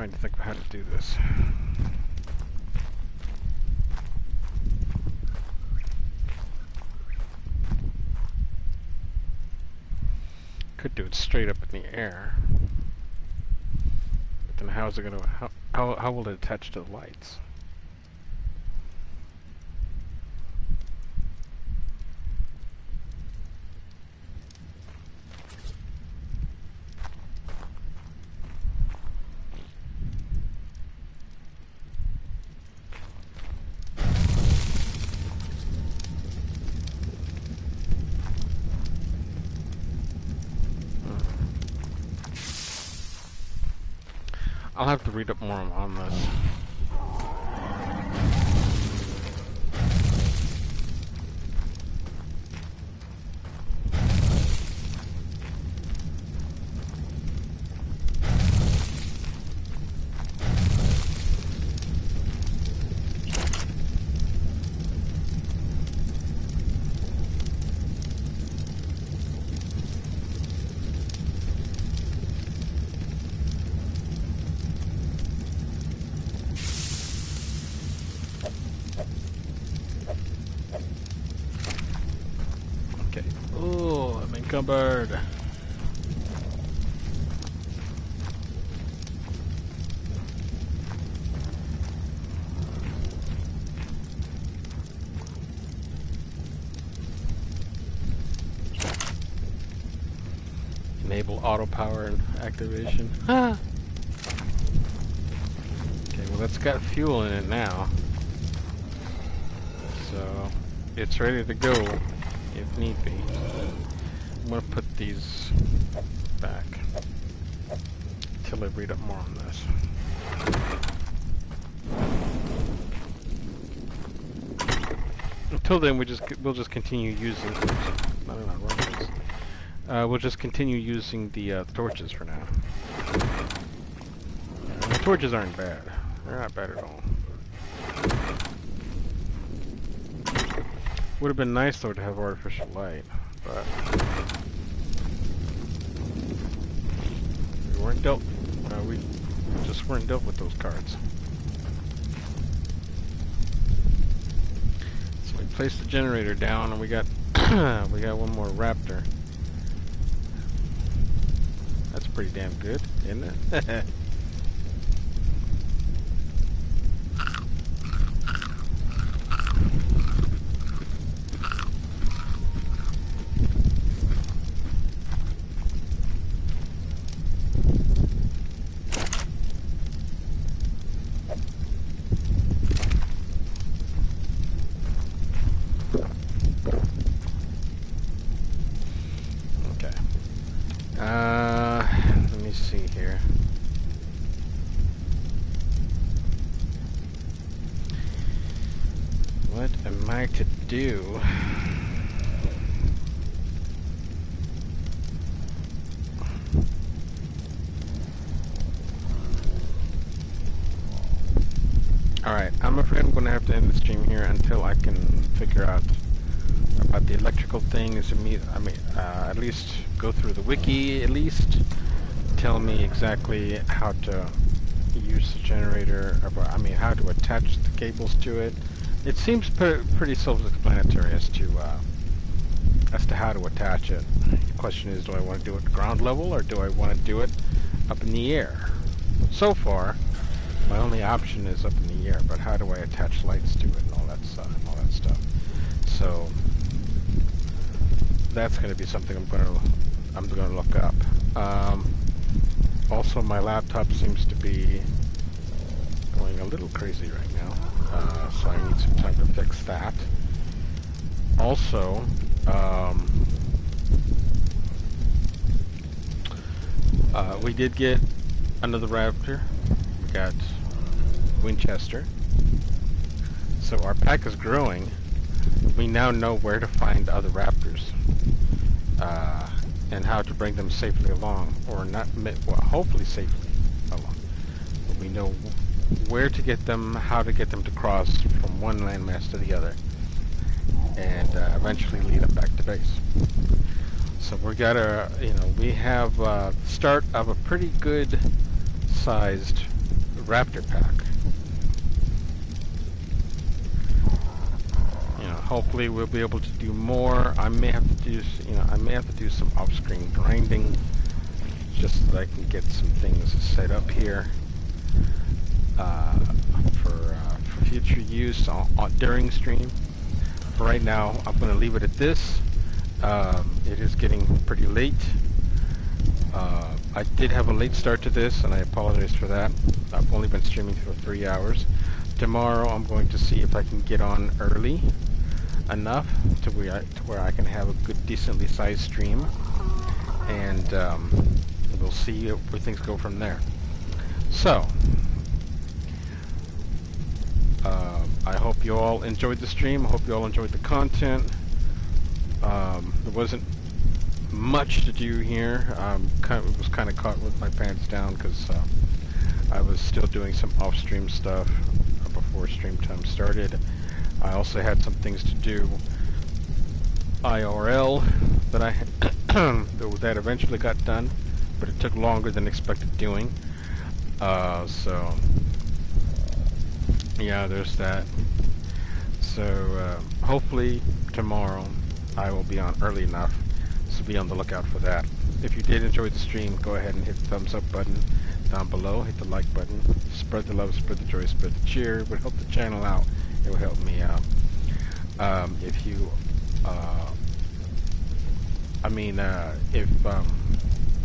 A: trying to think of how to do this. Could do it straight up in the air. But then how is it gonna how will it attach to the lights? I'll have to read up more on this. Oh, I'm encumbered. Enable auto power and activation. Ah. Okay, well that's got fuel in it now. So it's ready to go if need be. I'm gonna put these back till I read up more on this. Until then, we'll just continue using. We'll just continue using the torches for now. The torches aren't bad. They're not bad at all. Would have been nice though to have artificial light, but we weren't dealt. We just weren't dealt with those cards. So we placed the generator down, and we got we got one more raptor. That's pretty damn good, isn't it? Let me see here. What am I to do? Alright, I'm afraid I'm going to have to end the stream here until I can figure out about the electrical things. At least go through the wiki, at least tell me exactly how to use the generator, how to attach the cables to it. It seems pretty self-explanatory as to how to attach it. The question is, do I want to do it at ground level, or do I want to do it up in the air? So far, my only option is up in the air, but how do I attach lights to it and all that stuff? So that's going to be something I'm going to look up. Also, my laptop seems to be going a little crazy right now, so I need some time to fix that. Also, we did get another raptor. We got Winchester. So our pack is growing. We now know where to find other raptors, and how to bring them safely along, or not, well, hopefully safely along. But we know where to get them, how to get them to cross from one landmass to the other, and eventually lead them back to base. So we have the start of a pretty good sized Raptor pack. You know, hopefully we'll be able to do more. I may have to do, I may have to do some off-screen grinding, just so that I can get some things set up here for future use during stream. For right now, I'm going to leave it at this. It is getting pretty late. I did have a late start to this, and I apologize for that. I've only been streaming for 3 hours. Tomorrow, I'm going to see if I can get on early enough to where I can have a good, decently sized stream, and we'll see where things go from there. So, I hope you all enjoyed the stream. I hope you all enjoyed the content. There wasn't much to do here. Was kind of caught with my pants down because I was still doing some off-stream stuff before stream time started. I also had some things to do IRL that I that eventually got done, but it took longer than expected doing. So yeah, there's that. So hopefully tomorrow I will be on early enough, so be on the lookout for that. If you did enjoy the stream, go ahead and hit the thumbs up button down below, hit the like button, spread the love, spread the joy, spread the cheer. It would help the channel out, it will help me out. If you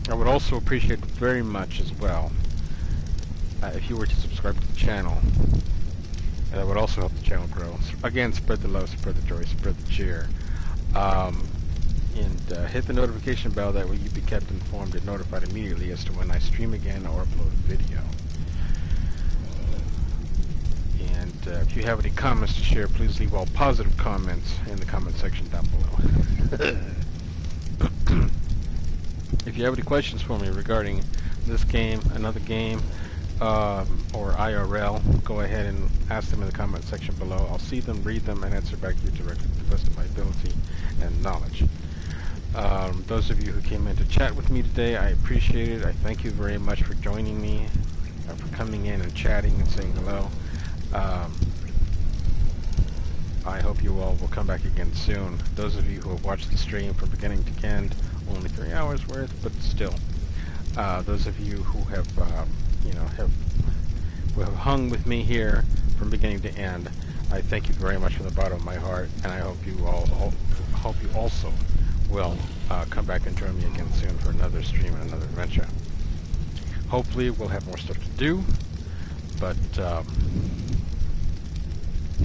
A: I would also appreciate very much as well if you were to subscribe to the channel. That would also help the channel grow. Again, spread the love, spread the joy, spread the cheer. And hit the notification bell, that way you'll be kept informed and notified immediately as to when I stream again or upload a video. And if you have any comments to share, please leave all positive comments in the comment section down below. If you have any questions for me regarding this game, another game, or IRL, go ahead and ask them in the comment section below. I'll see them, read them, and answer back to you directly to the best of my ability and knowledge. Those of you who came in to chat with me today, I appreciate it. I thank you very much for joining me, for coming in and chatting and saying hello. I hope you all will come back again soon. Those of you who have watched the stream from beginning to end, only 3 hours worth, but still. Those of you who have, who have hung with me here from beginning to end, I thank you very much from the bottom of my heart, and I hope you also will come back and join me again soon for another stream and another adventure. Hopefully we'll have more stuff to do, but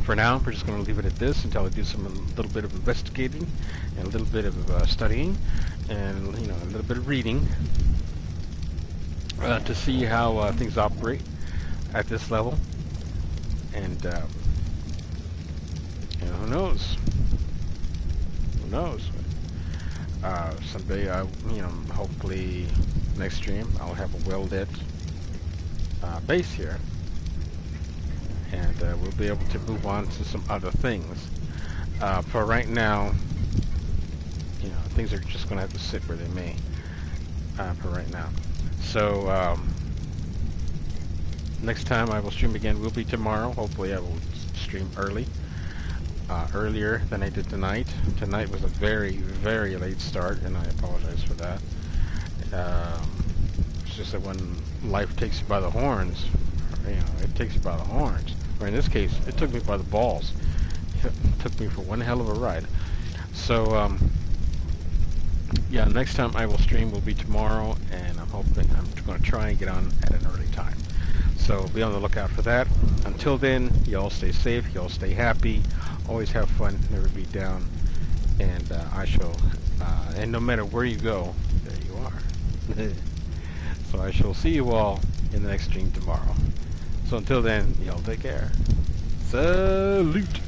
A: for now we're just going to leave it at this until I do a little bit of investigating and a little bit of studying and a little bit of reading to see how things operate at this level, and who knows? Who knows? Someday, hopefully next stream, I'll have a well-lit base here, and we'll be able to move on to some other things. For right now, things are just going to have to sit where they may for right now. So, next time I will stream again will be tomorrow. Hopefully I will stream earlier than I did tonight. Tonight was a very, very late start, and I apologize for that. It's just that when life takes you by the horns, it takes you by the horns. Or in this case, it took me by the balls. It took me for one hell of a ride. So, yeah, next time I will stream will be tomorrow, and I'm going to try and get on at an early time. So be on the lookout for that. Until then, y'all stay safe, y'all stay happy, always have fun, never be down, and I shall, and no matter where you go, there you are. So I shall see you all in the next stream tomorrow. So until then, y'all take care. Salute!